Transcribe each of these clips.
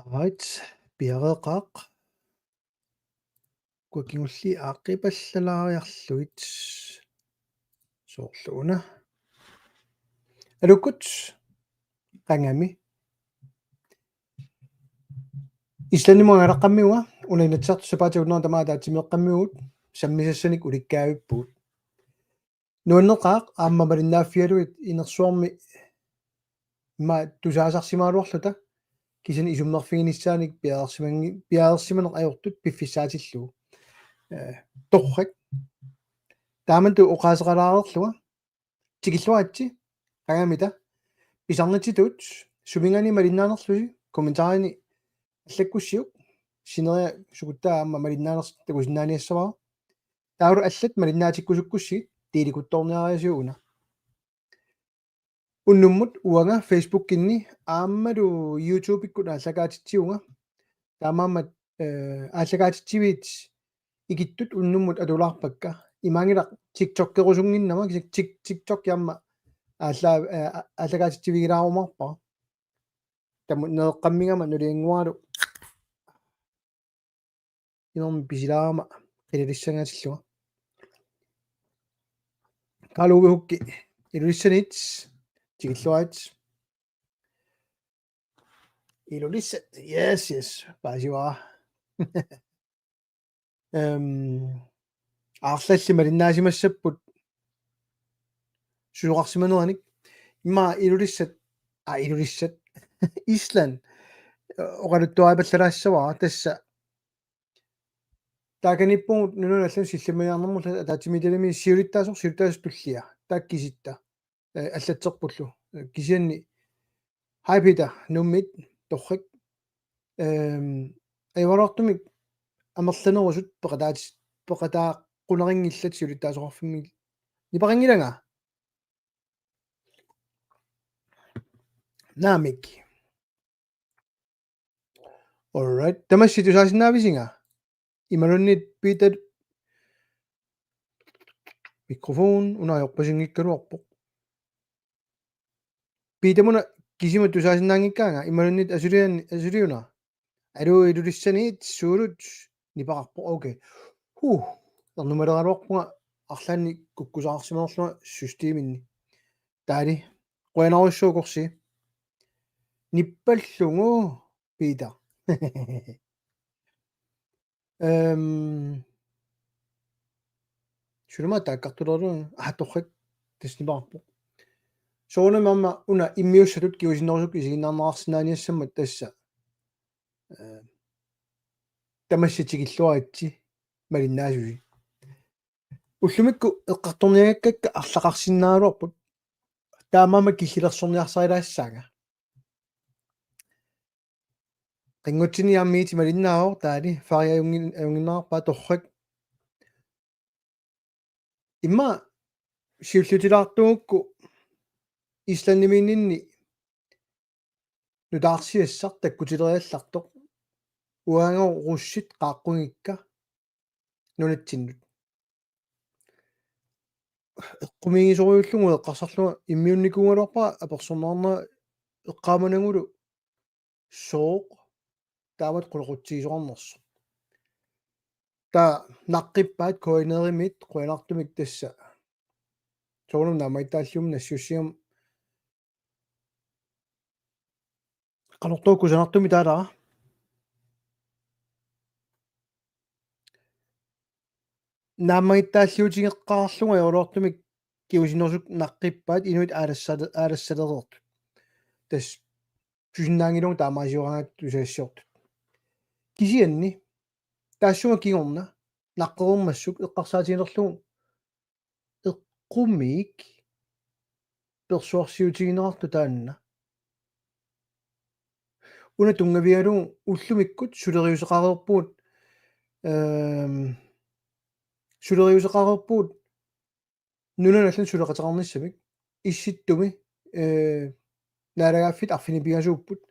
Right, biareqaaq kuakingulli aaqqipallalaariarluit soorluuna alukut qangami исланимуангалаққаммиуга унаинатсарту сапаатигуннера тамаа таатсимеэққаммиугут саммисассаник уликкаавиппуут нуаннеқаақ ааммамалиннааффиалуит инерсуарми ма тусаасарсимаалуарлута кисани исумнерфигиниссааник пиаерсиманеқ ajortut пиффиссаатиллугу торрак тааманту оқаасеқалаарерлуга тикиллуаатси qangamiта писарнатитут сумингани малиннаанерлуси комментарини аллаккуссиук синериа сукуттаа аама малиннаанерс такусиннааниассаваа тауру аллат малиннаатиккусуккусси тииликутторниариасиуна уннуммут уанга фейсбуккинни ааммалу ютубиккут ааллагаатитсиунга таамаамат ааллагаатитсивиит икиттут уннуммут атулаарпакка имаангилақ тиктоккерусунгиннама тикток ямма ааллагаатитсивигилаарумарпа тамут неэққаммигама нулиангуалу инорми писилаама қилалиссангаатиллуга калувихукки илулиссанит тикиллуаат илулисса yes пасиваа аарлалли малиннаасимассаппут сулоқарсиманераник имма илулиссат илулиссат Исланд оқалуттуаапаллалаассаваа тасса тааканиппугут нунулаллун силлимаярнэрмула таатимиталами сиулиттаасор туллиа тааккиситта аллатсерпуллу кисианни хайпита нуммит торрак айварартумик амерланерусут пеқатааққунерингиллат сиулиттаасоқарфимми нипақангилага наамик alright тамасси тусаасиннаависинга ималуннит питер микрофон унаajorpasiнгиккалуарпоқ питамуна кисима тусаасиннаангиккаага ималуннит асулиуна алуу илулиссаниит суулут нипақарпо окей нумералуарпунга арлаанни куккусаарсимаорлуга системинни таали қуянаруссуукорси ниппаллугу пита шулма тааккартулеру торрак таснипаарпо соонамамма уна иммиуссатут киусиннерусук исигиннаарнаарсинааниассаммат тасса тамассатигиллуаатси малиннаасуси уллумикку эққарторниагаккакка арлақарсиннаалуарпут таамаама киллилерсорниарсарилаассаага qingutsini ammiiti malinnaao taali fariajunginnaarpa torrak imma siullutilaartugukku Islandimiinninni nutaarsiassar takkutileriallartoq uangor russit qaaqqungikka nunattinnut eqqumigisoruullugu eqqarsarluga immiunnikuungaluarpa apersornaarna eqqaamanangulu sooq таават qulaquttigisoqarnersu та наққиппаат коинеримит қуянартумик тасса соонум намайтааллиум нассуссиам qanортуукку санартуми таалаа намайтааллиутигеққарлунга йолоортумик киусинерсук наққиппаат инуит аалассалерерт тас сусиннаангилуг таамаасиораангат тусаассиорт кисианни таассуга кигорна наққеруммассук эққарсаатигилерлугу эққуммик персуарсиутигинерарту таанна уна тунгавиалугу уллумиккут сулериусеқарерпуут нунаналлун сулеқатеқарниссамик исситтуми наалагааффит арфинипигасууппут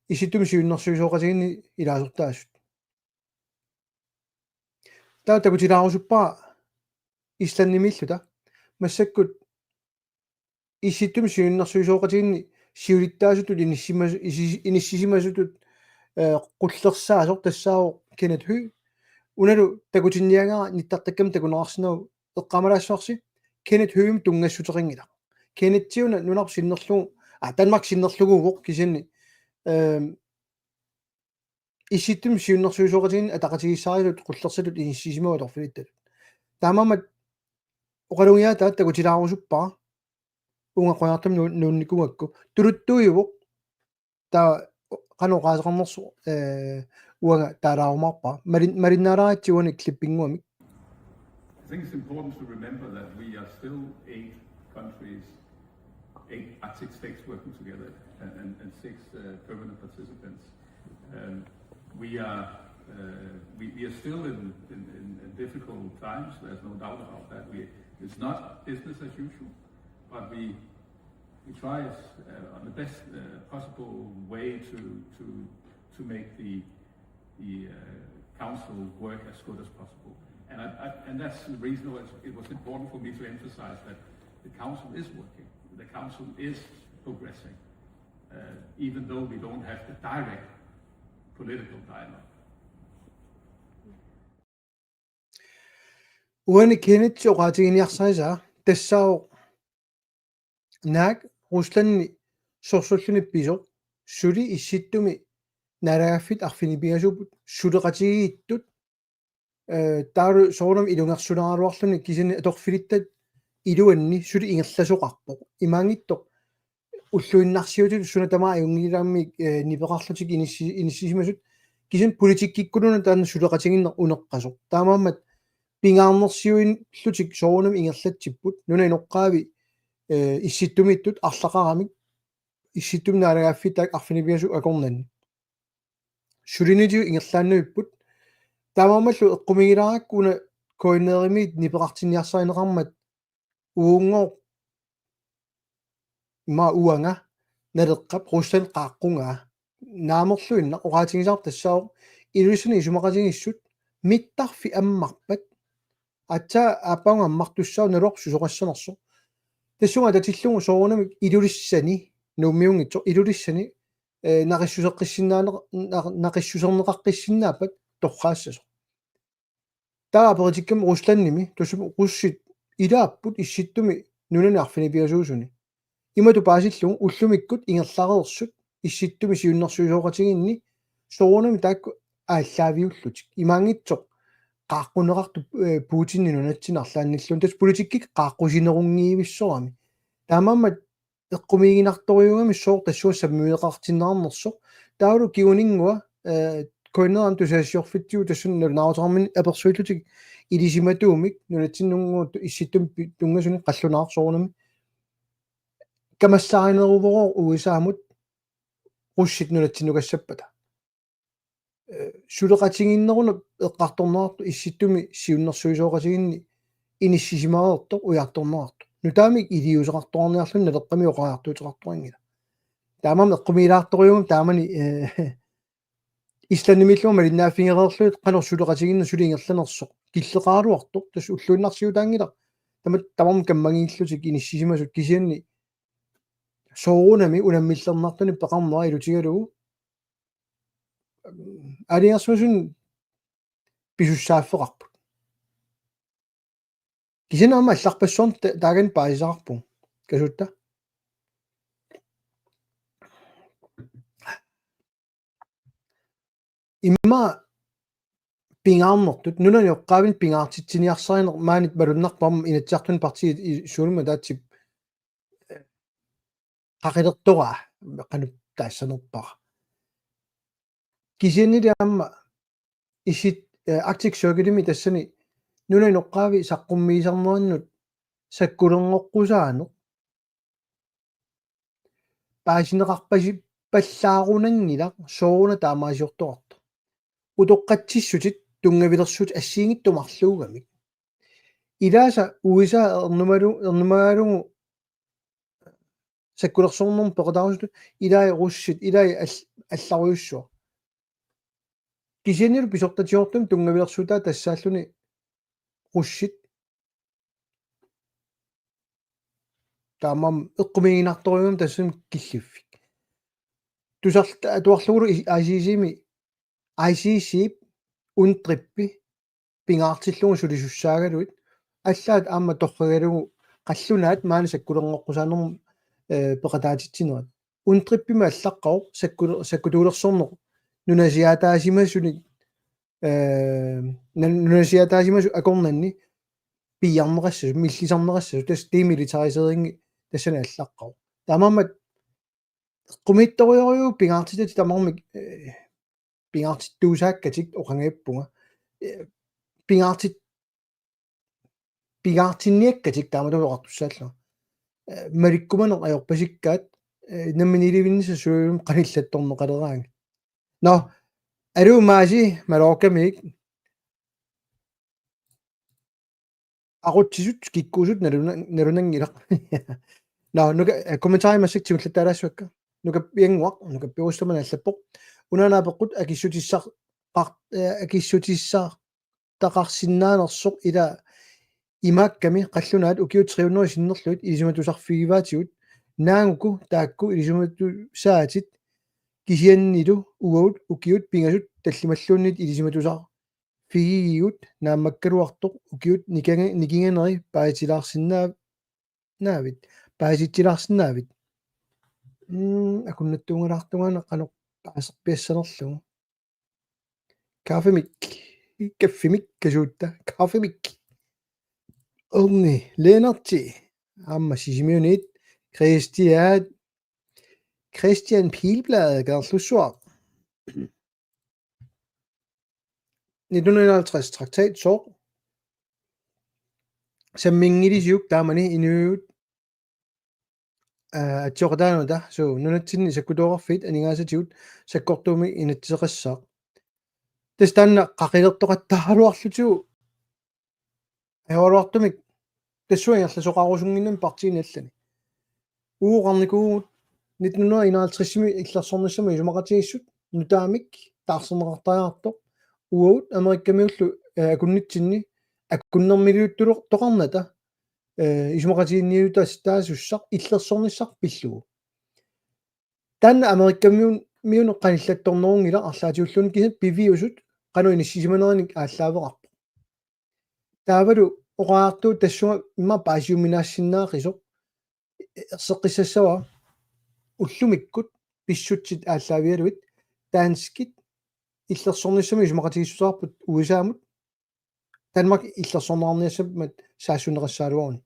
иситтуми сиуннэрсуисооқатигинни илаасортаасут таа такутилаарусуппаа исланнимиллута массаккут иситтуми сиуннэрсуисооқатигинни сиулиттаасутут иниссисимасутут qullersaasuq tassaau Kenneth Hu unalu takutinnniangara nittартаккам такунеқарсинау эққамалаассуарси Kenneth Huum тунгассутерингила Kenneth-тиуна нунарп синнерлугу Danmark синнерлугууоқ кисинни иситтум сиуннэрсуисуоқатигин атақатигиссаарилут qullersалут иниссисимава торфилитталут таамамат оқалугиата такутилаарусуппаа унгаққуяартам нуунникугакку тулуттуиуоқ та qanoqaasaqarnersu uanga taalaarumarpa malinnaalaratsuuni клиппингуами I think it's important to remember that we are still 8 countries, 8 Arctic states working together, and 6 permanent participants. We are still in difficult times. There's no doubt about that. It's not business as usual, but we try on the best possible way to make the council work as good as possible. And that's the reason it was important for me to emphasize that the council is working. The council is progressing, even though we don't have the direct political dialogue. Uani Kenneth oqaatigiниарсарисаа тассао наак Русланни сорсуллунипписо сули исситтуми налагаффит арфинипигасупут сулеқатигииттут таалу соорнам илунгерсулералуарлуни кисини аторфилиттат илуанни сули ингерласоқарпоқ имаангиттоқ уллуиннарсиутут суна тамаа иунгилаамми нипеқарлутик иниссисимасут кисин политиккиккулуна таана сулеқатигиннер унеққасоқ таамааммат пингаарнерсиуин лутик соорнам ингерлатсиппут нуна иноққаави исситтумиттут арлақарамик исситтум наалагааффитаак арфинипигасу акорнанни сулинитиу ингерлааннуиппут таамаамаллу эққумигилараккуна коиннеримиит нипеқартинниарсаринеқармат уунго ма уанга налеққап руссал qaаққунгаа наамерлуинна оqaатигисаар тассао илуссуни исумақатигиссут миттарфи аммарпат атса аппаунга аммартуссаа налуор сусоқассанерсо тассунга татиллугу соорунами илулиссани нууммиунгитсо илулиссани нақиссусернеқаққиссиннааппат торраассасо таа политиккам русланними тусум руссит илааппут исситтуми нунани арфинипиасуусуни имату паасиллугу уллумиккут ингерлаарерсут исситтуми сиуннэрсуисооқатигинни соорунами таакку ааллаавиуллутик имаангитсоқ qaaqquneqartu Putinni nunatsinarlaannillun tas politikik qaaqqusinerunngiivissorami taamammat eqqumiiginartoriugami soor tassuassammuiqartinnaarnersoq taulu kiuningua koinneram tusaasiorfittiu tassun nunaatarmin apersuillutik ilisimatuumik nunatsinnunnguut issittum tungasuni qallunaarsoornami kamassaarinерувоо uisaamut russit nunatsinnukassapпата сулеқатигиннеруна эққарторнеарту исситтуми сиуннэрсуисооқатигинни иниссисимареэртоқ уярторнеарту нутаамик илиусеқарторниарлун налеққами оқаартуутеқарторингила таамам эққумилаарториугум таамани исланнимиллума линнааффингереерлуит қанер сулеқатигинна сулингерланерсоқ киллеқаалуартоқ тас уллуиннарсиутаангила тамам каммагииллутик иниссисимасут кисианни соорунами унаммиллернартуни пеқарнера илутигалугу алиарсуусун писуссааффеқарпут кисинаама алларпассуорн тааган паисаарпу касутта имма пингаарнертут нунани оққаавин пингаартитсиниарсаринер маанит малуннарпарм инатсиартун парти суулма таатсип қақилертора қанут таассанерпара кисианнилиаама исит Arctic Circle-ими тассани нунани ноққаави саққуммиисарнериннут саккулернеққусаану паасинеқарпаси паллаарунангила сооруна таамаасиорторарто утоққатсиссутит тунгавилерсут ассиингиттумарлуугамик илааса USA ернумагалугу саккулерсорнерм пеқатаарусут илаи руссит илаи алларуйуссуа кисианнилу писортатиортум тунгавилерсутаа тассааллуни руссит таамам эққумигинарториум тассум киллиффик тусарт атуарлугулу ICC унтриппи пингаартиллугу сулисуссаагалуит аллаат аама торрагалугу qallunaat maani sakkulerngоққусаанерму пеқатаатитсинерат унтриппима аллаққау саккутуулерсорнеқ нунасиатаасимасуни нунасиатаасимасу акорнанни пиярнеқассасу миллисарнеқассасу тас демилитарисеринги тассана аллаққау тамамат qumитториориу пингаартитати тамармик пингаартиттуусааккатик оқангаппунга пигаартинниаккатик тааматулоқартуссаалла маликкуманеқ аёрпасиккаат намминиливинниса суум қаниллатторнеқалераанги но алумааси малоокамик aqutsisut kikkuusut nalunangilaq no nuka kommentaarimmassik timullataalaassukka nuka pianguaq nuka piustamana allappoq unanaapeqqut akissutissaq taqarsinnaanersoq ila imaakkami qallunaat ukiut 300 sinnerluit ilisumatusarfigivaatigut naanguku taakku ilisumatu saatit kisiannilu ugaut ukiut pingasut tallimalluunnit ilisumatusar figigigut naammakkaluartoq ukiut nikinganeri paasittilaarsinnaavit akunnattuungalaartungaana qanoq paaserpiassanerlugu kaffemik kasuutta kaffemik orni leenarti amma sisimiunit Christian Pilblad Garlussuaq 1950 traktatsorg sammingilisuuk taamani inuut atjoqtaanuta so nunatsinni sakkutoorarfit aningaasatigut sakkortuumi inattiseqassaaq tastanna qaqilertoqattaaluarlutugu ajoruartumik tassuangerlasoqarusunginnam partiinallani uuqarnikuugut 1951-ми иллерсорниссами исумақатигиссут нутаамик таарсернеқартариарто уут америккамиуллу акуннитсинни аккуннэрмилиуттулу тоқарната исумақатигинниутас таасуссақ иллерсорниссақ пиллугу танна америккамиун миунеққаниллатторнерунгила арлаатиуллуни кисат пивиусут қануини сисиманериник ааллаавеқарпо таавалу оқаартуу тассуга имма паасиуминаассиннаақисоқ seqqissassava уллумиккут писсутсит ааллаавиалуит таанскит иллерсорниссами исумақатигиссусаарпут уисаамут Danmark иллерсорнаарниассапмат саассунеқассаалуарни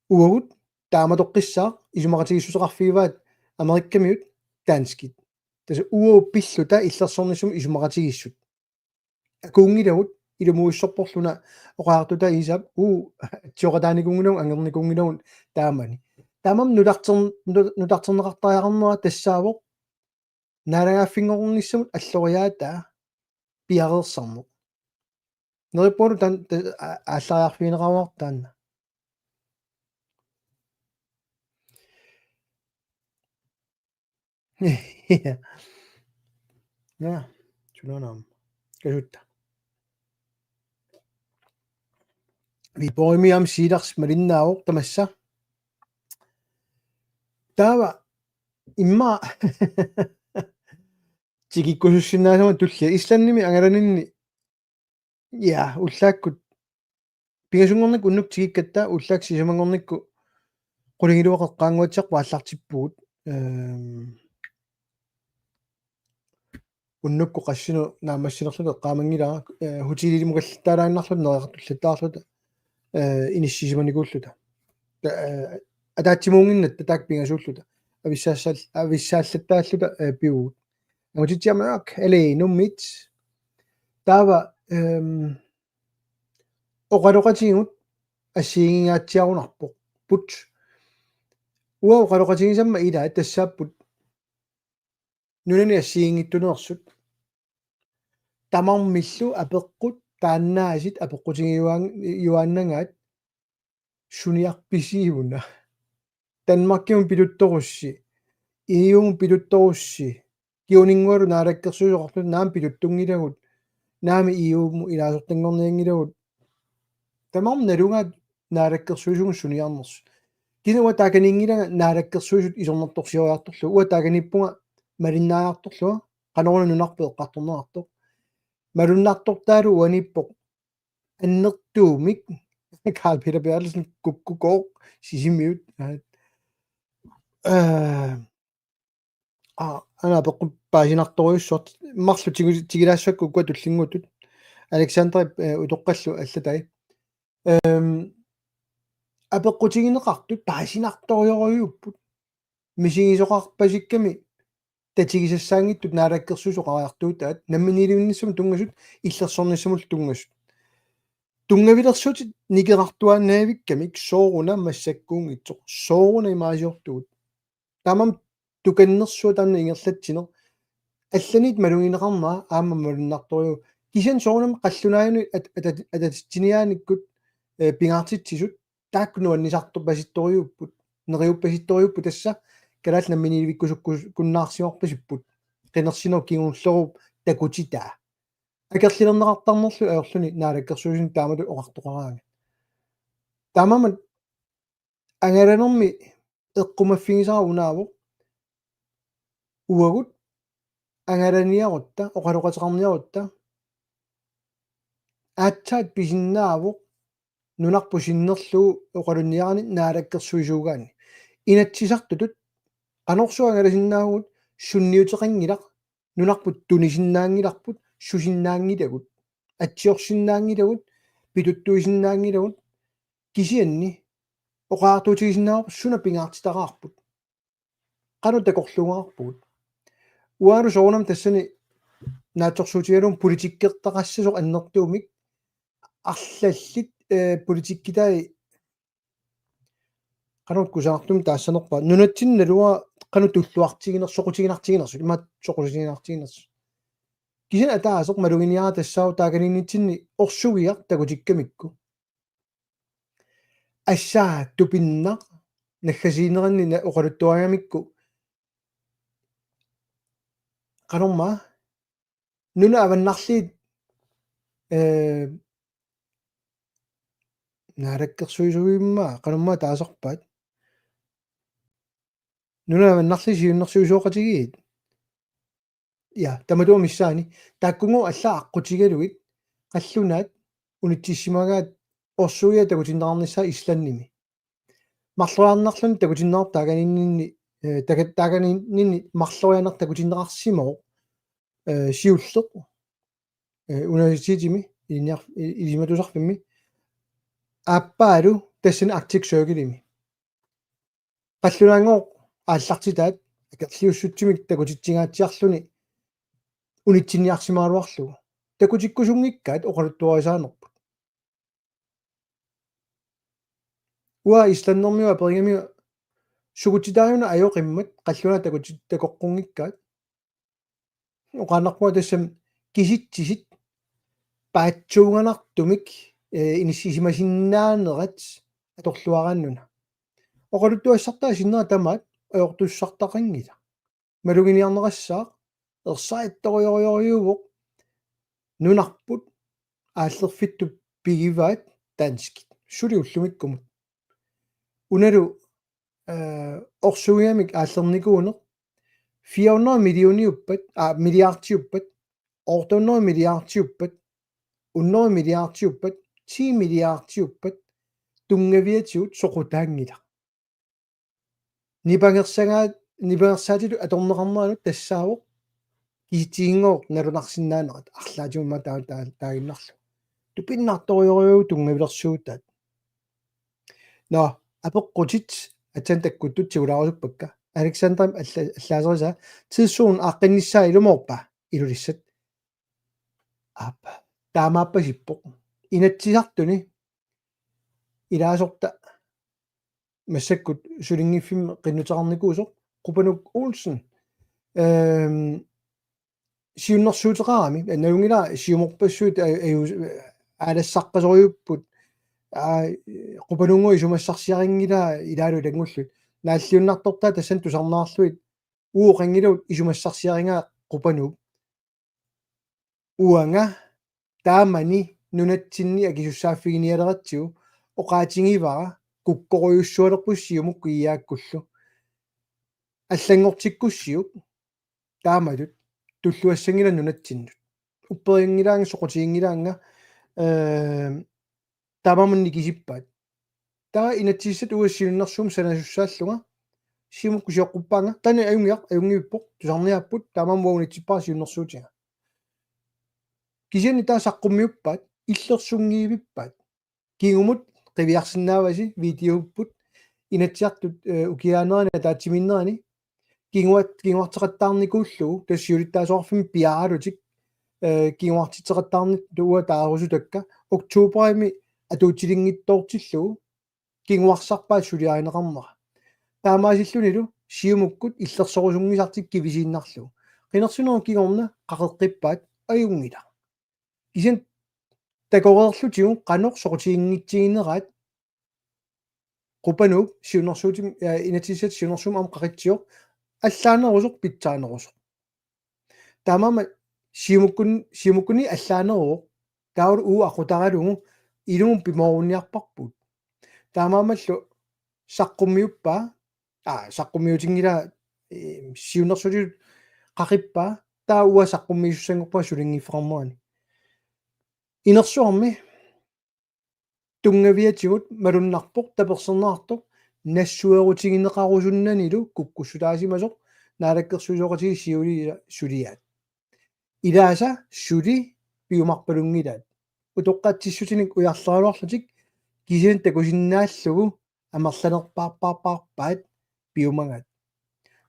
уагут тааматоққиссаа исумақатигиссусеқарфигиваат америккамиут таанскит таса уау пиллута иллерсорниссами исумақатигиссут акуунгилагут илумуиссорпорлуна оқаартута исаап тиоқатааникунгунау ангерникунгунау таамани таамам нулартернеқартариақарнера тассаавоқ наалагааффингорнissamут аллориаата пиареерсарнеқ нериппуну тан ааллариарфигинеқарваар таанна я чуланам кажутта випоимиам сидарс малиннаавоқ тамасса таава имма тигиккусуссиннаасама тулли исланними ангаланинни я уллааккут пигасунгорник уннук тигиккатта уллаак сисамангорникку qulingilуақеққаангуатсеқ пааллартиппугут уннукку qassinu наамассинерлута эққаамангилаа хутилилимугаллтаалааннарлут нереқартуллаттаарлута иниссисиманикууллута атаатсимуунгиннатта таак пигасууллута ависсааллаттааллута пиугут амутитсиамаак алей нуммит таава оқалоқатигут ассиигингаатсиарунарпоқ пут уа оқалоқатигисамма илаа тассааппут нунани ассиингиттунеерсут тамармиллу апеққут тааннаасит апеққутигиуааннангаат суниарписиивуна Danmarkkium piluttorussi ium piluttorussi kiuningualu naalakkersuusoqartut naam piluttungilagut naami ium ilaasortangorniangilagut tamarm nalungaat naalakkersuusugun suniarners kina wa taakaninngilanga naalakkersuusut isornertorsioriartorlu uwa taakanippunga malinnaajartorlua qanoruna nunarpu eqqartornerartoq malunnartortaalu uanippoq annertuumik Carl Peter Bertelsen kukkukooq sisimiut ana peqqu paasinartoriussort marlu tigilaassakku ukka tullinguutut Alexandra utoqqallu allatai апеққутигинеқартут паасинарториориуппут мисигисоқарпасикками татигисассаангиттут наалаккерсусоқариартуутаат намминилуинниссум тунгасут иллерсорниссамул тунгасут тунгавилерсутит никерартуаанаавиккамик сооруна массаккуунгитсоқ сооруна имаасиортуут тамам туканнерсуа таанна ингерлатсинер алланит малугинеқарнаа аама малуннарториу кисан соорунам қаллунааюни ататиниааниккут пингаартитсисут тааккунуаннисарту паситториуппут нериуппаситториуппу тасса калаал намминивиккусукку куннаарсиорпасиппут qinерсинер кигуллеруп такутитаа акерлинернеқартарнерлу аерлуни наалаккерсуусин таамалу оқартоқараага таамамат ангаланерми эққумаффигисара унаавоқ уагут ангаланиарутта оқалоқатеқарниарутта аатсаат писиннаавоқ нунарпу синнерлуу оқалунниарани наалаккерсуисуугаани инатсисартутут qanорсуангаласиннаагут сунниутеқангилақ нунарпут тунисиннаангиларпут сусиннаангилагут атсиорсиннаангилагут питуттуисиннаангилагут кисианни оқаартуутигисиннаавоқ суна пингаартитараарпут qanu такорлугаарпут уаалу соорнам тассани наатсорсуутигалуум политиккертақассасоқ аннертуумик арлаллит политиккитай qanut kusartum taassanerpa nunatsinnaluа qanu tulluartiginerс soqutiginartiginersu imaat soqutiginartiginerс kisan ataasoq maluginiara tassau taakaninitsinni orsugiaq takutikkamikku assaa tupinnaq naggasiineranni oqaluttuagamikku qanorma nuna avannarliit naalakkersuisuimmaa qanorma taasarpaat nuna avannarli siunnersuusuoqatigiit ja tamatuumissaani taakkungu alla aqqutigaluit qallunaat unittissimagaat orsugia takutinnaarnissaa islannimi marluarnarlun takutinnaar taakaninninni taakaninninni marluaner takutinneqarsimoo siulleq universitetimi ilimatusarpimmi aappaalu tassani Arctic Circle-imi qallunaangooq ааллартитаат акерлиуссутсимик такутитсигаатсиарлуни унитсинниарсимааруарлугу такутиккусунгиккаат оқалуттуарисаанерпут уа исланнэрмиуа перигамиу сугутитааюна аёқиммат қаллуна такоққунгиккаат оқаанарпуа тассам киситсисит паатсууганартумик иниссисимасиннаанерат аторлуарааннуна оқалуттуассартаа синнера тамаат аёртуссартақангила малугиниарнерассаа ерсаитториориориувоқ нунарпут ааллерфитту пигиваат таанскит сули уллумиккумут уналу орсуиамик ааллерникуунеқ 400 миллиониуппат миллиардиуппат 800 миллиардиуппат 100 миллиардиуппат 10 миллиардиуппат тунгавиатиут соқутаангила нибангерсаатилу аторнеқарнаанут тассаавоқ китиингоо налунарсиннаанерат арлаатиумма таагиннарлу тупиннарториориу тунгавилерсуутаат но апеққутит атсан таккуттут сигулаарусуппакка Александрам аллаасериса тиссуун ааққинниссаа илумоорпа илулиссат апа таамааппасиппоқ инатсисартуни илаасорта массаккут сулингиффим qinnuteqarnikuusoq Qupanuk Olsen сиуннэрсуутеқарами налунгила сиуморпассуут аалассаққасориуппут Qupanungu исумассарсиарингила илаалу тангуллут нааллиуннартортаа тассан тусарнаарлуит ууқангилут исумассарсиарингаа Qupanuk уанга таамани нунатсинни акисуссааффигиниалератсиу оқаатингивара куккориуссуалерпуссиумук иааккуллу аллангортиккуссиук таамалут туллуассангила нунатсиннут упперингилаанга соқутиингилаанга таамамунни кисиппаат таа инатсиссат уассилуннэрсуум санасуссааллунга симук кусиоққуппаанга тани аюнгиуппоқ тусарниааппут таамамуунитсиппаа сиуннэрсуутига кисиани таа саққуммиуппаат иллерсунгиивиппаат кигумут қивиарсинааваси видеоуппут инатсиартут укиаанерани таатсиминнерани кигуартеқаттаарникууллугу тассиулиттаасоорфим пиааралутик кигуартитеқаттаарник туа таарусу такка октооберими атуутилингиттоортиллугу кигуарсарпаат сулиаинеқармара таамаасиллунилу сиумуккут иллерсорусунгисартик кивисииннарлугу қинерсунеру кигорна қақеққиппаат аюнгила кисен такореерлутигу қанор соқутиингитсигинераат qupanu siunersuutim inatissat siunersum am qaqitsioq allaanerusor pitsaanerusor taamama siumukkuni allaaneruuq taulu uu aqutaralugu ilumum pimoorunniarparput taamamallu saqqummiuppaa saqqummiutingila siunersuuti qaqippaa taa uwa saqqummiissussangorpa sulingiffeqarmuani inersuarmi tungaviatigut malunnarpoq tapersernaartoq nassuerutigineqarusunnanilu kukkussutaasimasoq naalakkersuisoqatigi suliaat ilaasa suli piumarpalungilaat utoqqaatissutinik uyarleraluarlutik kisen takusinnaallugu amerlanerpaarpaarpaat piumangat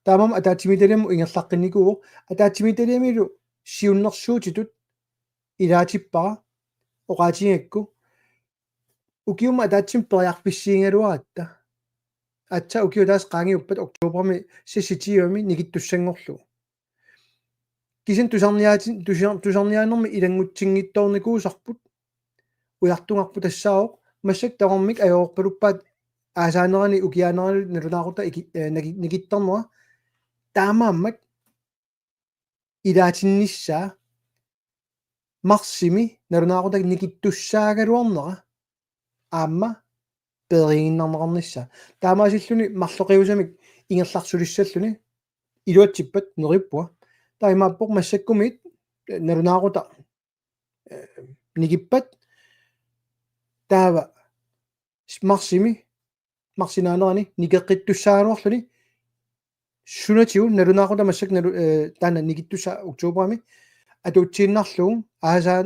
taamam ataatimitalam ingerlaqqinikuuq ataatimitalammilu siunnersuutitut ilaatippara oqaatigakku ukiuma ataatsim periarpissiingaluaratta atsa ukiu taas qaangiuppat oktobermi sissitiuami nikittussangorlugu kisen tusarniaanermi ilangutsinngittoornikuusarput ujartungarpu tassaaoq massak taqormik ajoorpaluppaat aasaanerani ukiaanerani nalunaaquta nikittornera taamaammat ilaatinnissaa marsimi nalunaaquta nikittussaagaluarnera аама перииннарнеқарнisса таамаасиллуни марлоқиусамик ингерларсулиссаллуни илуатсиппат нериппуа таимааппоқ массаккумит налунаарута никиппат таава марсинаанерани никеққиттуссаагалуарлуни сунатиу налунаарута массак таана никиттусса октоберами атуутсииннарлугу аасаа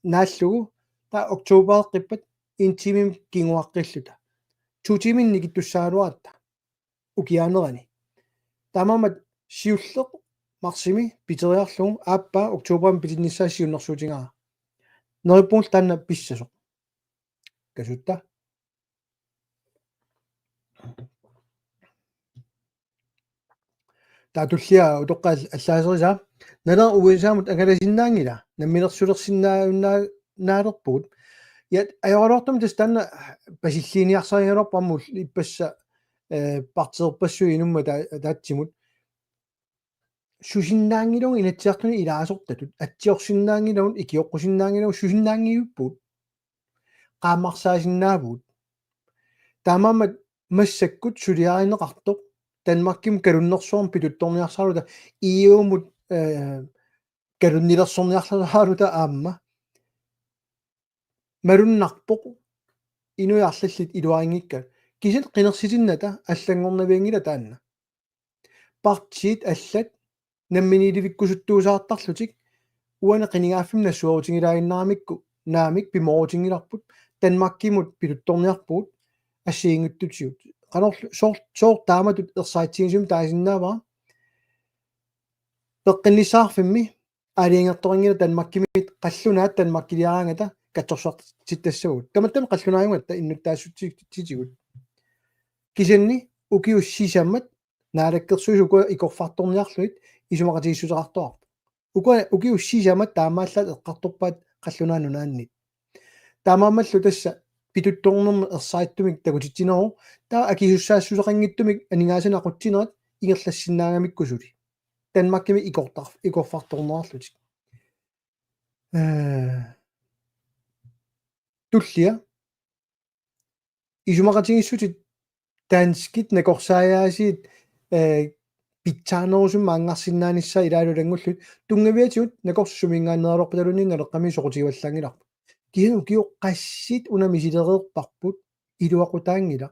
нааллугу та октобеэққиппат интимим кингуаққиллута тутимин никиттуссааруаатта укиаанерани таамамат сиуллеқ марсими питериарлугу ааппа октоберам питинниссаа сиуннэрсуутингара нериппуул таанна писсасоқ касутта таатуллиа утоққа аллаасериса налер уисаамут агаласиннаангила наммилерсулерсиннааунаалерпуут я ajorortum tastanna pasilliniarsarialorparmul ippassa parteerpassu inumma taatsimut susinnaangilun inatsiartuni ilaasortatut atsiorsinnaangilun ikioqqusinnaangilun susinnaangiuppuut qaammarsaasinnaavuut taamammat massakkut suliarineqartoq Danmarkim kalunnersuarm pituttorniarsaruta iuumut kalunnilersorniarsaruta aamma malunnarpoq inuiarlallit iluaringikkat kisit qinersitinnata allangornaviangila taanna partiit allat namminiilivikkusuttuusaartarlutik uana qinigaaffim nassuarutingilaaginnaramikku naamik pimorutingilarput Danmarkimut pituttorniarpuut ассиингуттутиут qanor soor taamatut ersaatigisum taasinnaawa peqqinnissaarfimmi aaliangertoringila Danmarkimit qallunaat Danmarkiliaraangata katsorsuartitassavut tamattami qallunaayungatta innuttaassutitigut kisanni ukiussiisammat naalakkersuisuku ikorfartorniarluit isumaqatigissuteqartoarpu ukiussiisammat taamaallat eqqartorpaat qallunaannunaannit taamaamallu tassa pituttornerma ersaittumik takutittineru taa akisussaassuseqanngittumik aningaasana aquttinerat ingerlassinnaangamikkusuli Danmarkimi ikorfartornerarlutik tullia исумақатигиссутит таанскит накорсааяасиит питсаарнерусум маангарсиннааnisса илаалулангуллут тунгавиатиут накорсумингааннералорпуталунни налеққами соқутигуаллаангиларпу киану киоққассит унамисилереерпарпут илуақутаангила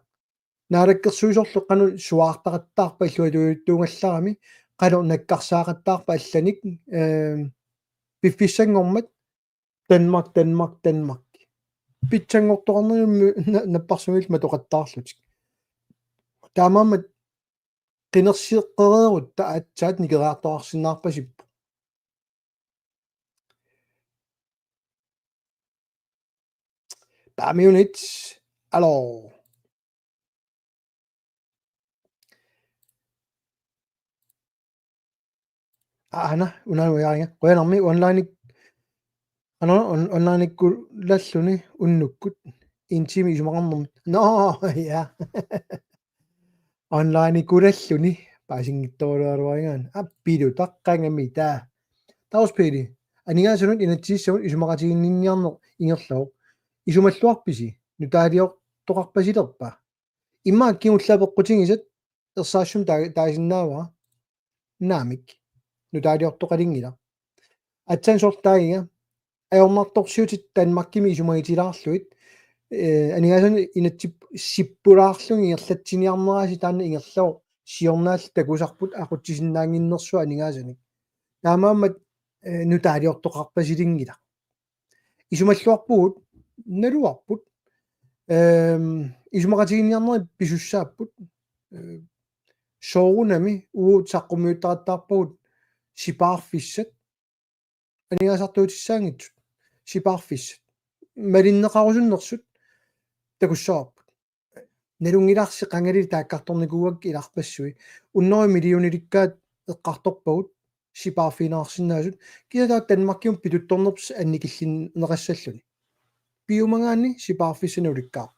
наалаккерсуисорлеққану суаартақаттаарпа иллуатуйуттуунгалларами қало наккарсаақаттаарпа алланик пиффиссангормат Danmark питсангортоқарнерумми наппарсугил матоқаттаарлутик таамаамат qinерсиэққереерут таатсаат никераартоқарсинаарпасиппу par minutes alors ana unanuyaringa qoyanarmi online онлайниккуллаллуни уннуккут интими исумақарнэрмит но я онлайниккулаллуни паасингитторулааруаригаан аппилу таққангами таа тауспили анигаасунут инатсииссамут исумақатигинниарнер ингерлау исумаллуарписи нутаалиор тоқарпасилерпа иммаа киуллапеққутингисат ерсаассум таасиннаава наамик нутаалиор тоқалингила атсан сортаагига аёрнарторсиутит Danmarkими исумагитилаарлуит анигаасан инатсип сиппулаарлуги иерлатсиниарнераси таанна ингерлау сиорнаал такусарпут ақутсисиннаангиннэрсуа анигаасаник таамааммат нутаалиортоқарпасилингила исумаллуарпугут налуарпут исумақатигинниарнери писуссааппут соорунами уут саққумиуттараттаарпагут сипаарфиссат анигаасартуутиссаангитсут сипаарфиссат малиннеқарусуннэрсут такуссааппут налунгилаарси қангалили тааккарторникуугак иларпассуи уннери миллиониликкаат эққарторпагут сипаарфинаарсинаасут кисатаа Danmarkиум питутторнерпс анникиллин неқассаллуни пиумангаани сипаарфиссануликкаар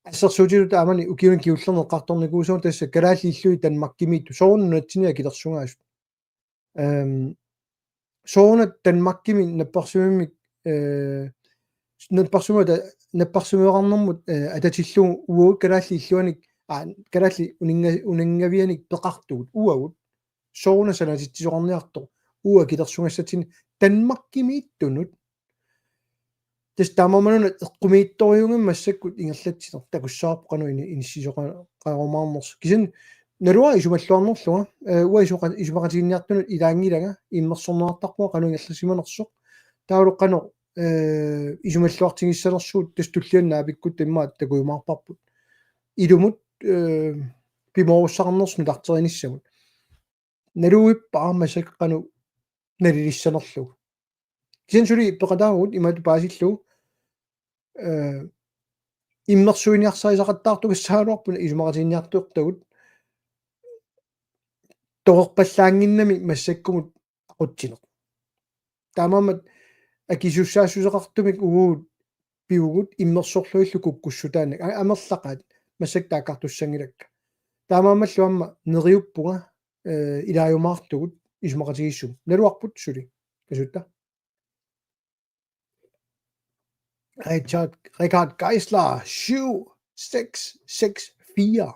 ассерсуутилут аамани укиун киуллерне эққарторникуусуун тасса калааллиллуи Danmarkимиитту сооруннатсиниа килерсунгаасут соорна Danmarkими наппарсуимик наппарсумеқарнэрмут ататиллу уут калаалли иллуаник калаалли унингавианик пеқартугут уагут соорна санатитсисоқарниарто уа килерсунгассатсини Danmarkимииттунут тас таамамануна эққумиитториунгам массаккут ингерлатсинер такуссаарпоқану иниссисоқарумаарнерс кисин налуа исумаллуарнерлуга уа исумақатигинниартунут илаангилага иммерсорнеартарпуа қану ингерласиманерсоқ таулоққано исумаллуартигиссалерсуут тастуллианнаапиккут иммаат такуймаарпарпут илумут пимооруссақарнерсну тартериниссамут налуиппаа масаққану налилиссанерлуг кисин сули пеқатаагут имату паасиллу иммерсуиниарсарисақаттаартугассаалуарпуна исумақатигинниартуертагут тоқорпаллаангиннами массаккумут ақутсинеқ таамаамат акисуссаассусеқартумик угуут пиугут иммерсорлуиллу куккуссутаанак амерлақаат массак тааккартуссангилакка таамаамаллуамма нериуппуга илааюмаартугут исумақатигиссум налуарпут сули касутта Richard Geisler 7664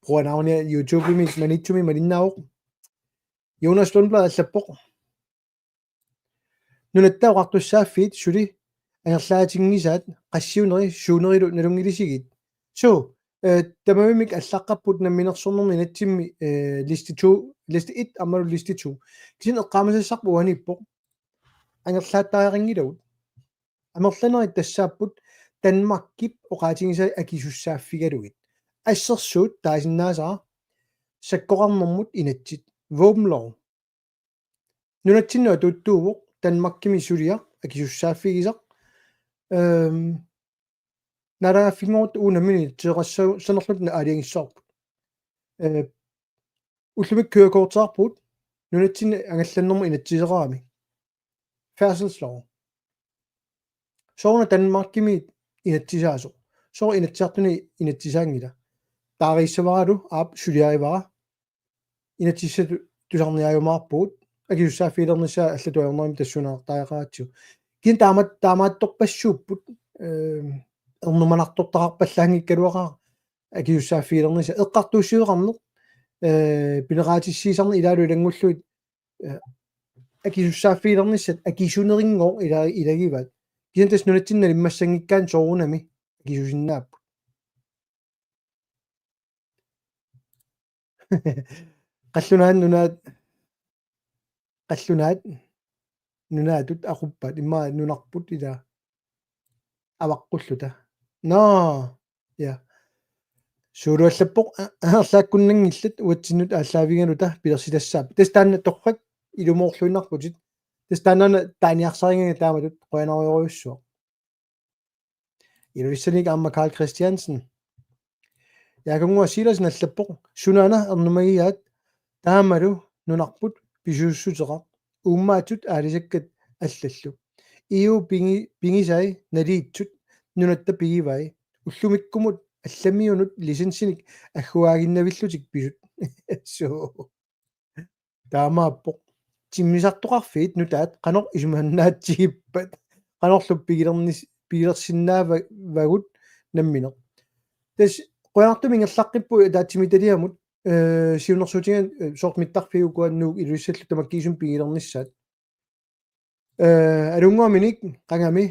bruger navnet YouTube i mit manitumi malinnaoq Jonas Lundblad allappoq nunattauqartussaaffiit suli angerlaatingisaat qassiuneri suunerilu nalungilisigit so tamamimik allaqqapput namminersornermi natsimmi liste 1 ammalu liste 2 kisin eqqaamasassarpu uanippoq angerlaattariaringilagut амерланери тассааппут Danmarkip оqaатингиса акисуссааффигалугит ассерсуут таасиннаасаа саккоqarnermut инатсит вобмлоо нунатсиннуа туттуувоq Danmarkими сулиа акисуссааффигисақ нараффингорт уунамини тееқассау санерлутна аалиангиссаарпут уллумик kørekort нунатсинна ангалланнэрму инатсисераами færdselslov соорна Danmarkими инатсисаасо соо инатсиартуни инатсисаангила таарissаваралу аап сулиаривара инатсиссату тусарниаюмаарпуут акиуссааффилернissaа аллатуайорнерми тассунаар таақаатсу кин таамаатторпассууппут ernumanartortarpallangikkaluaqa akiussaafiilernis eqqartuussiuqarneq pineqaatissiisarni ilaalu ilangulluit akiussaafiilernissat akisuneringoo ilagivat kisantas nunatsinna immassangikkaan soorunami akisusinnaappu qallunaat nunaatut aquppat imma nunarput ila avaqqulluta ja suuluallappoq aerlaakkunnangillat uatsinut ааллаавигалута пилерсилассаап тастаанна торрак илумоорлуиннарпутит тастаанаана таaniarsaringaga taamatut qoyanorioriussуа илуиссаник аама Карл Кристиансен яакунгуа силасна аллаппоқ сунаана ернумагиаат таамалу нунарпут писууссутеqa ууммаатут аалисаккат аллаллу иу пингисай налиитсут нунатта пигивай уллумиккумут алламиунут лисенсиник аггуаагиннавиллутик писут соо таамааппоқ тиммисартоқарфиит нутаат қанор исумааннаатсигиппат қанорлуп пигилерсиннаава вагут намминеқ тас qoyanartum ingerlaqqippu taatsimиталиамут сиунерсуутига сортмиттарфиукуаннуук илуиссаллу тамаккиисум пигилернissaат алунгуаминик qangami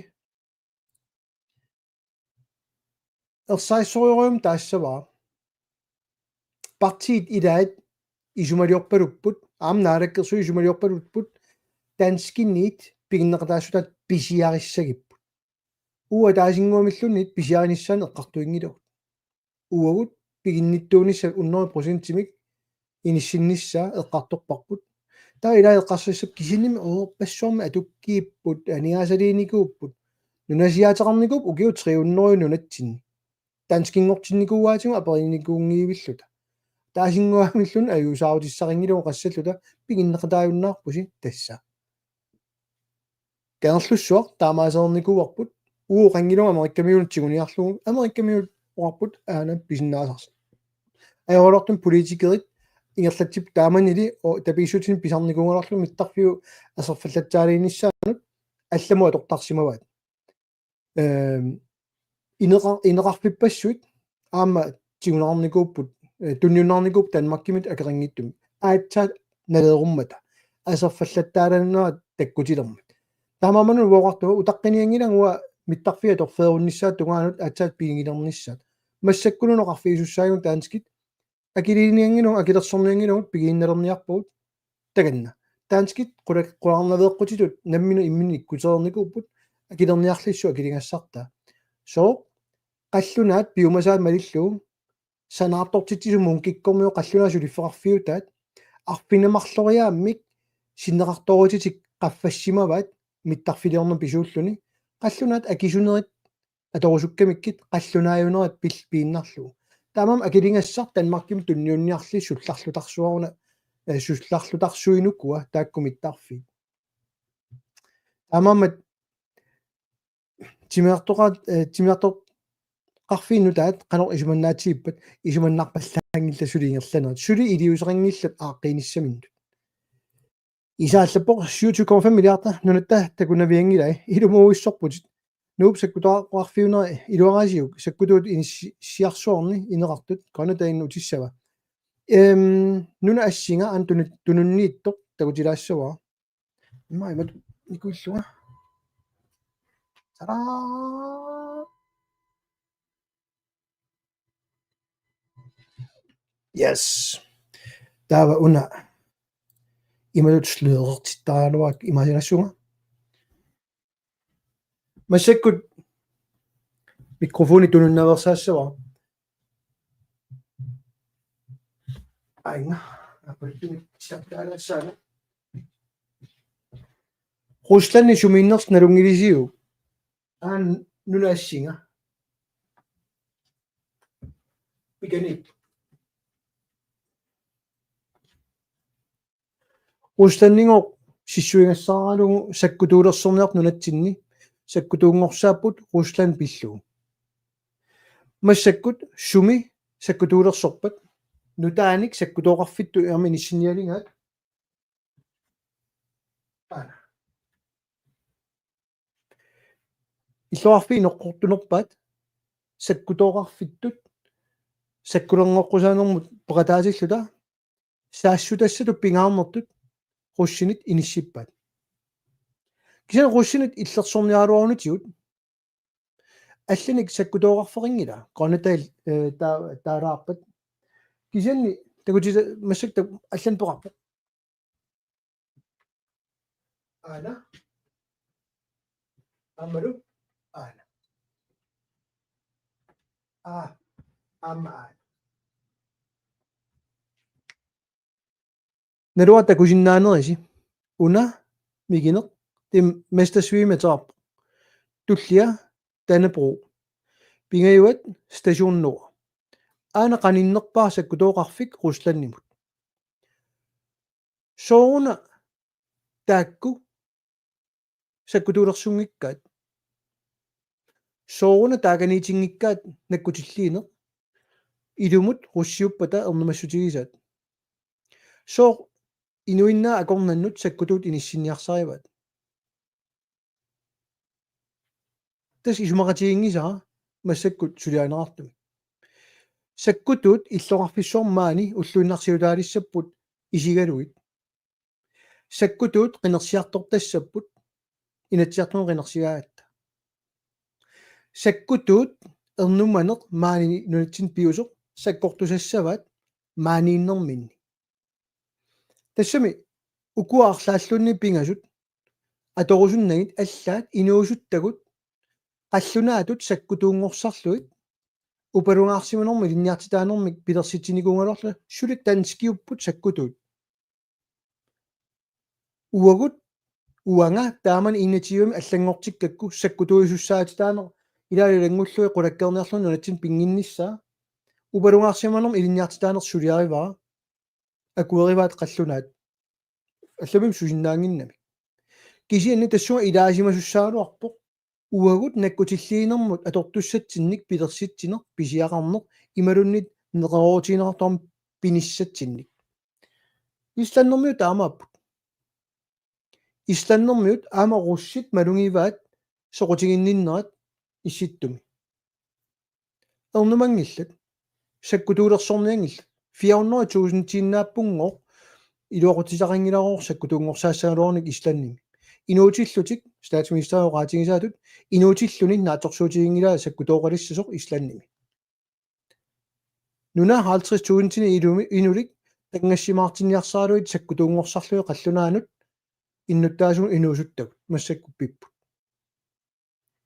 ersaissoриориум таассаваа партиит илаат исумалиорпалуппут аамнаалаккерсуи исумалиорпалуппут танскинниит пигиннеқатаассутаат писиариссагиппут уа таасингуамиллунниит писиаринissaан эққартуингилу уагут пигинниттуунисса 100%-имик иниссиннissaa эққарторпарпут таа илаа эққарсассап кисинними пассуарми атуккииппут анигаасалиникууппут нунасиаатеқарникууп укиу 300 нунатсинни танскингортинникууаатигу апериникуунгиивиллута таасингуамиллун аюусаавутиссарингилугу qassаллута пигиннеқатааюннаарпуси тасса каерлуссуар таамаасерникууарпут уу қангилуга америккамиунутсигуниарлугу америккамиут орпут аана писиннаасарс аёрортун политикерит ингерлатсип тааманили табисуутин писарникунгаларлу миттарфиу асерфаллатсаалииниссаанут алламуа тортарсимаваат инеқарпиппассуит аама тигунаарникууппут тунниунаарникууп танмаккимит акерингиттум аатсаат налееруммата асерфаллаттааланнера таккутилермат таамааману воқартуа утаққиниангилангуа миттарфиа торфееруннissaат тугаанут аатсаат пигингилернissaат массаккулунеқарфиисуссаагун таанскит акилиниангилу акилерсорниангилугут пигиинналерниарпугут таганна таанскит қуларнавеэққутитут наммину иммини иккутерерникууппут акилерниарлиссу акилингассарта соо қаллунаат пиумасаат малиллуу санаартортитсумун киккормиу қаллунаасу лиффеқарфиутаат арпинамарлориааммик синнеқарторутитик qaffassimavaat mittарфилиорнум писууллуни qallunaat akisunerit аторусуккамиккит qallunaajuneret пииннарлугу таамам акилингассар танмарким тунниунниарли сулларлутарсуаруна сулларлутарсуинуккуа тааккумиттарфи таамамат тимиартоқарфииннутаат қанор исуманнаатигиппат исуманнарпаллаангилла сулиингерланерит сули илиусерингиллат ааққииниссаминнут исааллаппоқ 27,5 миллиарда нунатта такунавиангилай илумууиссорпутит нуупсаккутоақарфиуна илуараасиук саккутуут иниссиарсуорни инеқартут канатаинну тиссава нуна ассинга ан тунуннииттоқ такутилаассава имаимат никуиллуга тара yes таава уна ималут слуерертиттаалуак имаилассуга массаккут микрофони тунуннаверсаассава айна аппартимик саптаалассаана русланни сумииннерс налунгилисиу аан нунаассинга пиканик русланниго сиссуингассааралугу саккутуулерсорниар нунатсинни саккутуунгорсааппут руслан пиллуу массаккут суми саккутуулерсорпат нутааник саккутооқарфитту иарми ниссиниалингаат ана иллуарфи ноққортунерпаат саккутооқарфиттут саккулернгоққусаанэрмут пеқатаасиллута саассутассату пингаарнэртут руссинит иниссиппат кисан руссинит иллерсорниаруарунитиут алланик саккутооқарфеқингила қонатаил таалаарпат кисанни такутиса массакта аллан пеқарпа ана аммалу ана амма наруата кусиннаанериси уна мигинеқ тим местерсвиматерп туллиа танапру пингаюат стационнуа аана каниннерпаа саккутооқарфик русланнимут сооруна таакку саккутуулерсунгиккаат сооруна тааганиитингиккаат наккутиллиине илумут руссиуппата ернумассутигисаат соо инуиннаа акорнаннут саккутуут иниссинниарсариваат тас исумақатигингисаа массаккут сулианерартуми саккутуут иллоқарфиссуармаани уллуиннарсиутаалиссаппут исигалуит саккутуут қинерсиартортассаппут инатсиартун қинерсигаатта саккутуут ернуманеқ маани нунатсин пиусоқ саккортусассаваат мааниннэрминни тассами укуаарлааллунни пингасут аторусуннагит аллаат инуусуттагут қаллунаатут саккутуунгорсарлуит упалунгаарсиманерми линниартитаанермик пилерситсиникунгалорла сулит танскиуппут саккутуут уагут уанга тааман иннатиуми аллангортиккакку саккутуисуссаатитаанер илаалилангуллуи qulakkerniarlun nunatsin pinginnissaa упалунгаарсиманерми илинниартитаанер сулиариваа акуериваат қаллунаат алламим сусиннаангиннами кисианни тассуа илаасимасуссаалуарпоқ уагут наккутиллиинермут атортуссатсинник пилерситсинер писиақарнер ималуннит неқероотинерторм пиниссатсинник исланнэрмиут аамааппут исланнэрмиут аама руссит малунгиваат соқутигинниннерат исситтуми ернумангиллат саккутуулерсорниангилла 400,000 тиннааппунгоо илуақутисақангилароор саккутуунгорсаассаалуарник исланними инуутиллутик статсминистериораатигисаатут инуутиллуни нааторсуутигингилаа саккутооқалиссасоқ исланними нуна 50,000 тини илуми инулик тангассимаартинниарсаалуит саккутуунгорсарлуи қаллунаанут иннуттаасун инуусуттагут массаккуппиппут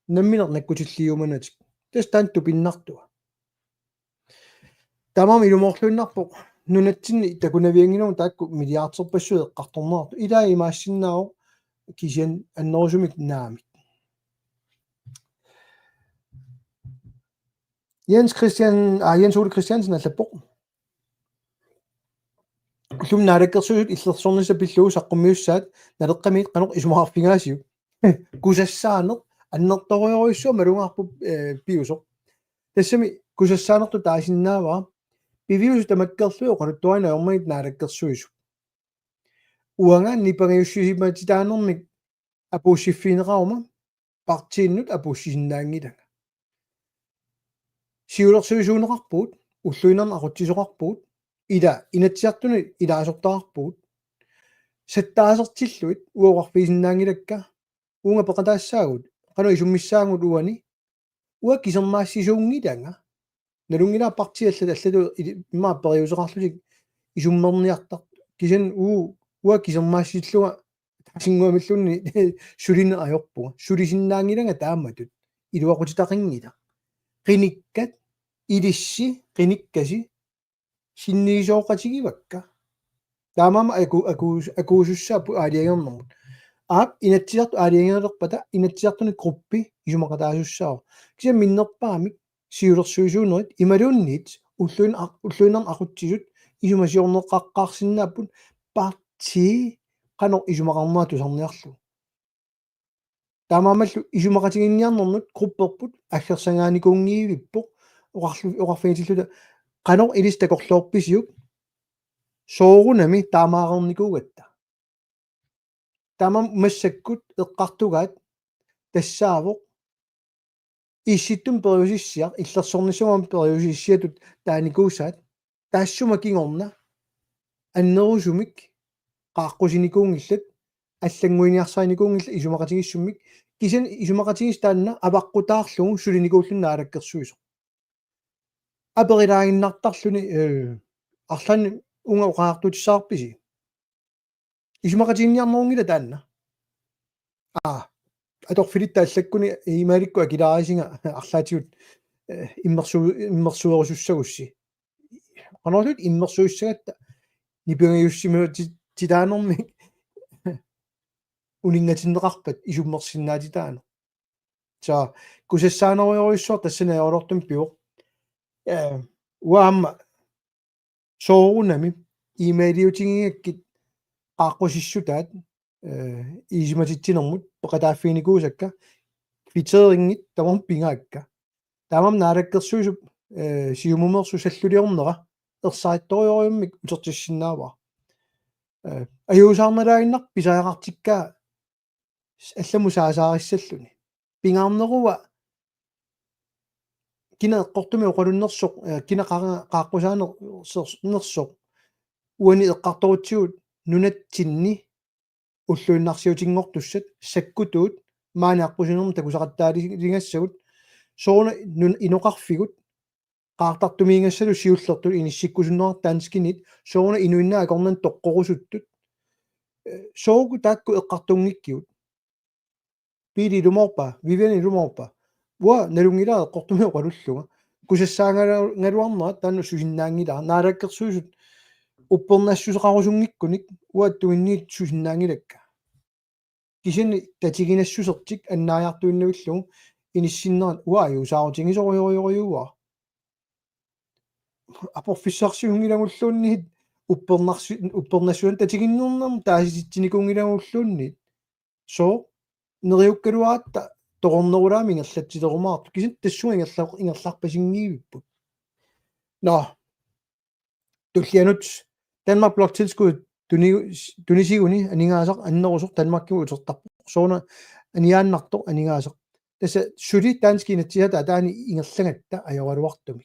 намминер наккутиллиуманатик тас таанту пиннартуа тамам илумоорлуиннарпоқ нунатсинни такунавиангинерун таакку миллиардерпассуи эққарторнеарту илаа имаассиннао кисиан аннерусумик наамит Jens Ole Christiansen аллаппоқ уллум наалаккерсуут иллерсорниса пиллуу саққуммиуссаат налеққамиит қанеқ исумаарфингаасиу кусассаанеқ аннерториоруйссуа малунгаарпу пиусоқ тассами кусассаанерту таасиннааваа пивиус тамаккерлуи оқалуттуайна ормаит наалаккерсуису уанга нипагиуссисиматитаанермик апуссиффинераума партииннут апуссисиннаангилага сиулерсуисуунеқарпуут уллуинерна ақутсисоқарпуут ила инатсиартуни илаасортаарпуут саттаасертиллуит уоқарфисиннаангилакка уунга пеқатаассаагут қану исуммиссаангут уани уа кисермаассисуунгиланга налунгилаа партиаллат аллату имаа периусеқарлутик исуммерниартар кисан уа кисермаассиллуга тасингуамиллунни сулине ajorpuga sulisinnaangilanga тааматут илуақутитақингила qinikkat ilissi qinikkasi sinniisooqatigivakka таамама акуусуссааппу аалиагернэрмут аап инатсиарту аалиагернерпата инатсиартуни группи исумақатаасуссаа кися миннерпаамик сиулерсуисуунерит ималуунниит уллуинерн ақутсисут исумасиорнеққаққарсиннааппут парти qanor исумақарнуату сарниарлу таамаамаллу исумақатигинниарнэрнут групперпут аггерсангааникунгиивиппоқ оқарфиитиллута qanor илистакорлоорписиук соорунами таамаарерникуугатта тамам массаккут эққартугаат тассаавоқ исситтум периусиссиақ иллерсорнисумам периусиссиатут тааникуусаат таассума кингорна аннерусумик qaaqqusinikуунгиллат аллангуиниарсааникуунгилла исумақатигиссуммик кисан исумақатигис таанна аваққутаарлугу сулиникууллунна алаккерсуисо аперилаагиннартарлүни арлани унга уқаартутиссаарписи исумақатигинниарнерунгила таанна аторфилитта аллаккуни имааликку акилаарисинга арлаатигут иммерсуерусуссагусси qanorlut immersuissagatta nipingayussimuti titaanermi uningatinneqarpat isummersinnaatitaana saa kusassaanerioriussor tassana yaolortum piuq uaamma soorunami emailiutigingakkit qaaqqusissutaat iisimatittinermut peqataaffiinikuusakka kviteeringit tamam pingaakka tamam naalakkersuisup siumumersu salluliornera ersaittorioriummik utertissinnaava ajusarnalaaginnar pisajaqartikkaa алламу саасаарissalluni пингарнеруа кина эққортуми оқалуннерсоқ кина qaaqqusaanерсоқ уани эққарторутсигут нунатсинни уллуиннарсиутингортуссат саккутуут маани аққусинерм такусақаттаалигассагут соона иноқарфигут qaartartumiingassatu siullertu inissikkusunnerar taanskинит соона инуиннаа акорнан тоққорусуттут сооку таакку эққартунгиккиут пили луморпа вивени луморпа уа налунгилаа эққортуми оқалуллуга кусассаангалуарнера таанну сусиннаангилаа наалаккерсуусут уппернассусеқарусунгиккуник уаттуинниит сусиннаангилакка кисини татигинассусертик аннааяртуиннавиллугу иниссиннерат уа юусаарутингисориориориуа апорфиссарсиунгилагуллуунниит уппернассуан татигиннернам тааситсиникунгилагуллуунниит со нериуккалуаатта тоқорнерулаами ингерлатсилерумаарту кисин тассуа ингерларпасингиивиппут но туллианут Danmark bloktilskud tunisигуни анингаасақ аннерусоқ Danmarkkiу утертарпу соона аниааннарто анингаасақ тасса сули таанскинатсиата таани ингерлагатта ажоралуартуми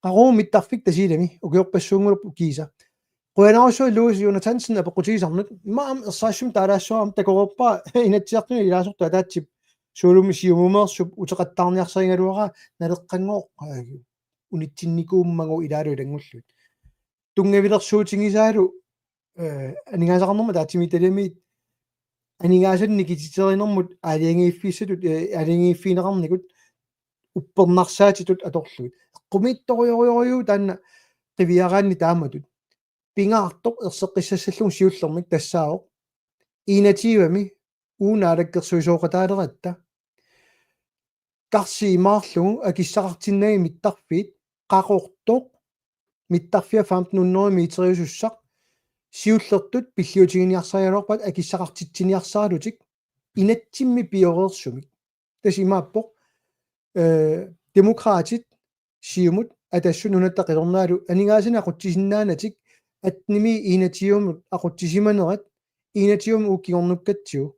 qaruu mittарфик тасилами укиорпассуунгулуп кииса quanarussuu Louis Jonathansen апеқутигисарнут маам ерсаассум таалаассуарам такоруппаа инатсиартуни илаасорту атаатсип суулуми сиумумеерсуп утеқаттаарниарсаригалуара налеққангоо унитсинникууммагу илаалу илангуллут тунгавилерсуутингисаалу анигаасақарнерма таатимиталами анигаасанни кититеринермут аалиангииффиссатут аалиангииффинеқарникут уппернарсаатитут аторлугит qumитториориориу таанна qivиараанни тааматут пингаартоқ ерсеққиссассаллун сиуллермик тассаавоқ иинативами уунаалаккерсуисооқатаалератта карсиимаарлугу акиссақартиннаги миттарфиит қақортоқ миттарфиа 1500 метриусуссақ сиуллертут пиллиутигиниарсариалуарпат акиссақартитсиниарсаалутик инатсимми пиореерсумик тасимааппоқ демократит сиумут атассунунатта қилернаалу анигаасина ақутсисиннаанатик атними иинатиумут ақутсисиманерат иинатиум уккигорнуккатсиу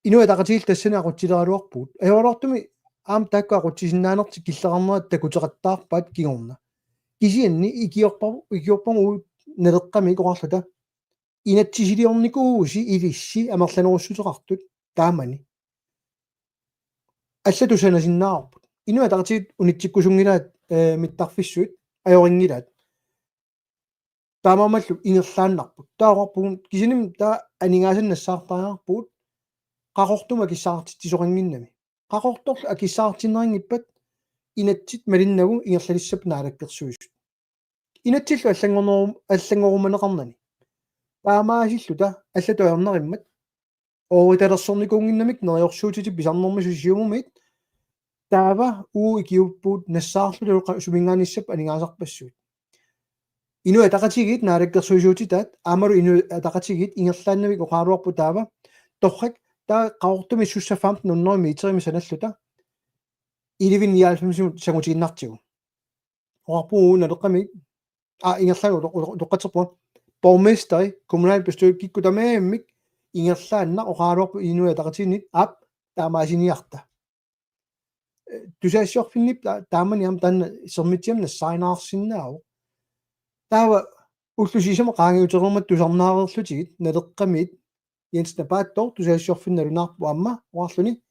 инуа тақатигил тассана ақутсилералуарпуут аёолортуми аам таакку ақутсисиннаанерти киллеқарнерат такутеқаттаарпаат кигорна кисианни икиорпаму налеққами коқарлута инатсисилиорникууси илисси амерланеруссутеқартут таамани аллатусанасиннаарпут инуа тaqatigit унитсиккусунгилаат миттарфиссуит аёрингилаат таамамаллу ингерлааннарпут таақарпугун кисиним таа анигаасаннассаартариарпуут qaqortuma киссаартитсисоқангиннами qaqortorlu акиссаартиннерингиппат инатсит малиннагу ингерлалиссап наалаккерсуисут инатсиллу аллангоруманеқарнани таамаасиллута аллатуарнериммат оориталерсорникуунгиннамик нериорсуутити писарнэрми сусиумумит таава уу икиуппуут нассаарлу суминганиссап анигаасарпассуут инуа тaqatigit наалаккерсуисуутитаат аамалу инуа тaqatigit ингерлааннавик оқаалуарпу таава торрак таа qaortumi суssa 1500 метрими саналлута 1195 сагутигиннартигу оарпуу налеққами ингерлагу тоққатерпуа borgmester kommunalbestyrelse kikkutamааммик ингерлаанна оқаалуарпу инуа тaqatigit ап таамаасиниарта тусаассиорфиннип тааманиам танна сермитиам нассаинаарсиннааву таава уллусисама qaangiuterermat tusarnaareerlutигит налеққамиит Jens Napaattor тусаассиорфинналунаарпу амма оарлуни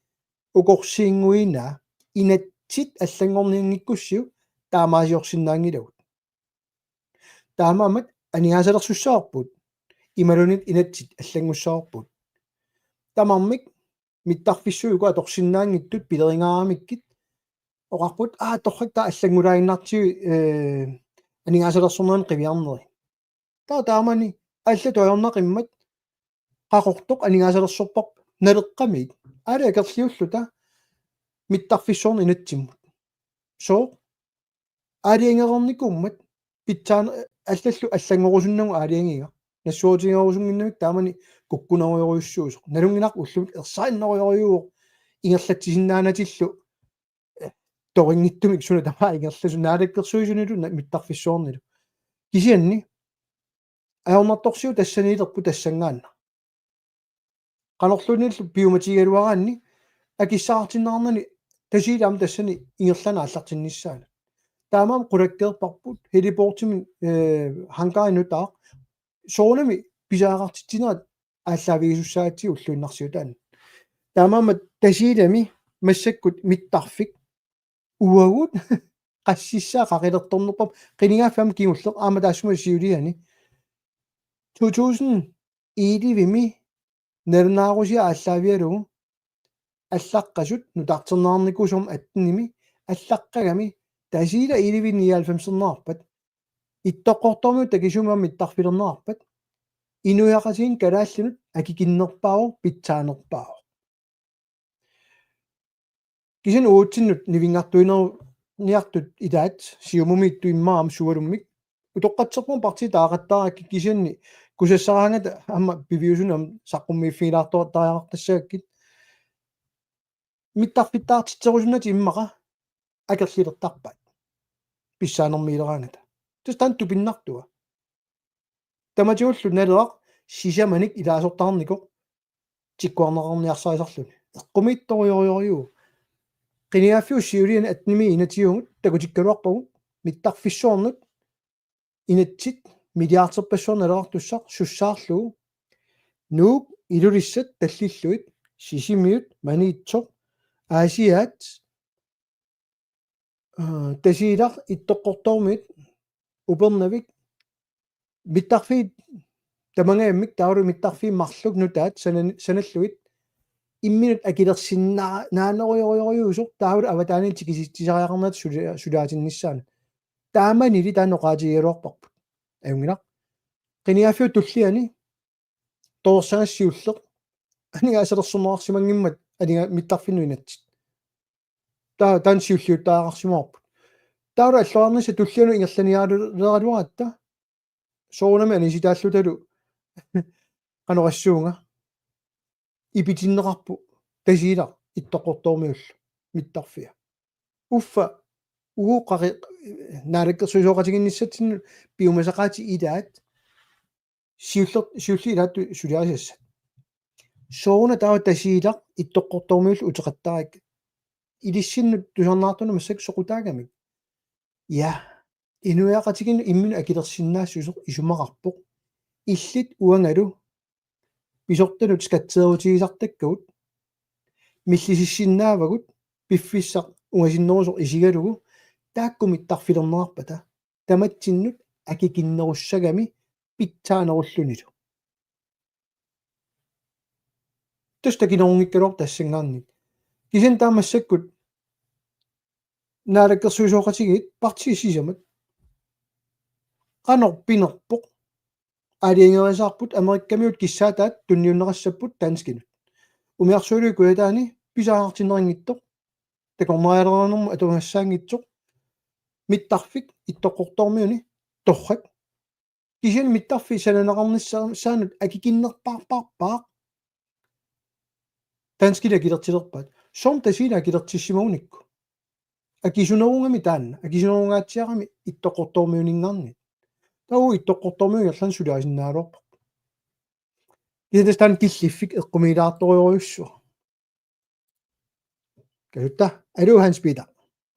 укорсиингуинаа инатсит аллангорнингиккуссиу таамаасиорсиннаангилагут таамаамат анигаасалерсуссаарпут ималунит инатсит аллангуссаарпут тамармик миттарфиссуйуку аторсиннаангиттут пилерингаарамиккит оқарпут торхакта аллангулаиннартиу анигаасалерсорнеран қивиарнери таамани алла тоёрнақиммат qaqortoq anigaasalerssorpaq naleqqamiit aala akerliulluta mittarfissorni inatsimmut soo aaliangerernikummat pitsaana allallu allangorusunnagu aaliangiga nassuutigerusunginnamik taamani kukkunaruyoruissuusoq nalunginaq ullumik ersainneruyoriuoq ingerlatsisinnaanatillu toringittumik suna tamaa ingerlasu naalakkersuisunulu mittarfissoornilu kisianni aornartorsiu tassaniilerpu tassangaanna qanorlunillu biomatigaluaraanni akissaartinnaarnani tasiilaam tassani ingerlana allartinnissaana taamaam qulakkeerparput heliportimin hankaarinutaa soonami pisaaqartittinerat ааllaавигисуссаати уллуиннарсиутаан таамаама тасиилами массаккут миттарфик уагут qassissaa qaqilерторнерпап qinigaafam kiulleq aama taasuma siuliani 2011-ми нернаарусиа ааллаавиалугу аллаққасут нутаартернаарникусорм аттними аллаққагами тасиила 99-наарпат иттоққорторми такисумаами иттарфилернаарпат инуяқасин калааллунут акикиннерпааву питсаанерпааву кисин уутсиннут нивингартуинеру ниартут илаат сиумумиитту иммаам суалуммик утоққатсерпун парти таақаттаракки кисианни кусассараангата амма пивиусунам саққуммииффиилаартуаттариақартассаагаккит миттарфиттаартитсерусунати иммаqa акерлилертарпат писсаанермиилераангата тустан тупиннартуа таматиуллу налеақ сисаманик илаасортаарнико тиккуарнеқарниарсаисарлуни эққумиитториориориу qinigaaffiu siulian atnimi inatiungut takutikkaluarpagu mittarfissuornut inatsit milliarderpassuornaleqartussaq sussaarlugu nuuk ilulissat tallilluit sisimiut maniitsoq aasiaat tasiilaq ittoqqortormit upernavik mittarfiit tamangaamik taulu mittarfiin marluk nutaat sanalluit имминут акилерсиннаа наанериориориусоқ таавал аватаанин тикиситтисариақарнат сулаатиннissaана тааманили таанеқаатигиалуарпарпут аюнгилақ qinigaaffiu tulliani тоорсагассиуллеқ анигаасалерсумаарсимангиммат анига миттарфиннуинатсит таан сиуллиуттаагаарсимаарпут таавал аллоарниса туллиану ингерланиаалералуаратта соонами аниситааллуталу канорассуунга ипитиннеқарпу тасиила иттоққортормиуллу миттарфиа уффа ууқари наалаккерсуисоқатигинниссатсинну пиумасақаати илаат сиуллиилаатту сулиарисассат соона таа тасиила иттоққортормиуллу утеқаттарак илиссиннут тусарнаартуна массак соқутаагамик я инуяақатигин иммину акилерсиннаассусоқ исумақарпоқ иллит уангалу писорталут скатсеерутигисартаккагут миллисиссиннаавагут пиффиссақ унгасиннерусоқ исигалугу тааккумиттарфилернеарпата таматсиннут акикиннеруссагами питсаанеруллунилу тустакинерунгиккалуар тассангаарник кисен таамассаккут наалаккерсуисоқатигит партисисамат qanor pinerpoq алиангерисаарпут америккамиут киссаатаат тунниуннерассаппут таанскинут умиарсуулуи куятаани писааартиннерингиттоқ такорнериалернерму атунгассаангитсоқ миттарфик иттоққортормиуни торрак кисин миттарфи сананеқарниссаанут акикиннерпаарпаарпаа таанскила килертилерпаат сом тасила килертиссимауникку акисунерунгами таанна акисунерунгаатсиарами иттоққортормиунингарни тау иттоққортормиу ярлан сулиасиннаалуарпа кисестан киллиффик эққумилаарториориуссуа Kasutta alu Hans Peter.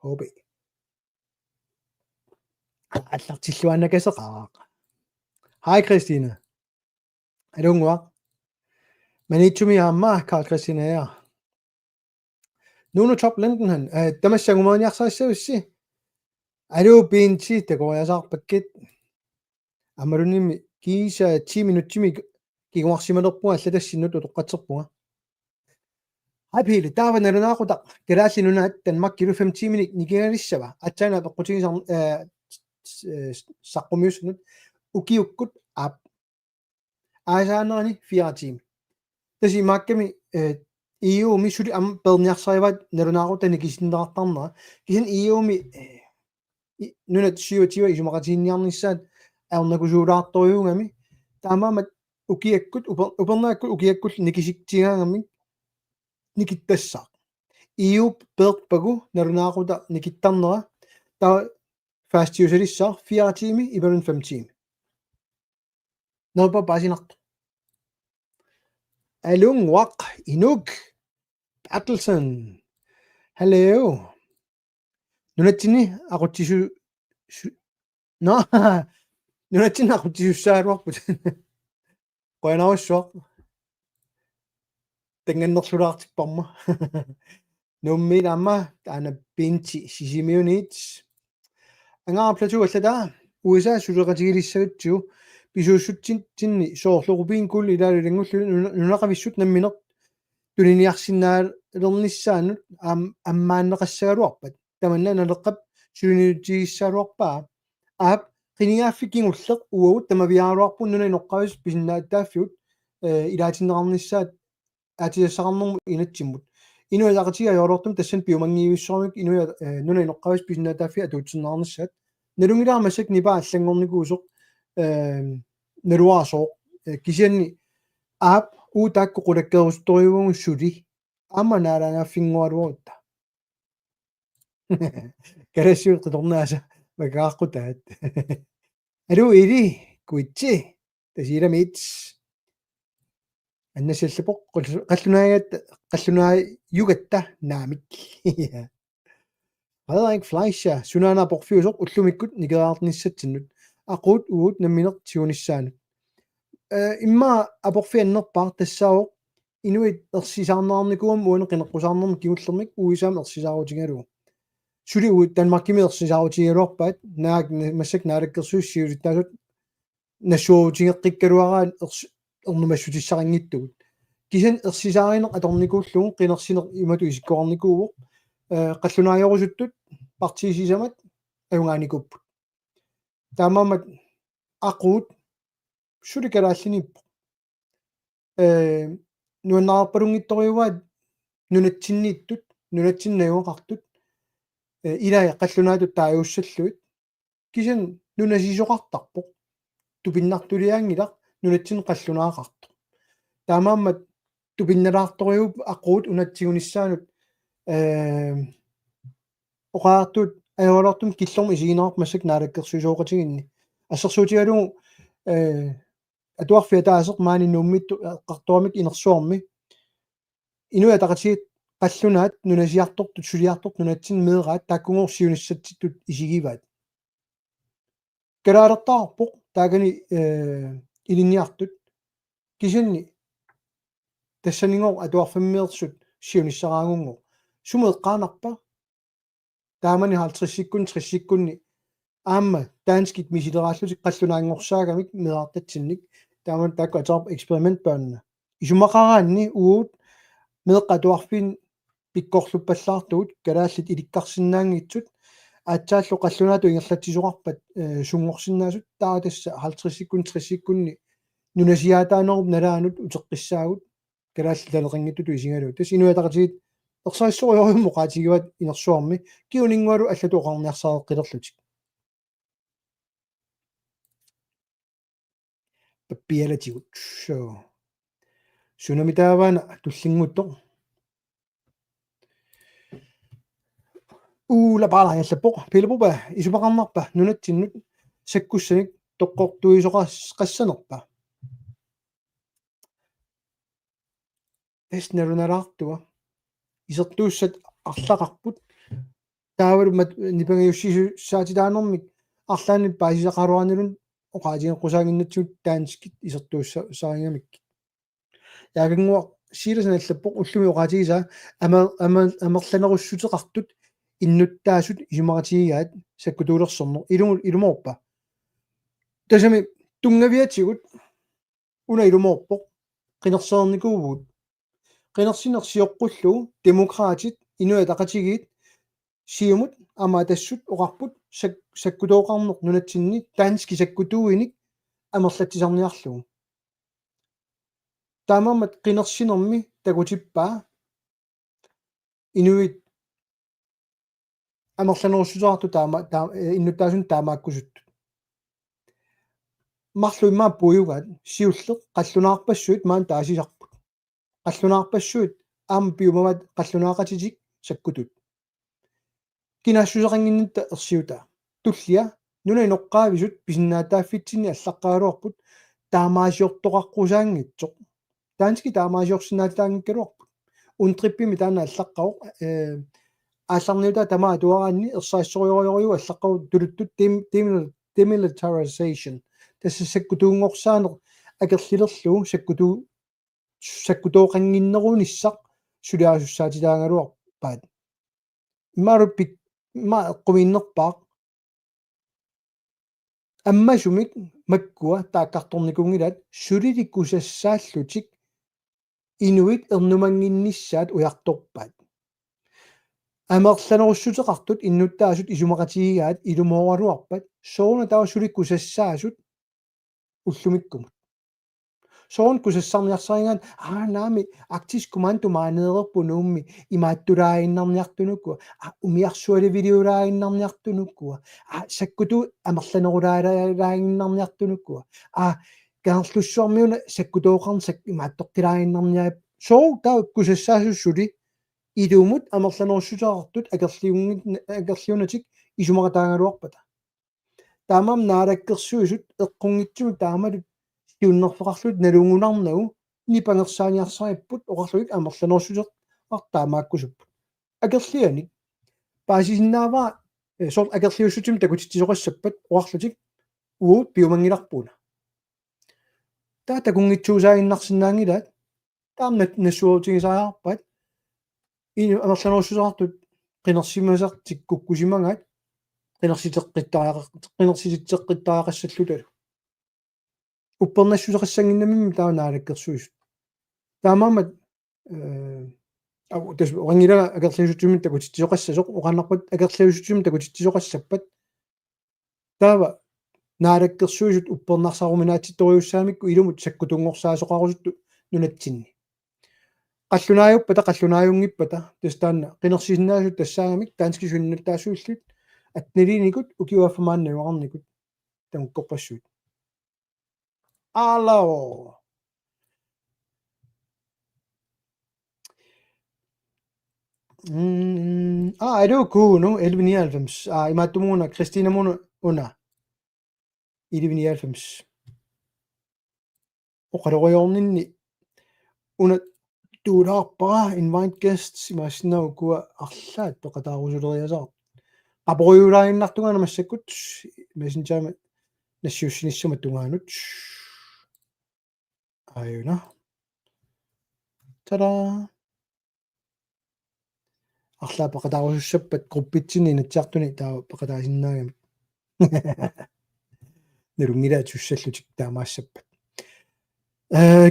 Hobi. Allartilluannakaseqaaq. Hej Christine. Alu ngua. Manitsumi amma Carl Christine her. Nuno top London han. Tamassangumaaniarsaissaussi. Alu pinchi takoyasarpakkit. Amarunimi kiisa 10 minuttimi kiguarsimalerpunga allatassinnut utoqqatserpunga. Happy taavanarunaaquta kiraallinunaat tanmakkilu 50 minut nikinalissava atsaana peqqutigisar saqqumiussunut ukiukkut aap aasaanerani 4 tiimi tasi maakkami iuumi suli am perniarsarivat narunaaquta nikisinnerartarnera kisan iuumi nunat siuatiwa isumaqatiinniarnissaat aernakusuulaartoriungami taamaamat ukiakkut upernaakku ukiakkul nikisiktigaangami nikittassaq iup perpagu narunaaquta nikittarnera ta fastiusalissar 4 tiimi ibalun 5 tiimi norpa pasinart alung waq inuk Attelson hello nunatini aquttisu no nunatini aquttisussaarwarput qoyanarussuaq tengannersulaartikparma nummi amma taana pinchi sisimiunit angaarplatu allata USA suleqatigilissagutsu pisuussuttinni soorluqupin kulli ilaalulangullu nunaqavissut namminer tuliniarsinnaaleernissaanut ammaanneqassagaluarpat tamanna naleqqap sulinutigissaluarpaa aap qinigaaffikingulleq uagut tamaviaaruarpun nuna inoqqavas pisinnaаттааффиут илаатиннеқарнissaat аатиассақарнэрму инатсиммут инуалақатига йоолортум тассан пиумангиивиссоормик инуя нуна inoqqavas pisinнааттааффи атуутсиннеқарнissaат налунгилаамассак нипаа аллангорникуусоқ налуаасоо кисианни аап уутаакку qulakkerustoriugunssuли амманаалаанаффингуалуарутта карассуут торнааса макааққутаат алу или куитси тасиламит аннасаллапоқ qallunaai югатта наамик Frederik Fleischer sunana porfiusoq ullumikut nikeraarnissatsinut aquut uut nammineq tiunissaanut imma aporfiannerpar tassaaoq inuit ersisaarnaarnikuum uune qineqqusаарnermi kigullermik uisaam ersisaaruutigalu suli uut Danmarkimi ersisaaruutigaluarpaat naak massak naalakkersuussiulittaasut nassuutigeqqikkaluaraat ernumassutissaqanngittugut kisan ersisaarineq atornikuullugu qinersineq imatu isikkoarnikuuvoq qallunaajorussuttut partiisisamat ajungaanikupпут таамаамат aquut sulikalaalliniippo нуаннаарпалунгитториуваат нунатсиннииттут нунатсиннаюоқартут илая қаллунаатут тааюссаллуит кисан нунасисоқартарпоқ тупиннартулиаангилар нунатсин қаллунаақарто таамаамат тупинналаарториуп aquut унатсигуниссаанут оqaartut ajorortum killormi isiginarp massak naalakkersuisooqatigинни ассерсуутигалугу атуарфиа таасеқ маани нуммитту эққартуамик инерсуарми инуя тақатигит қаллунаат нунасиартортут сулиартort нунатсин меераат тааккунгорсиуниссатситтут исигиваат караалертаарпоқ таакани илинниартут кисанни тассанингор атуарфаммиерсут сиуниссараангунгор сумеэққаанарпа таамани 50 секунд 30 секундни аама таанскит мисилерааллутик қаллунаангорсаагамик меартатсинник тааман таакку атаарп экспериментбаанна исумақараанни уут меэққатуарфин пиккорлуппаллаартуут калааллит иликкарсинаангитсут аатсааллу қаллунаату ингерлатсисоқарпат сунгорсинаасут таа тасса 50 секунд 30 секундни нунасиаатаанеруп налаанут утеққиссаагут калааллалеқангиттуту исигалу тас инуятақатигит ерсаассориориуммо qaatигиват инерсуарми киунингуалу аллатуоқарниарсааққилерлутик паппиалатигут so сунамитааваана туллингутто уулапаалариаллаппоқ пилапупа исупақарнарпа нунатсиннут саккуссаник тоққортуисоқассанерпа эснерунарартуа исертууссат арлақарпут таавалумат нипангиуссису саатилаанэрмик арлаани паасисақаруарнилун оқаатингеққусаангиннатсуут таанскит исертуусса саарингамик яагангуа силасаналлаппоқ уллуми оқаатигиса амерланеруссутеқартут иннуттаасут исумаратигигаат саккутуулерсорнер илуморпа тасами тунгавиатигут уна илуморпоқ qinерсеерникуувут qinерсинерсиоққуллу демократит инуатақатигиит сиумут ама тассут оқарпут саккутооқарнеқ нунатсинни таански саккутууиник амерлатсисарниарлугу таамаамат qinерсинерми такутиппаа инуит амерланеруссутеқарту таама иннуттаасун таамааккусут марлуимма пуюгаат сиуллеқ қаллунаарпассуит маан таасисарпут қаллунаарпассуит аама пиумават қаллунаақатитик саккутут кинаассусеқангиннитта ерсиута туллиа нуна иноққаависут писиннаатааффитсини аллаққаалуарпут таамаасиортоқарқусаангитсоқ таански таамаасиорсинаатаангиккалуарпут унтриппими таана аллаққаоқ аалларниута тамаа туараанни ерсаассориориориу аллаққау тулуттут demilitarization тасса саккутуунгорсаанеқ акерлилерлуу саккутооқангиннеруунissaq сулиарасуссаатилаангалуарпаат имаруппик ма эққумииннерпаақ аммасумик маккуа тааккарторникунгилаат сулиликкусассааллутик инуит эрнумангиннissaат уярторпаат амерланеруссутеқартут иннуттаасут исумақатигигаат илумооралуарпат соона таа суликкусассаасут уллумиккумут соон кусассарниарсаригаан наами актис команду маанеерпу нуумми имааттулааиннарниартунукку умиарсуаливилиулааиннарниартунукку саккуту амерланерулаалаагиннарниартунукку гаарлуссуармиуна саккутооқарнсак имааттоққилааиннарниап соо таа кусассаасуссули илуумут амерланеруссутеқартут акерлиунатик исумақатаангалуарпата таамам наалаккерсуисут эққунгитсуму таамалут юннерфеқарлут налунгунарнагу нипангерсааниарсариппут оқарлуик амерланерусутеқ артаамааккусуппут акерлианик паасисиннаава сорт акерлиуссутим такутитсисоқассаппат оқарлутик уут пиумангиларпуна таа такунгитсуусаагиннарсинаангилаат таамнат нассуутигисаарпат ину амерланерусутеқартут qinерсимасартик куккусимагаат qinерситеққиттаақассаллуталу уппернассусеқассангиннамими таа наалаккерсуисут таамаамат тас орангилага акерлиусутимин такутитсиоқассасоқ оқаннарпат акерлиусутимин такутитсиоқассаппат таава наалаккерсуисут уппернарсаруминаатитториуссаамикку илумут саккутунгорсаасоқарусутту нунатсинни қаллунааюппата қаллунааюнгиппата тастаанна qinерсисиннаасут тассаагамик таански суннаттаасууллут атнилиникут укиуаффамааннаварникут тамуккорпассуут алло er det jo cool nu 1199 имааттумуна Кристинамуна уна 1199 оқалориорнинни уна туулаарпара invite guests имассинаагуккуа арлаат тоқатаарусулериасаа апориулаариннартугана массаккут мессенджер нассиуссиниссума тунгаанут аюна тара арлаа пақатаарусуссаппат группитсини натсиартуни таа пақатаасиннаагами нерумгилаат суссаллутик таамаассаппат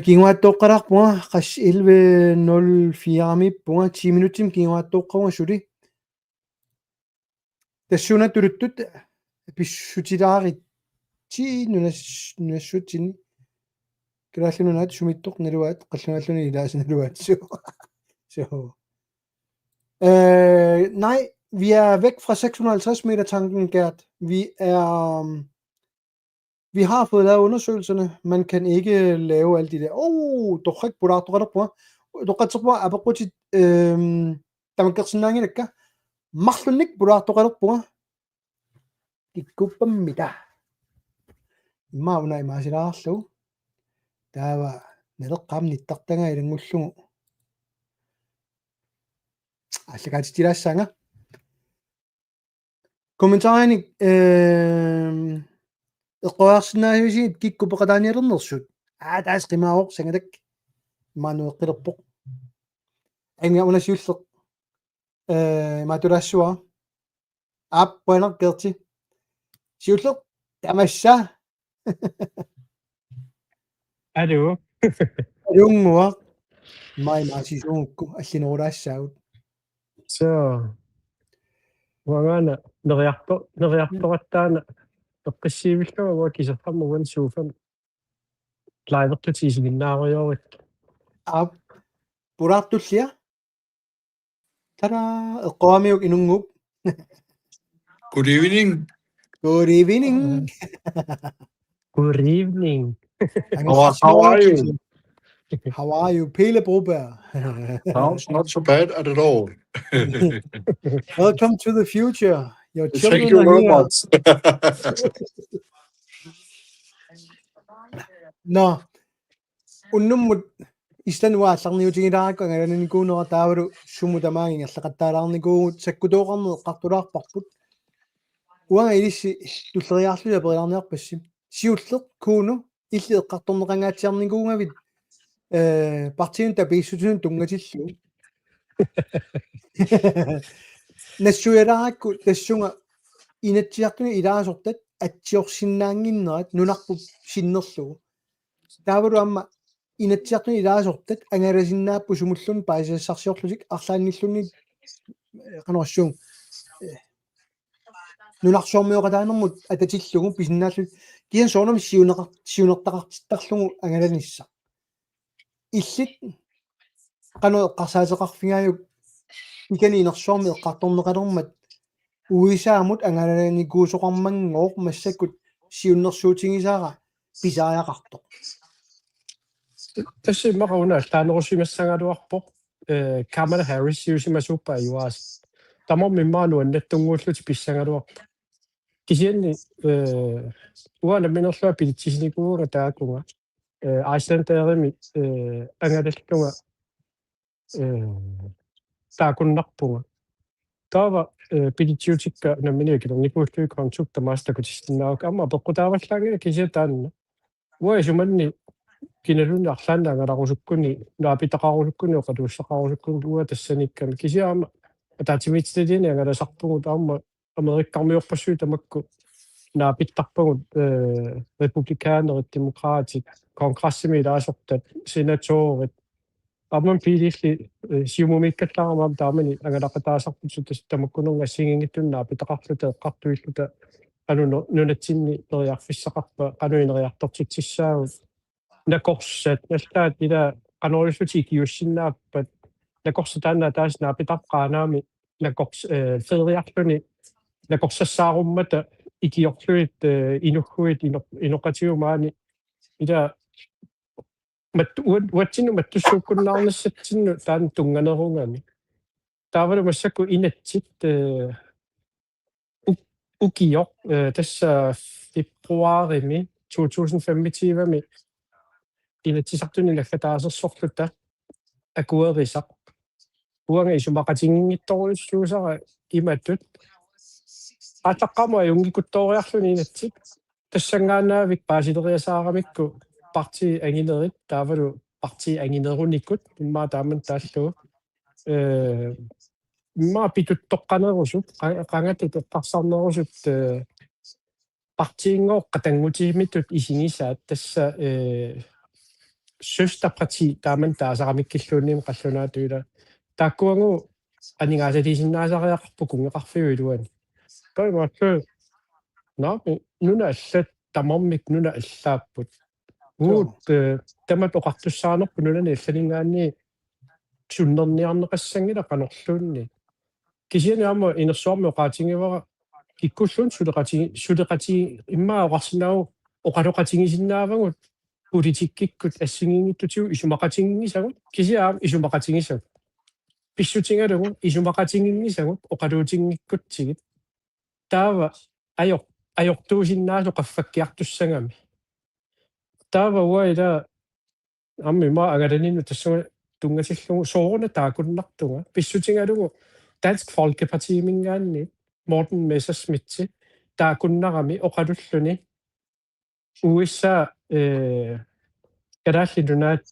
кингуаттоққаларпуга қас 11:04 10 минутим кингуаттоққауга сули тассуна тулуттут писсутилаарит ти нунассутини калааллунунаат сумиттоқ налуаат қаллуналлуни илаасиналуаат så nej, vi er væk fra 650 meter tanken, Gert. Vi har fået lavet undersøgelserne. Man kan ikke lave alle de der. Du kan ikke bruge det på. Du kan så på at bruge det. Der man kan sådan noget ikke. Magten ikke bruge det på. Det går på middag. Mauna imaginarlo. Der var netop kamni taktenga i den muslung. аллагаатитилаассаанга комментааник эққуаарсинаависигит кикку пеқатааниалернерсут таас қимаавоқ сангалак маануэққилерпоқ анга унасиуллеқ матулаассуа аппанер керти сиуллеқ тамасса Алло. алунгуа май маасисуунгукку аллинерулаассаагут Så вагана нeriartorattaana эққиссиивиллугуа кисерпаммуган сууфам лайвертутисигиннаариорит ап пураартуллиа тара эққуамиук инунгуп Good evening. good evening Good evening. How are you? how are you Pele Broberg Sounds not so bad at all. welcome to the future your Thank children you are very here much. no unnumut истануаалларниутигилааракку ангаланикуунера таавалу сумутамаагин аллақаттаалаарникуугут саккутооқарнеэ қартулаарпарпут уанга илисси туллериаарлуя перилаарниарпассим сиуллеқ кууну илли эққарторнеқангаатсиарникуугавит партиун табииссутун тунгатиллу нассуялааракку тассунга инатсиартуни илаасортат атсиорсиннаангиннерат нунарпу синнерлугу таавалу амма инатсиартуни илаасортат ангаласиннааппу сумуллун паисассарсиорлусик арлаанниллунни канаруссуун нунарсуормиоқатаанермут ататиллугу писиннааллу киан соонам сиунертақартиттарлугу ангаланисса иллит қано эққарсаатеқарфигааюк икани инерсуарми эққарторнеқалермат уисаамут ангаланикуусоқармангооқ массаккут сиуннерсуутингисаара писааяқарто Tässä mauna taanерусимассагалуарпоқ Kamala Harris сиусимасууппа юаас тамамми маануан наттунгууллути писсагалуарпа кисианни уана минерлуа пилитсисникууга таакунга Iceland-эрими ангалаллунга таакуннарпунга таава пилитсиутикка намминиакилер никууллуи консукта мастакутистиннаак амма пеққутааваллаагина кисиатаанна уа суманни киналунни арлааннаангаларусуккуни наапитақарусуккуни оқалууссақарусуккуни уа тассаникками кисиаама атаатимитсилини ангаласарпугут аама америккармиорпассуи тамакку наапиттарпагут републикаанерит демократик конгрессими илаасортат сенаторит амман пилилли сиумумиккаллаарамаам таамани ангалақатаасарпутсут тамаккунерга сигингиттуннаа питақарлута эққартуиллута ануно нунатсинни нериарфиссақарпа кануинериартортитсissaagut накорсат наллаат ила канорисути киуссиннааппат накорсатаанна таас наапитаққаанаами накорс федериарлуни накорсассааруммата икиорлуит инуггуит иноқатиумаани ила мат уатсину маттуссууккуннаарнассатсинну таан тунганерунгами таавалу массакку инатсит укиор тасса фебруарими 2025-ми инатсисартуни лаггатаасерсорлута акуерисақ уанга исумақатингингитторуйуссуусара иматтут атаққама юнгикутториарлуни инатсик тассангааннаавик паасилериасаарамикку парти ангинерит таавалу парти ангинеруниккут иммаа тааман тааллугу иммаа питуттоққанерусут қангатут эққарсарнерусут партиингоо қатангутигимиттут исигисаат тасса søsterparti тааман таасарамиккиллуунниим қаллунаатуила тааккуангу анигаасалисиннаасариақарпу кунгеқарфиуилуани каймаатсу наапи нуна аллат тамармик нуна аллааппут уут тамат оқартуссаанерпу нунани аллалингаанни суннерниарнеқассангила канорлуунни кисиани аама инерсуарми оқаатингивара киккуллун сулеқати иммаа оқарсинаагу оқалоқатингисиннаавагут политиккиккут ассигингиттутиу исумақатингисагут кисиаам исумақатингисагут писсутингалугу исумақатингингисагут оқалуутингиккутсигит таава ajortuusinnaasу qaffakkiartussangami taava uaila ammi ma agalaninnut tassuga tungasillungu sooruna taakunnartunga pissutigalungu Dansk Folkeparti mingaanni Morten Messerschmidt taakunnarami oqalulluni USA kadaallinunaat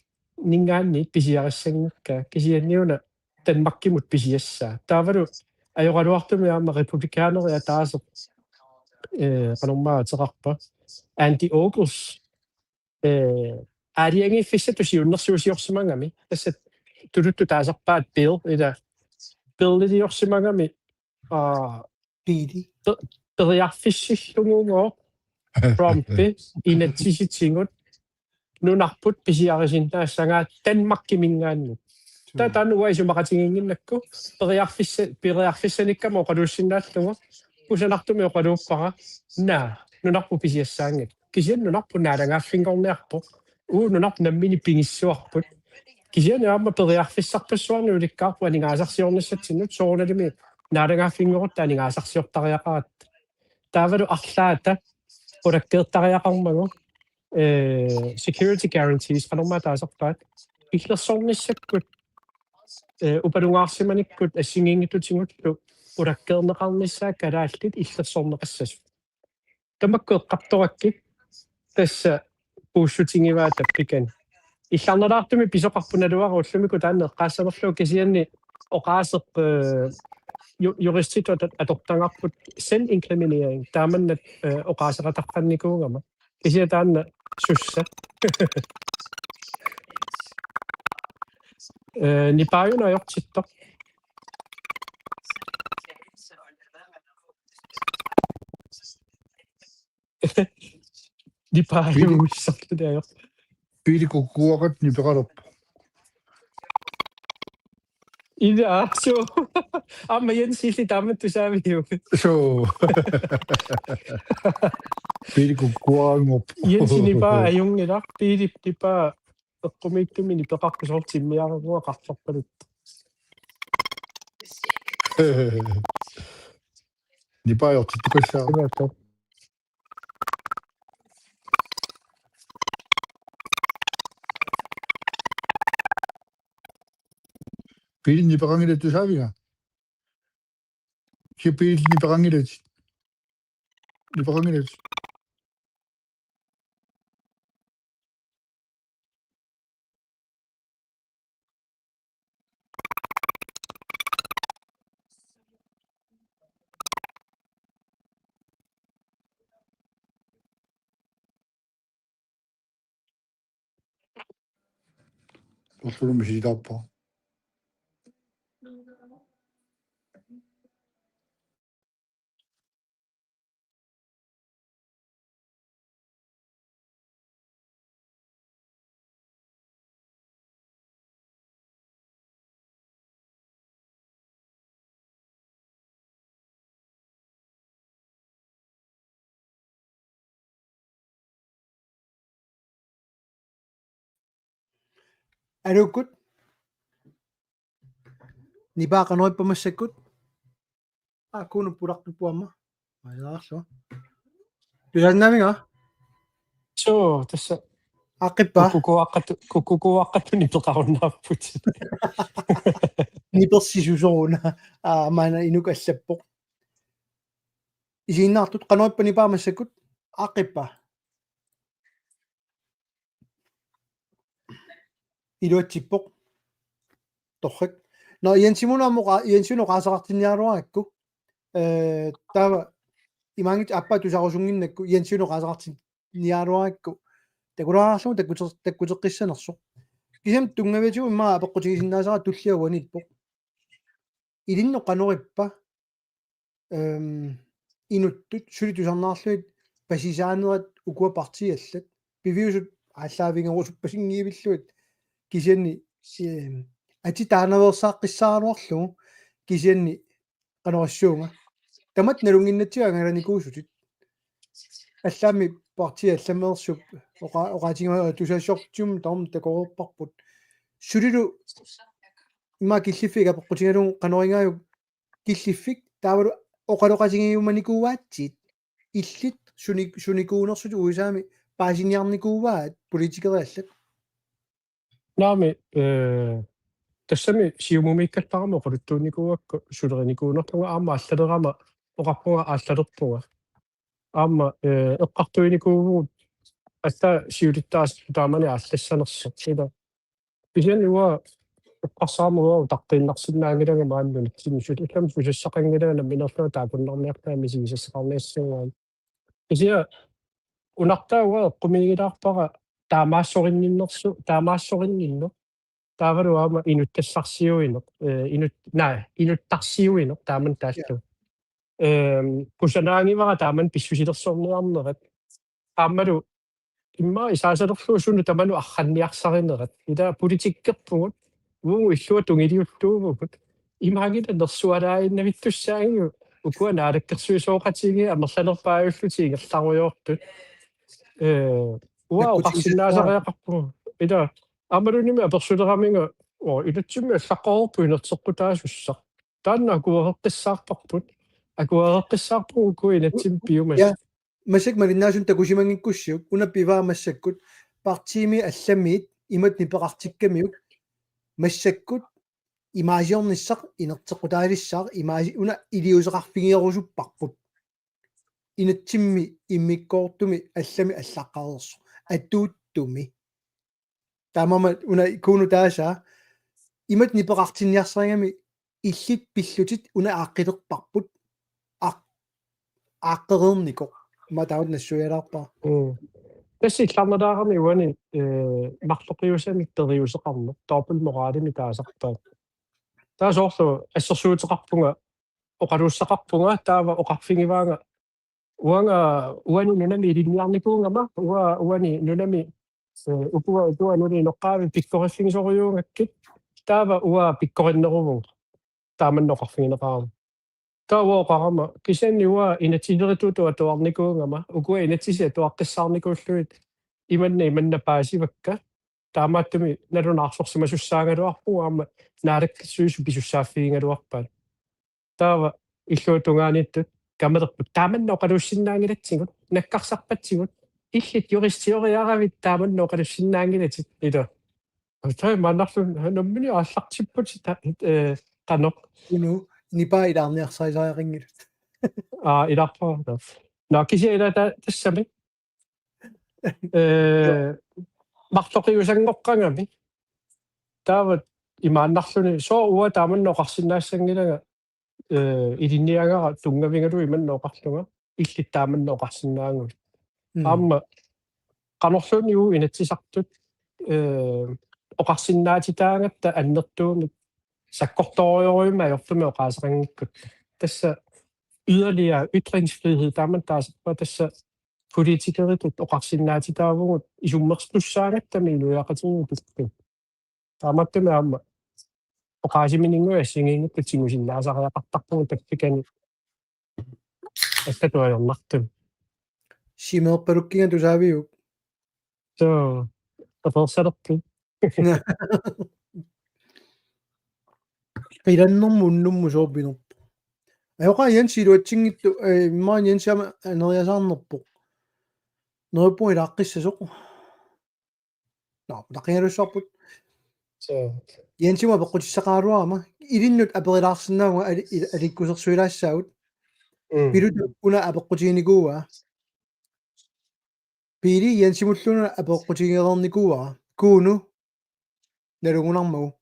ningaanni pisiarissangukka kisianniuna Danmarkimut pisiassaa taavalu ajoraluartumi aama republikaaneri taaseq qanormaateqarpa Andy Ogles aaliangiiffissatusiunnersuusiorsimangami tassat tuluttu taasarpaat Bill ila Bill-liorsimangami Biidi. periarfissillunguugo Trumpi inatsisitingut nunarput pisiarisinnaassangaat Danmarkimingaannut tatan uaisumaqatinginginnakku periarfissanikkama oqaluussinnaallungu usanartumi oqaluuppara naa nunarpu pisiassaangit kisian nunarpu naalangaaffinngorniarpoq nunarpu nammini pingissuarput kisian aama periarfissarpassuarni ulikkaarpu aningaasarsiornissatinut soornalimi naalangaaffinngorut aningaasarsiortariaqarat taavalu arlaata ulakkeertariaqarmagu security guarantees qanormaa taasarpaat illersornissakkut upalungaarsimanikkut assingiingittutingullu ulakkeerneqarnissaa kalaallit illersorneqassasut tamakku eqqartorakkik tassa puussutingivaat appikan illarnalaartumi pisoqarpunaluaru ullumiku taanne eqqaassanerlu kisianni oqaaseq juristit atortangarput self-incriminering taamannat oqaaseqatarqannikuungama kisia taanne sussa nipaajuna ajortittoq nipaajumuissartut Piilikukkuaqat nipeqalorpu ida so amma jensilli taammattusaamiu so piilikukkuaangorpu jensi ajungilaq piilipa eqqumiittumi nipeqarpusortimmiaragua qarsorpalut nipaajortittukassaa imato piili nipeqangilattu saaviga ki piili nipeqangilat tortulumisilaappa Alukkut nipaaqanerippamassakkut aakkuunu pulartuppuamma maalaarlu tusannaamiga so tassa aqippa kukukuaqqattu nipeqarunnaarput nipersisusoruna maana inuk allappoq isiinnaartut qanerippa nipaamassakkut aqippa iluatsippoq torrak no iansimuno qaasaqartinnialuarakku taava imaangit appa tusarusunginnakku iansimuno qaasaqartinnialuarakku takulaarlu takkuteqqissanersuq kisam tungavatu immaa apeqqutigisinnaasara tulliaguanilpoq ilinno qanorippa inuttut sulitusarnaarluit pasisaanerat ukuapartiallat piviusut ааллаавингерусуп пасингиивиллуит кисианни атитаанаверсааққиссааруарлугу кисианни канерассуунга тамат налунгиннатсиаганганикуусутит аллаами партия алламеерсуп оqaатингама тусаассортиум таум такорерпарпут сулилу има киллиффига пеққутингалугу канерингаюк киллиффик таавалу оқалоқатингиуманикууаатсиит иллит суникуунерсут уисаами паасиниарникууаат политикериаллат naami тассами сиумумиккаттарама quluttuunikуакку сулеринікуунертунга аама аллалерама оқарпунга ааллалерпунга аама эққартуиникуугуут атта сиулиттаас таамани ааллассанерсо ила писиануа эққарсаамуа тартииннарсиннаангилага мааннуни симисут иллам сусассақангилана минерлуа таакуннэрниартаами сигисассақарниассугаа писиа унартауа эққумигилаарпара таамаассориннинно таавалу аама инуттассарсиуинеқ инуттарсиуинеқ тааман тааллу кусанаангивара тааман писсусилерсорнеарнерат ааммалу имма исаасалерлуусуну таману арранниарсаринерат ида политиккерпугут унгу иллуа тунгилиуллуувгут имаагита нерсуалааиннавиттуссаагиу укуа наалаккерсуисооқатиги амерланерпааюллути ингерларуйоортут уа оқарсинаасариақарпугу ида амалуними аперсулераминга илатсимми аллаққорпу инертеққутаасуссақ таанна акуареққиссаарпарпут акуареққиссаарпугу куи илатсим пиумас масак малиннаасун такусимангиккуссиук унаппиваамассаккут партиими алламиит имат нипеқартиккамиук массаккут имаажиорниссақ инертеққутаалиссаар имааси уна илиусеқарфигиерусуппарпут инатсимми иммиккоортуми аллами аллаққарерсо аттууттуми таамама уна куну тааса имат нипеқартинниарсаригами иллит пиллутит уна ааққилерпарпут ааққерернико матаут нассуялаарпаа тасси илларнелаарами уани марлоқиусамиттериусеқарне тоопл моралими таасарпаа таасоорлу ассерсуутеқарпунга оқалуссақарпунга таава оқарфигиваанга уани нунами илинниарникуунгама уани нунами упуа нуни ноққаави пиккориффигисориунгаккит таава уа пиккориннерувун тааманноқарфигинеқарама таава оқарама кисанниуа инатилеритуту атуарникуунгама укуа инатиси атуаққиссаарникууллуит иманнапаасивакка таамааттуми налунаарсорсимасуссаагалуарпуга аама наалаккиссуису писуссааффигингалуарпаат таава иллуутунгааниттут камерпут тааманноқалуссиннаангилатсигут наккарсарпатсигут иллит юристиориаравит тааманноқалуссиннаангилатит ида тай маннарлу наммини ааллартиппут канеқ уну нипаа илаарниарсаисаарингилут иларпаа накисиила тассами марлоқиусангоққангами таават имааннарлуни соо уа тааманноқарсинаассангилага илинниагара тунгавингалу иманноқарлунга иллит тааманноқарсинаангут аама канорлуни уу инатсисартут оқарсинаатитаангатта аннертуумик саккорториориума ajortumi оқаасерангиккут тасса yderligere ytringsfrihed тааман таасаппа тасса политикеритут оқарсинаатитаавгут исуммерспуссаагаттами илуяқатигутукку тааматтами аама оқаасиминингуа ассигингитта тигусиннаасариақартарпугу таккикани астатуайорнарту симеерпалуккига тусаавиук so таферсалерпу иланнэрмуннумму соорпинерпу аёқа ян силуатсингитту иммаан янсама анериасаарнерпу нерпу илааққиссасоқ тақигалуссарпут so янсима пеққутиссақаалуарама илиннут аперилаарсинаагуа аликкусерсуилаассаагут пилут уна апеққутигиникууа пили янсимуллуна апеққутигиерерникууа кууну налугунармагу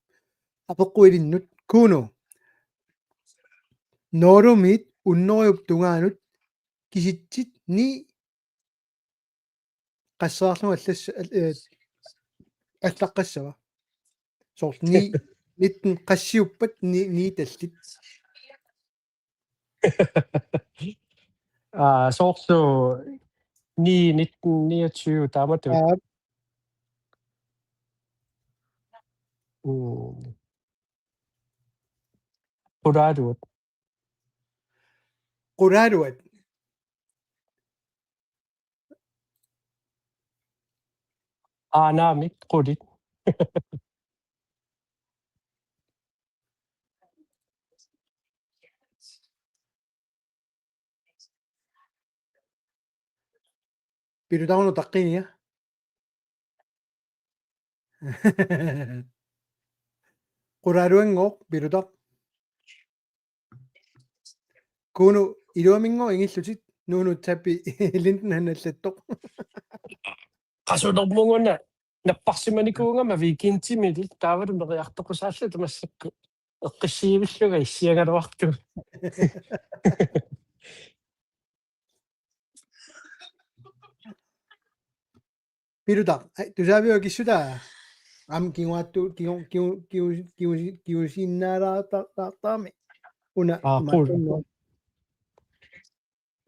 апеққуилиннут кууну норумит уннориуп тунгаанут киситсит ни qassaaarluga аллаққассава сорт ни нitten qassiuppat ни таллит soorlu 1929 таамату quraluut quraluat aanamik qulit pilutaunu taqqiniya quraaluangoq pilutaq kuunu iluamingo ingillutit nuunu tappi linden hanallattoq qasunermunguna наппарсиманикуунгама викинтимили таавалу нериартоқусаалла тамассакку эққиссиивиллуга иссиангалуарту pilutaq tusaaviu kissutaa am kiuaattu kiusiinnaalaartaartaami una qul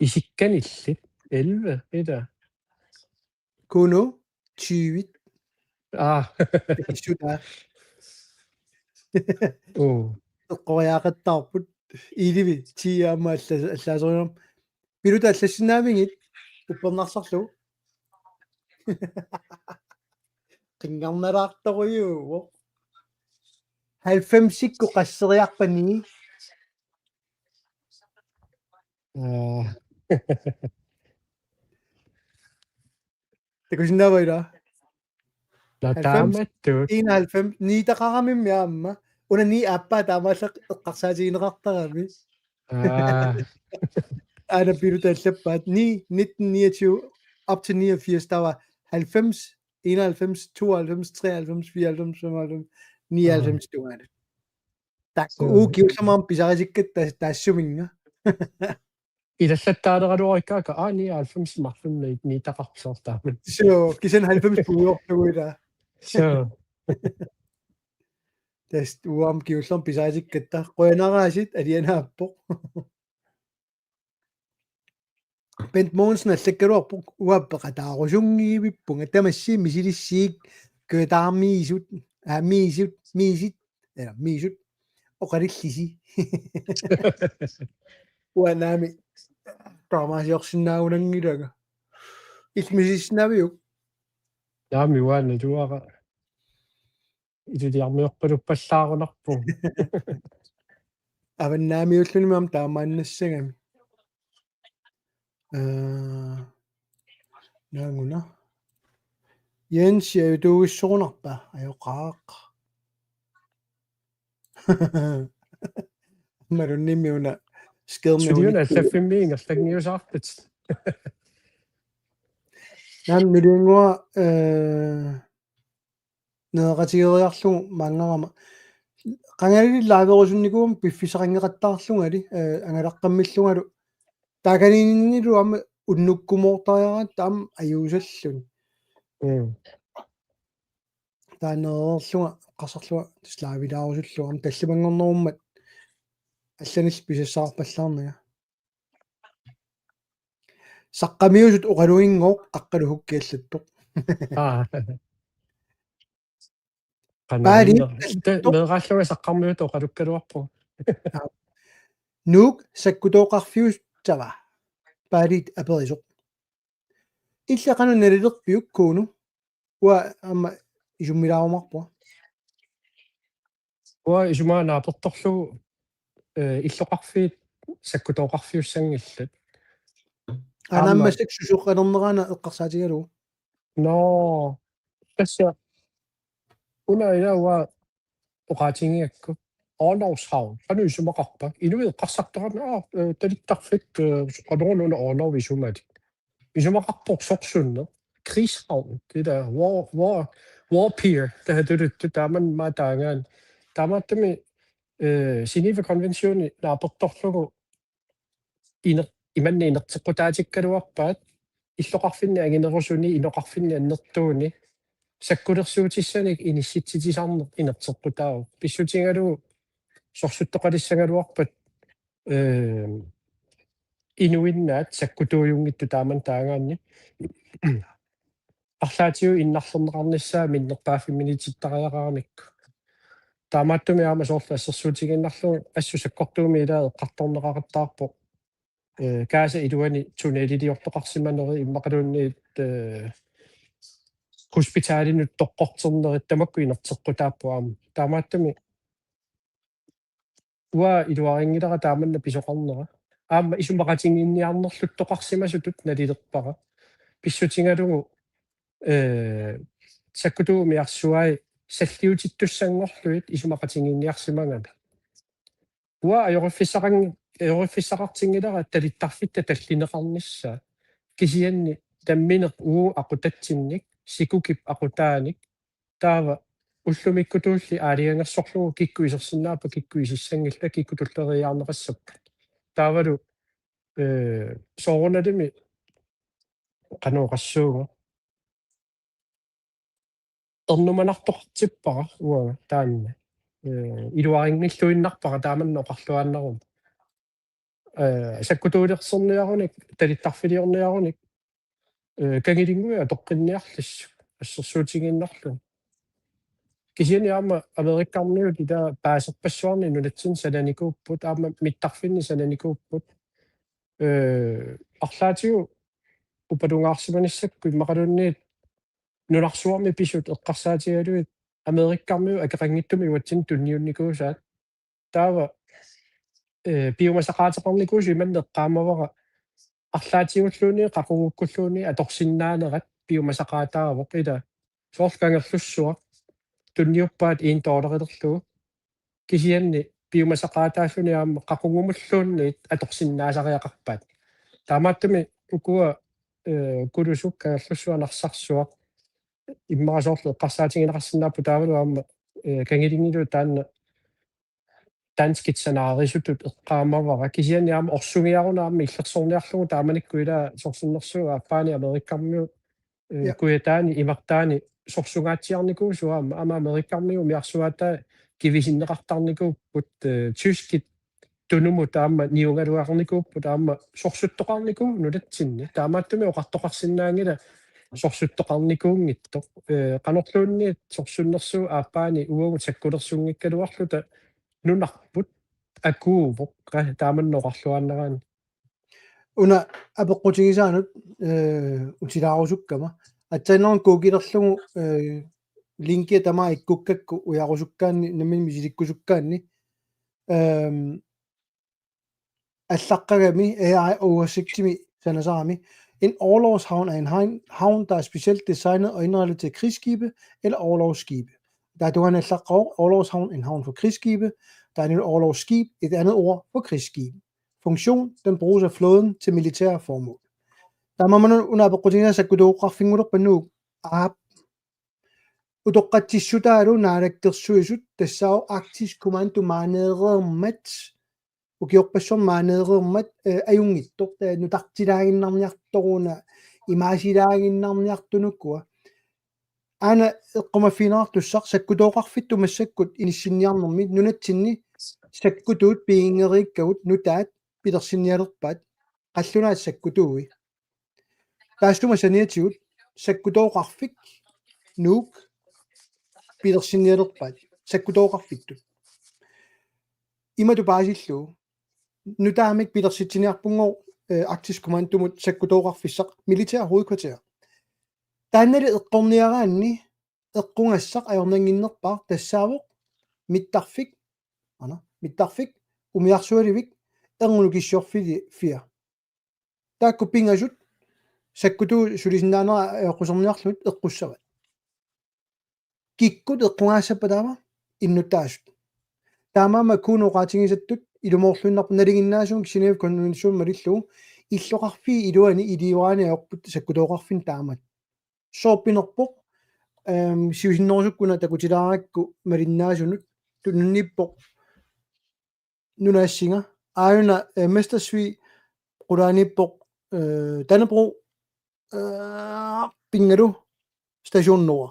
isикканилли 11 ида kuunu 20 kissutaa оо eqqoriaqattaarput iilivi tiaama allaasorinam piluta аллассинаавингит уппернарсарлу qingarnalaartoruйuuvo 90-ikku qasseriarpani takusinnaavaila латааматтут 91 niitaqaramimmiaamma una ni appa taamaallaq eqqarsaatigineqartarami ana piluta allappaat 1929 up til 89 der var 90 91 92 93 94 95 99 det var det takku ukiusamam pisarisikkat taassuminga илаллаттаалераluarikkaaka аани 90 марлуннит нитақарсортаамат so kisan 90 puuortuguila so test uam kiusam pisarisikkatta qoyanaraasit alianaappoq Bent Mogensen allakkaluarpoq uappeqataarusungiivippunga tamassi misilissiik køtaarmiisut miisit eller miisut oqalillisi uanaami taamaasiorsinnaagunangilaga ilmisissinaviuk яами уаана туара илулиармиорпалуппаллаарунарпу avannaamiullunimam taamaannassagami naanguna Jens tuugissuqunarpa ajoqaaq marunnimmuna сулиуна skadmiuna аллаффиммиингерлагниусаартат nan nulingua neeqatigeriarlugu maangarama qangalillaaverusunnikuum piffisaqangeqattaarlugali angalaqqammillungalu taakaniinnilu amma unnukkumoortariaraat taam ajuusallun taaneererluga qassarluga slaavilaarusullu am tallimangornerummat алланил писассаарпаллаарнага саққамиусут оқалуингооқ аққалу хуккиаллаттоқ Baari меэраллуга саққармиут оқалуккалуарпу нук саккутооқарфиус тава баарит аперисоқ иллақану налилерпиук кууну уа амма исуммилаарумарпуа уа исумаанаапорторлугу иллоқарфиит саккутооқарфиуссангиллат анаммасак сусоққалернерана эққарсаатигалу но тасса унаилауа оқаатингиакку орнорсхау ануисумақарпа инуи эққарсартарами талиттарфик соққалернуна орнорвисумат исумақарпоқ сорсунне krigshavn det der war peer der havde det der man matangan tamatami Geneva-konventioni naaportorlugu imanni inerteqqutaatikkaluarpaat иллоqarfinni aginerusuni inoqarfinni annertuuni sakkulersuutissanik inissitsitisaarner inerteqqutaagu pissutingalugu sorsuttoqalissangaluarpat inuinnaat sakkutuujungittu taaman taangaanni арлаатиу иннарлернеқарнissaa миннерпааффиминититтариақарамикку таамааттуми аама соорла ассерсуутигиннарлугу ассу саккортууми илаа эққартторнеқараттаарпо кааса илуани тунелилиортоқарсиманери иммақалуунниит хоспиталинут тоққортернерит тамакку инертеққутааппу аама таамааттуми уа илуарингилара тааманна писоқарнера аама исумақатингинниарнерлут тоқарсимасутут налилерпара писсутингалугу саккутууми арсуай саллиутиттуссангорлуит исумақатингинниарсимагами уа ajorifissaqartingilара talittарфитта таллинеқарнisса кисианни тамминеқ уу ақутатсинник сикукип ақутааник таава уллумиккутуулли аалиангерсорлугу киккуисерсиннаапа киккуисиссангилла киккутуллериаарнеқассаппа таавалу сооруналими qanooqassuuga ernumanartoqartippaqa uaga taanna iluaringilluinnarpaqa taamannoqarluaannarum sakkutuulerserniarunik talittarfiliorniarunik kangilinguya toqqinniarlissu ассерсуутигиннарлу кисиани аама америккарниут ита паасерпассуарни нулатсин саланикууппут аама миттарфинни саланикууппут арлаатигу упалунгаарсиманиссакку иммақалунниит нуларсуарми писут эққарсаатигалуит америккармиу акеқангиттуми уатсин тунниунникуусаат таава пиумасақаатеқарникуусу иманнеққаамавара арлаатигуллууни қақугуккуллууни аторсиннаанерат пиумасақаатаавоқ ила соорлкангерлуссуа тунниуппаат $1 кисианни пиумасақаатааллуни аама қақугумуллуунниит аторсиннаасариақарпаат таамааттами укуа кулусуккангерлуссуа нарсарсуа иммарасоорлу эққарсаатингинеқарсинааппу таавалу аама кангилингилу таанна танскитсанаарисутут эққаамавара кисианни аама орсугиаруна аама иллерсорниарлугу тааманикку ила сорсиннэрсуга аппаани америккармиу куятаани имартаани сорсугаатсиарникуусуа аама америккармиу миарсуаатаа кивисиннеқартарникууппут тюскит тунуму таама ниунгалуарникууппут аама сорсуттоқарникуу нулатсинни таамааттуми оқартоқарсинаангила сорсуттоқарникуунгитто канорлуунни сорсуннэрсуу ааппаани уагу саккулерсунгиккалуарлута нунарпут акуувоқ тааманноқарлуааннераани уна апеққутигисаанут утилаарусуккама атсаиннерн куукилерлугу линкия тама иккуккакку уярусуккаанни намми мисиликкусуккаанни аллаққагами AI oversiktimi sanasarami. En orlogshavn er en havn, der er specielt designet og indrettet til krigsskibe eller orlogsskibe. Der er dog en orlogshavn, en havn for krigsskibe. Der er en orlogsskib, et andet ord for krigsskib. Funktion, den bruges af flåden til militære formål. Der må man under begrundelse sig kudogra fingurer på nu. Udoqatissudaru naaraktersuisut tassau Arktisk Kommando maaneerermat ukiorpassorn maaneerermat ajungittoq nutartilaaginnarniartoruna imaasiilaaginnarniartunukkua ana eqqumaffiinaartussaq sakkutoqarfittu massakkut inissinniarnermit nunatsinni sakkutuut piingeriikkagut nutaat pilersinnialerpaat qallunaat sakkutuui taastuma saniatigut sakkutoqarfik nuuk pilersinnialerpaat sakkutoqarfittut imatu paasilluu nutaamik pilersitsiniarpunngor Arktisk Kommandumut sakkutoqarfissaq militær hovedkvarter taannali eqqorniaraanni eqqungassaq ajornanginnerpar tassaavuq mittarfik umiarsualivik erngulukissorfia taakku pingasut sakkutu sulisinnaanera eqquserniarlut eqqussavat kikkut eqqungaassapataama innuttaasut taamaama kuunoqaatingisattut ilumorlunnarpu naliginnaasuun Geneva Convention malillugu illoqarfii iluani iliuaani aorput sakkutoqarfin taamat soorpinerpoq siusinnorusukkuna takutilaarakku malinnaasunnut tunnippoq nunaassiga aayuna mestersvi qulaanippoq Dannebrog pingalu stationnuwa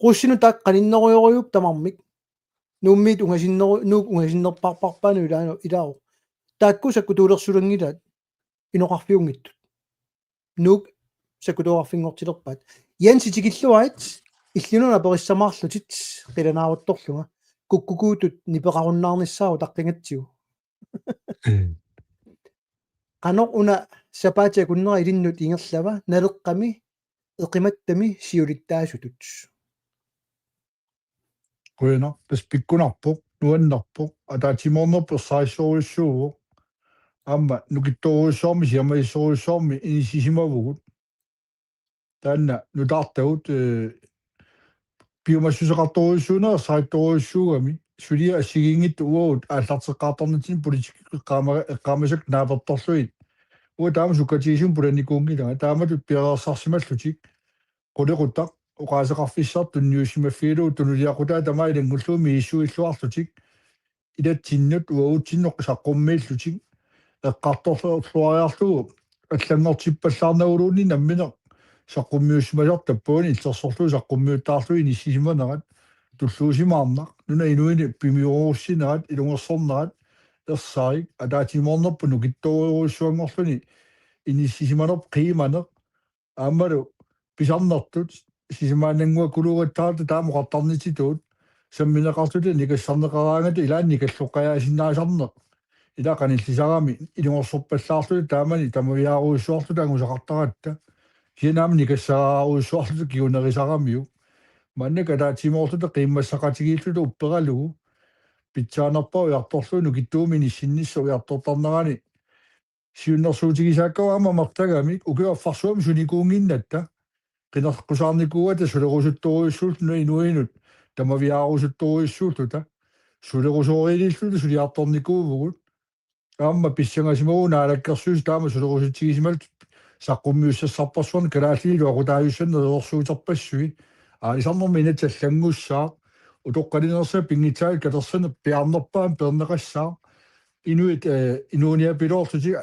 qussinu taak qalinneruyoriup tamarmik nummit ungasinnerparparpaanu ilaau taakku sakkutuulersulangilaat inoqarfiungittut nuuk sakkutuuqarfingortilerpaat yansitigiluait illununa perissamarlutit qilanaavattorluga kukkukuutut nipeqarunnaarnissaau taqqingatsiu qanoq una sapaatia kunnera ilinnut ingerlava naleqqami eqimattami siulittaasutut Kuina, pikkunarpoq nuannarpoq ataatimoornerpoq saissoruissuuvoq aamma nukittoruissoormi siamaissoruissoormi inissisimavugut taanna nutaartagut piumassuseqartoruissuuna saittoruissuugami sulia assigingit uut aallarteqqaartarnitin politik eqqaamasak naapertorluit ua taama sukkatiisum pulanikuungilanga taamatut piareersaarsimallutik quliquttaq uqaaseqarfissart tunniussimaffiluu tunuliaqutaa tamaa ilangulluumi issuilluarlutik ilatsinnut uautsinnoq saqqummiillutik eqqartorluariarlugu аллангортиппаллаарнагулуунни намминеқ саққуммиуссимасартаппуани иллерсорлуу саққуммиуттаарлуи ниссисиманерат туллуусимаарнақ нуна инуини пимиуруссинерат илунгерсорнерат ерсаик атаатимоорнерпу нукитториуруссуангорлуни иниссисиманерп қииманеқ аамалу писарнертут сисимаанангуа кулуугаттаата таамоқартарнититуут самминеқартута никассарнеқараангата илаанни каллоққаяасиннаасарнеқ ila qanillisarami ilungorsorpallaarlu taamani tamaviyaaruissuarlu taangusaqartaratта кинаамни кассаарааруиссуарлу киунерисарамиу маннека таатимоорту қиммассақатигииллуту уппералугу питсаанерпау иарторлуну киттуумини синниссу иарторторнерани сиуннерсуутигисааккава ама мартагами укиуарфарсуами суникуунгиннатта qinarqusarnikuuata sulerusuttoruissuullu inuinut tamaviyaaruusuttoruissuulluta sulerusooriilillutu suliartornikuuvugut аама писсангасимагу наалаккерсуус таама сулерусутигисималт саққуммиуссассарпарсуарни калааллилу акутааюссаннерсуутарпассуи аалисарнэрми инаталлангуссаа утоққалинерса пингитаал катерсана пиарнерпаан пернеқассаа инуит инууниапилоорлути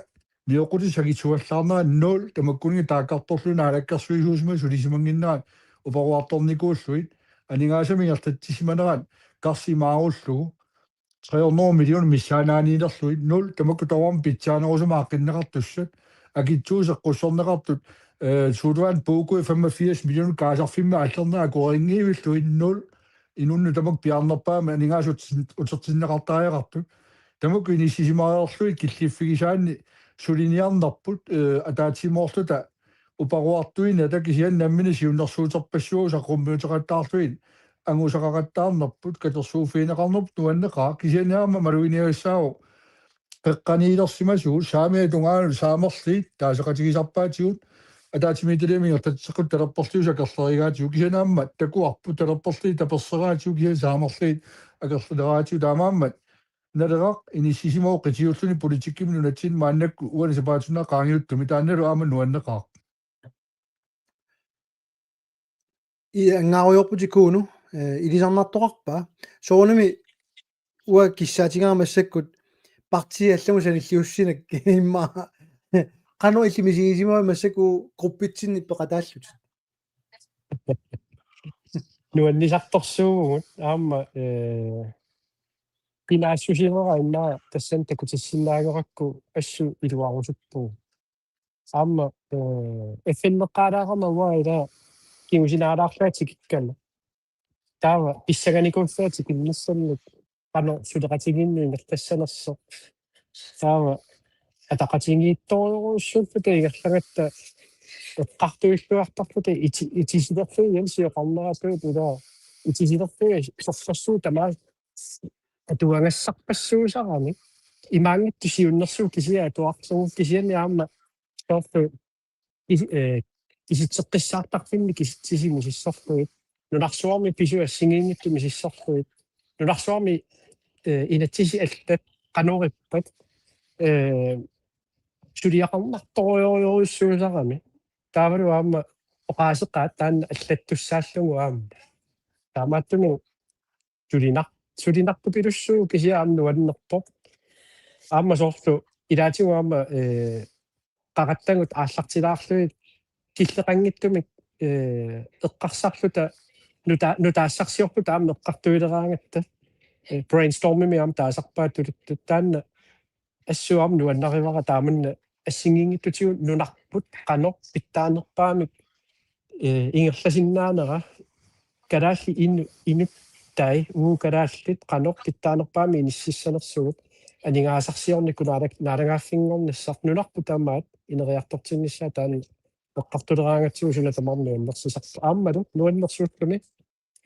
миоқути сагитсуаллаарнаа 0 тамаккунги тааккарторлу наалаккерсуисуусма сулисимангиннерат упаруарторникууллуит анигаасамингертатсисиманерат карсимааруллугу 300 миллион миссаанаанилерлуит 0 тамакку таварм питсаанерусумааққиннеқартуссат акитсуусеққуссорнеқартут сулуан пууку 85 миллион каасарфимма аллернаа акуарингиивиллуит 0 инунну тамак пиарнерпаама анигаасут утертиннеқартаариақарту тамакку иниссисимаариорлуит киллиффигисаанни сулиниарнарпут атаатимоорлута упаруартуина такисиан наммини сиуннерсуутерпассуу саққуммиутеқаттаарлуит ангусақақаттаарнерпут катерсууфиинеқарнерп туаннеқаа кисианиарма малуиниассаау пеққаниилерсимасуу саамиа тунгаану саамерлиит таасеқатигисарпаатигут атаатимитилимингер татсеқут талерперлиуса акерлеригаатиу кисианаамма такуарпу талерперлии таперсераатиу кисиа саамерлиит акерлераатиу таамааммат налерақ иниссисимоо қитиуллуни политиккимну натсин мааннакку уанисапаатунаа qaangiuttumi таанналу аама нуаннеқаа и ангааруйорпутикууну илисарнартоқарпаа соонами уа киссаатигаамассаккут партия алламу саниллиуссинак имма qanu illimisigisima массаку группитсинни пеқатааллут нуаннисарторсуугут аама пинаассусинера иннаа тассан такутиссинаагеракку ассу илуарусуппуу аама эффеннеққалаарама уаила киусинаалаарлаатикиккала таава писсаганикуффаатик иннассаллут qanu сулеқатигиннуи нертассанерсо таава атақатингиитториуруссууппута игерлагатта эққартуиллуартарпута итисилерфуи ямсиоқарнератуут ула итисилерфуи сорсассуу тамаа атуангассарпассуусарами имаангитту сиуннерсуу кисиа туарсугу кисиани аама сорфу иситсеққиссаартарфинни киситсисиму сиссорфуит нунарсуарми писуа сингиингиттуми сиссорфуит нунарсуарми инатсиси аллат qanurippat сулиақарнарториориуссуусарами таавалу аама оqaасеққаат таанна аллаттуссааллугу аама таамааттуми сулинарпу пилуссуу кисиа аама нуаннерпо аама соорлу илаатигу аама qaqattangут ааллартилаарлуит киллеқангиттумик эққарсарлута нутаассарсиорпута аама эққартуилераангатта brainstormimi am taasarpaattulut taanna assuam nuannarivara taamanna assingingittutiu nunarput qanor pittaanerpaamik ingerlasinnaanera kalaalli inut tai kalaallit qanor pittaanerpaami inississanersugut aningaasarsiornikku naalangaaffingornassart nunarpu taamaat ineriartortinnissaa taanna eqqartuleraangatsigu sunatamarnuannersisarpa aammalu nuannersuullumi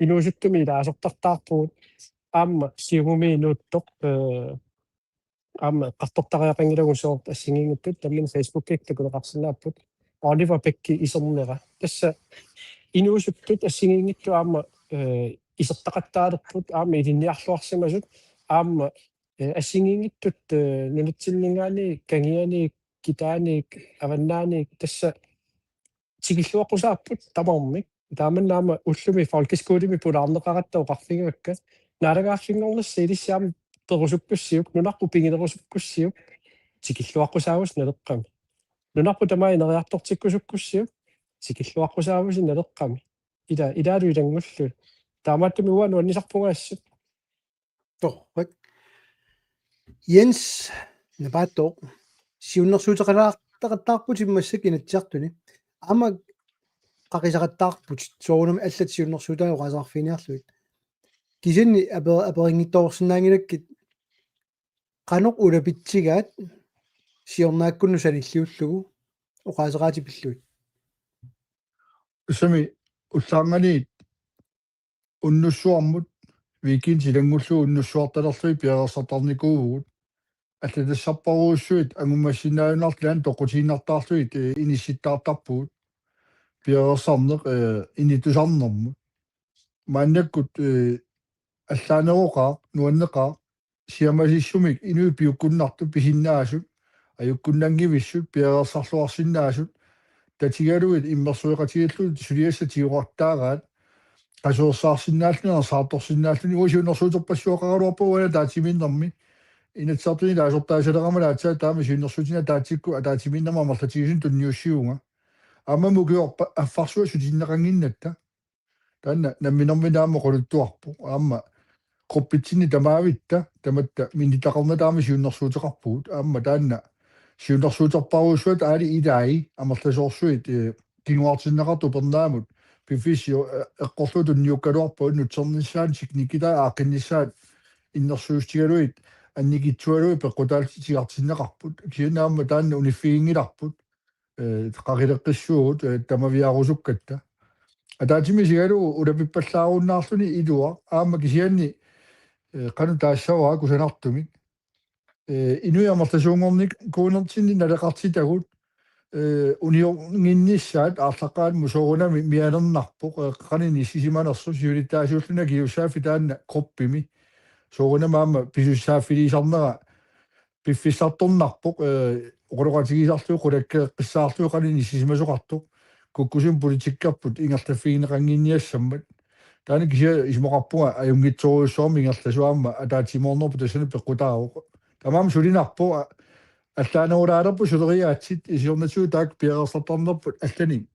inuusuttumi ilaasortartaarpugut аама сиумумиинуутто аама qартортариақангилагун соорт ассигингиттут таммин фейсбуккик такулеқарсинааппут оливер пекки исернера тасса инуусуттут ассигингитту аама исертақаттаалерпут аама илинниарлуарсимасут аама ассингингиттут нунатсиннингаани кангиани китаани аваннаани тасса тигиллуаққусааппут тамармик тааманнаама уллуми фолкискуулими пулаарнеқараттау қарфигакка наалагаарлингорнасса илиссаами перусуккуссиук нунарпу пингилерусуккуссиук тигиллуаққусаавус налеққами нунарпу тамаа инериартортиккусуккуссиук тигиллуаққусаавус налеққами илаалу илангуллу таамааттуми уа нуаннисарпугаассут Torpik. Jens nabato siunnersuutеқалаартақаттаарпут иммассак инатсиартуни ама қақисақаттаарпут соорунам аллат сиуннерсуутаа оqasarfiniarluit кисинни аперингитторсинаангилаккит qanoq ulapиtsigaat сиорнааккунну саниллиуллугу оqaseraatипиллуит сами уллаангани уннуссуармут викин силангуллу уннуссуарталерлуи пиарерсартарникуугут аллатассарпаруussуит агуммассинааунарлаан тоқутииннартаарлуит инисситтаартарпуут пиарерсарнеқ инитусарнэрмут мааннаккут аллаанеруқаа нуаннеқаа сиамасиссумик инуи пиуккуннарту писиннаасут аюккуннангивиссут пиарерсарлуарсиннаасут татигалуит иммерсуеқатигиллут сулиасса тиуқартаагаат qasuurssaarsinnaalluna saartorsinnaalluni uisuunnersuuterpassuoqaraluarpuuna taatiminnarmi inatsartuni laasortaasaleramalaataa taama siunnersuutina taatikku ataatiminnarma marlatigisun tunniussiunga аммамукиорпа аффарсуа сутиннеқангиннатта таанна намминэрминаама quluttuarpu аама qupпитсини тамаавитта таматта минитақарна таама сиуннэрсуутеқарпугут аама таанна сиуннэрсуутерпаруссуат аали илааи амерласоорсуит кингуартиннеқарту пернаамут пифисио эққорлууту ниуккалуарпу нутсерниссаан сикникита аақиннissaат иннэрсуустигалуит анникитсуалуи пеққутаалтигартиннеқарпут кинаама таанна униффигингиларпут qaqilеққиссуугут тамавиарусуккатта атаатими сигалу улапиппаллааруннаарлуни илуа аама кисианни qanu taassavaa kusanartumik инуиамерласуунгорник куунертинни налеқартитагут униорниннissaat аарлаққаат мусоорунами миалернарпоқ qanini сисиманерсу сиулиттаасууллуна киусаафи таанна қуппими соорунамаама писуссааффилисарнера пиффиссарторнарпоқ оқулоқатигисарлуу қулаккеққиссаарлуу qanini сисимасоқартоқ куккусин политиккарпут ингерлаффигинеқангинниассаммат таана кися исмоқарпуга аюнгитсоруйуссуарми ингерласуаама атаатимоорнерпу тассана пеққутаароқ тамаам сулинарпо аллаанерулаалерпу сулериаатсит исиорнатсуу таак пиарерсартарнерпут аллани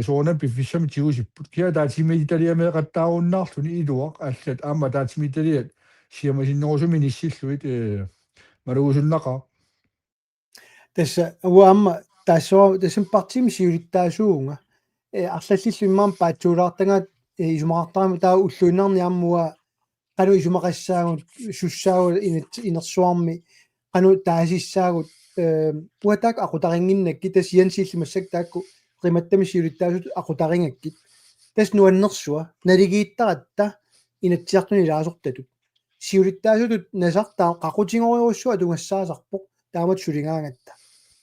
соорна пиффиссами тигусиппут киа таатимиталиамеқаттааруннаарлуни илуақ аллат аама таатимиталиат сиамасиннерусуми ниссиллуит малугусуннақаа тасса уаама тассоо тассам партими сиулиттаасуунга арлаллиллу иммаам паатсуулаартангаат исумақартарами таа уллуиннарни аммуа qanu исумақассаагут суссаагут инерсуарми qanu таасиссаагут уатаак aqutaringinnakki тас янсииллимассак таакку qimаттами сиулиттаасут aqutaringakki тас нуаннерсуа налигииттаратта инатсиартуни лаасортатут сиулиттаасутут насартаа qaqutiнгориуссуа тугассаасарпоқ таамат сулингаагатта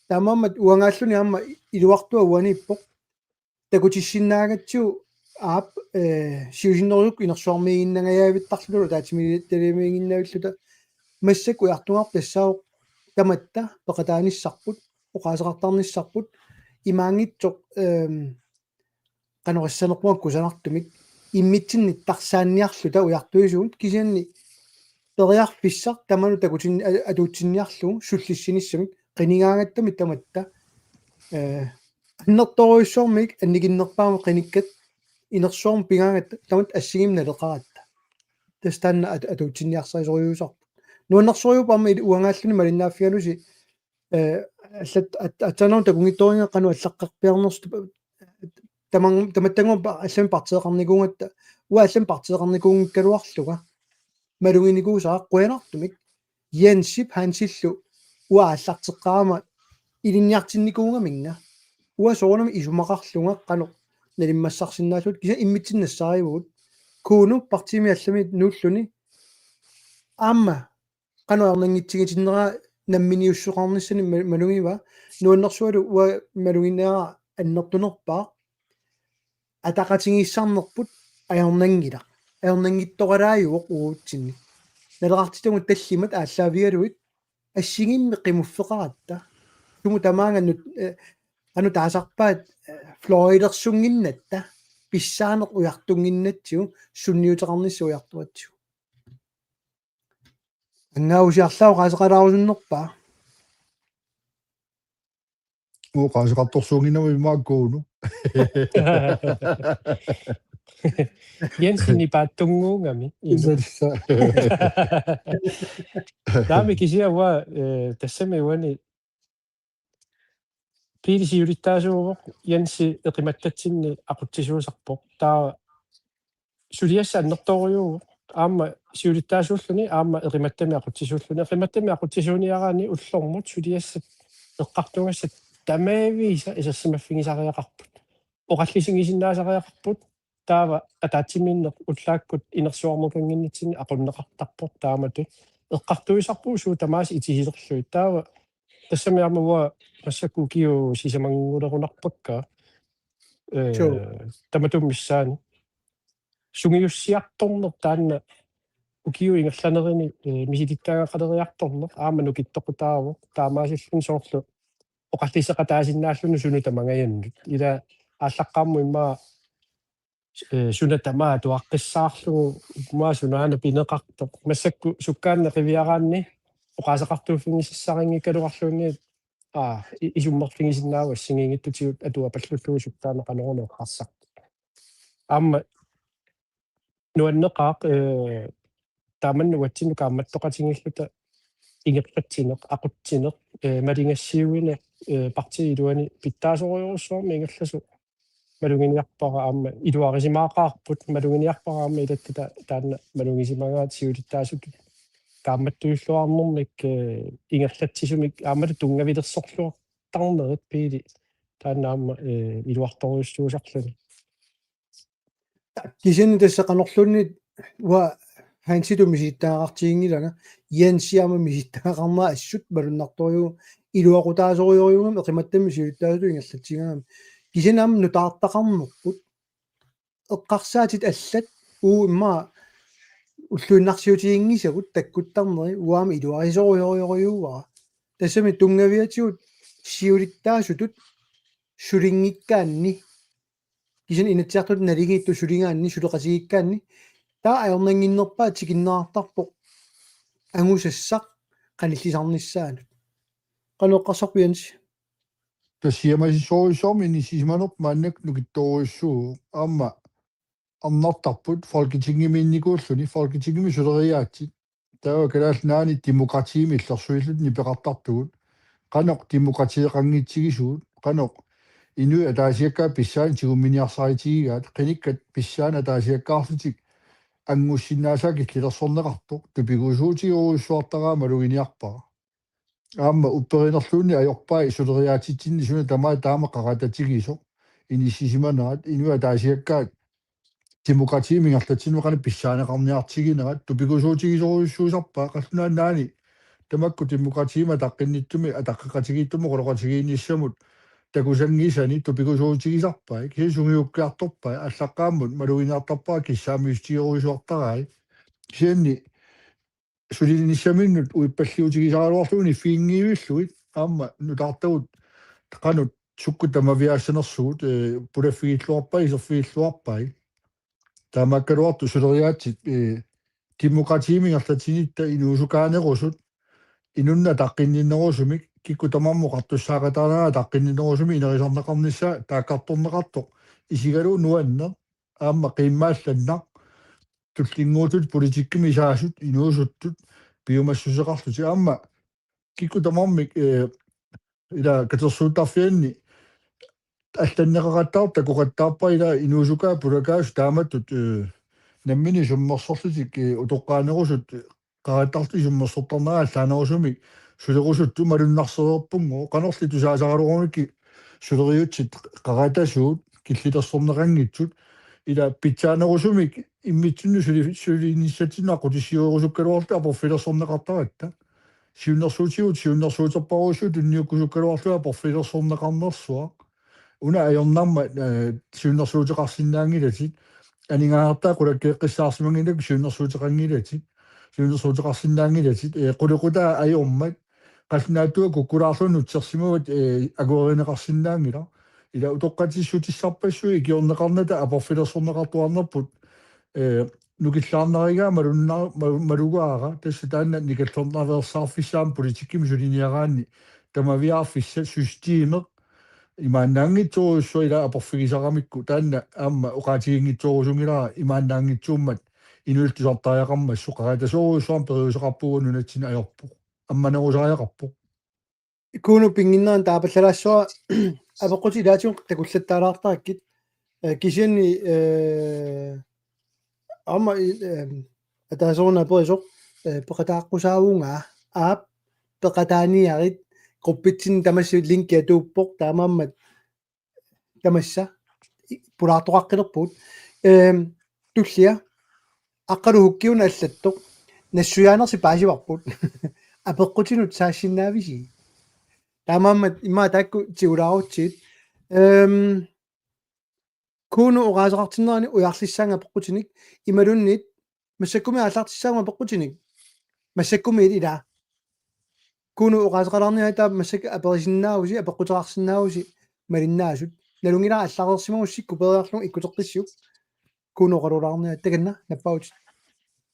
таамааммат уангааллуни аама илуартуа уаниппоқ такутиссиннаагатсуу аап сиусиннерук инерсуармигиннагаяавиттарлулу таатимилитталимигиннавиллута массак уяртугаар тассаау таматта пеқатааниссарпут оқаасеқартарниссарпут имаангитсоқ канорассанерпуак кусанартумик иммитсинниттарсаанниарлута уяртуисуут кисианни периарфиссар таману такутин атуутсинниарлугу суллиссиниссамик qiningaaгаttami таматта аннерторуиссуармик анникиннерпаама qinikkат инерсуарм пингаагатта тамат ассигимналеқаратта тастаанна атуутсинниарсаисориусарпут нуаннерсориупаама уангааллуни малиннааффигалуси аллат атсаанерун такунгитторинга qanu аллаққарпиарнерсу таматтангуа аллами партеэқарникуунгатта уа аллами партеэқарникуунгккалуарлуга малугиникуусаа қуянартумик янсип хансиллу уа аллартеққарама илинниартинникуунга минга уа соорнами исумақарлунга qanu налиммассарсинаасут киса иммитсиннассааривуут кууну партими аллами нуллуни аама qanu арнангитсигитиннера намминиуссоқарниссани малугива нуаннерсуалу уа малугиннера аннертунерпаа атақатингиссаарнерпут аернангила аернангиттоқалааюоқ уутсинни налеқартитугу таллимат ааллаавигалуит ассигимми қимуффеқаратта туму тамаангannut ану таасарпаат флоридерсунгиннатта писсаанеқ уяртунгиннатсигу сунниутеқарниссу уяртуатсигу ангаусиарлау qaasеқалаарусуннерпаа qaasеқарторсуунгинами мааккууну Jensen paattunguungami иналисса таами кисиауа тассами уани пилисиулиттаасууво Jensi эқиматтатсинни ақутсисуусарпоқ таа сулиасса аннерторюу аама сиулиттаасууллуни аама эқиматтами ақутсисууллуни эқиматтами ақутсисууниараани уллормут сулиассат эққартунгассат тамаависа исерсимаффигисариақарпут оқаллисингисиннаасариақарпут таава атаатсиминнеқ уллааккут инерсуармукангиннитсини ақуннеқартарпоқ таамату эққартуисарпуу суу тамаас итисилерлуи таава тассамиармуа массакку киу сисамангулерунарпакка таматуммиссаани сунгиуссиарторнер таанна укиу ингерланерини мисилиттаагақалериарторнер ааману киттоқутааву таамаасиллун соорлу оқаллисеқатаасиннааллуну суну тамангаяннут ила ааллаққарму имма суна тамаа туаққиссаарлугу маа сунаана пинеқартоқ массакку суккаанне қивиараанни оқаасеқартууффигисассарингиккалуарлуунни исуммерфигисиннаава сингингиттутигут атуапаллуллугу суккаанеқанерунеқ қарсақ аама нуаннеқаақ тааманну ватсину каамматтоқатингиллута ингерлатсинеқ ақутсинеқ малингассиуине парти илуани питтаасориуруссуарми ингерласу малунгиниарпара аама илуарисимаақаарпут малунгиниарпараама илаттата таанна малунгисимагаат сиулиттаасут каамматтуиллуарнэрмик ингерлатсисумик аамалу тунгавилерсорлуартарнерит пиили таанна аама илуарторюссуусарлуни кисин тассақанерлунни уа ханситу миситтаагартиингилага Jensiама миситтаагаарнаа ассут малуннарторюу илуақутаасориориугам эқиматтами сиулиттаасу ингерлатсигаам кисинаам нутаартақарнерпут эққарсаатит аллат имма уллуиннарсиутиингисагут таккуттарнери уаами илуарисориориуаа тассами тунгавиатигут сиулиттаасутут сулингиккаанни кисин инатсиартут налигиитту сулингаанни сулеқасигиккаанни таа аернангиннерпаа тикиннаартарпоқ ангусассақ каниллисарниссаанут канеққарсарпианси тассиамасисоорисоорми нисисиманерп мааннак нукитторуйссуу аама арнартарпут фолкитингимиинникууллуни фолкитингими сулериаатсит таава калаалнаани демократиими иллерсуиллут нипеқартартугут канеқ демократиеқангитсигисуут канеқ инуи атаасиаккаа писсаани тигумминиарсаритигигаат қиниккат писсаана атаасиаккаарлутик ангуссиннаасаки килерсорнеқартоқ тупигуусуутигуруссуартараа малугиниарпара аама упперинерлуунни ajorpaa сулериаатитсинни суна тамаа таама қарататигисо инисисиманаат инуи атаасиаккаат демократиимингерлатсинуқани писсаанеқарниартигинерат тупигуусуутигисоруйуссуусарпаа қаллунааннаани тамакку демократиима таққинниттуми атаққақатигииттумо қологатигиинниссамут такусангисани тупигусуутигисарпаа кисунгиуккаарторпаа аллаққааммут малугиниартарпаа киссаамиустигеруисуартараа сианни сулиниссаминнут уиппаллиутигисаалуарлуни фиингиуиллуит аама нутаартагут тақанут сукку тамавиаассанерсуут пулаффигиллуарпаа исерфигиллуарпаа таамаккалуарту сулериаатсит демократиимингерлатинитта инуусукаанерусут инунна таққинниннерусумик кикку тамамму қартуссаақатаанаа таққиннинерусуми инерисарнеқарнissaа тааккарторнеқартоқ исигалуу нуанне аама қиммаалланнақ туллингуутут политиккими исаасут инуусуттут биомассусеқарлути аама кикку тамаммик ила катерсуутарфианни алланнеқараттаарта коқаттаарпа ила инуусукаа пулакаас тааматтут наммини суммерсорлутик утоққаанерусут қараттарту суммерсортарнаа аллаанерусумик сулерусутту малуннарсеерпунгу канорли тусаасаралуруникки сулериутсит қаратасуут киллитерсорнеқангитсут ила питсаанерусумик иммитсунну сулиниссатиннаақутиссиуерусуккалуарлу апорфилерсорнеқартаратта сиуннерсуутиут тунниуккусуккалуарлу апорфилерсорнеқарнерсуа уна аёрнарма сиуннерсуутеқарсинаангиласит анингаартаа кулаккеэккиссаарсимангилак сиунерсуутеқангилати сиунерсуутеқарсинаангилати қулеқутаа аёрмат қалнаатуа куккулаарлун утсерсимават агуаринеқарсинаангила ила утоққатиссутиссарпассуи икиорнеқарната апорфилерсорнеқартуарнерпут нукиллаарнаригаа малугаара тасса таанна никаллорнаверсаарфиссаам политиккими сулиниараанни тамавиаарфисса системеқ имааннаангитсоруссуила апорфигисарамикку таанна аама оқаатигингитсорусунгилара имааннаангитсууммат инуилтусартааяқармассу қаратасоруссуам периусеқарпугу нунатсина аёрпу амманерусааяқарпу كونوا بيننا تابع ثلاثة أبغى قلت إذا تون تقول ستة رابطة كده كيشني أما أتازون أبغى بقطع قشاونا أب بقطعني عيد قبتين تمشي لينك يدو بق تمام تمشى براتوا كده بود توليا أقرأ كيون أسلتو نسيانا سباجي بقول أبغى قلت إنه تساشين نافيجي تمام ما تاكو تيوراو تشيت كونو اوغازغارتناني ويارسيسانغا بقوتينيك إمارونيت مسكومي علارتيسانغا بقوتينيك مسكومي إذا كونو اوغازغاراني هاتا مسك أبرجناوجي أبقوتغارسناوجي مريناجو نالونغينا علارسيماوشي كوبرارلون إكوتقتسيو كونو غرورارني تاكنا نباوج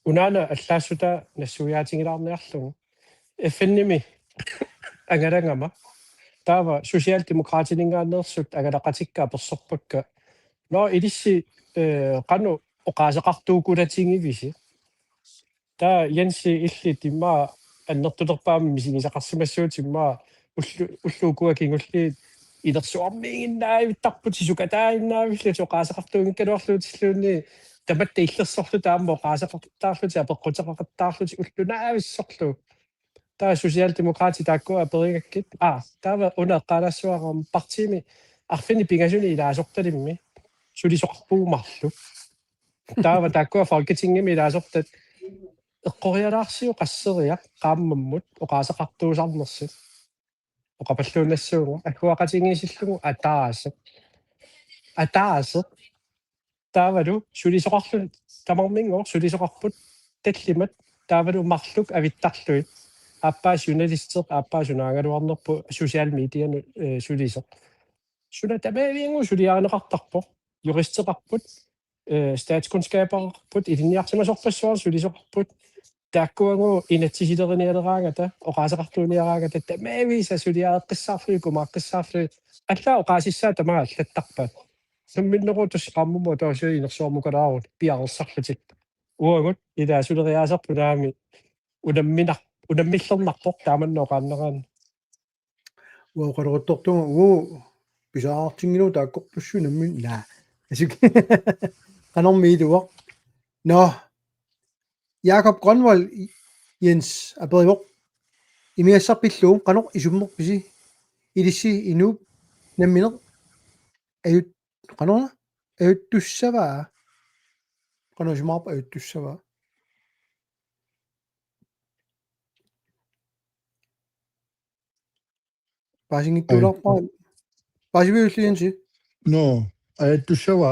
Unaana allaassута нассуяатингилаарниарлугу эффенними агарангама таава социалдемократинингааннерсут агалақатиккаа персорпакка но илисси кану оқаасеқартуукулатингивиси таа янси илли тимма аннертулерпаами мисигисақарсимассуут тимма уллуукуа кингулли илерсуармиингиннаавиттарпут сисукатаиннаавиллу оқаасеқартуунгиккалуарлуутиллуунни таматта иллерсорлу тааммо оқаасеқартаарлути апеққутеқақаттаарлути уллунаависсорлу таа социалдемократи тааккуа аперигаккит таава унеққалассуарам партими арфини пингасуни илаасорталимми сулисоқарпуумарлу таава тааккуа фолкетингими илаасортат эққориалаарсиу qasseriaq qaammammut оқаасеқартуусарнерсит оқапаллууннассуугу аккуақатингисиллугу атаасе таавалу сулисоқарлу тамармингор сулисоқарпут таллимат таавалу марлук авиттарлуит аппаас юналистер аппаас унаагалуарнерпу социал медиану сулисеқ суна тамаавиангу сулиарнеқартарпо юристеқарпут статскунскаапарпут илинниартимасорпассуар сулисоқарпут тааккуангу инатсисилерниалераангата оқаасеқартууниараангата тамаависа сулиаэққиссаарфуи кумааққиссаарфуи аллаа оқаасиссаа тамаа аллаттарпат сумминнерутус қаммумо таасуи инерсуармукалаарут пиарерсарлутик уагут ида сулериаасарпунаами унаммиллернарпоқ тааманноқааннераан وقرأتوه بيجارتينو تاكو بشو نمين لا اسيك قانون ميدو نو Jakob Grønvold Jens Abedvog imia sapillu qanoq isummerpisi ilisi inu namminer ayut qanona ayuttussava qanojumaap ayuttussava paasingittuularpa paasiviulliansi no ayattussava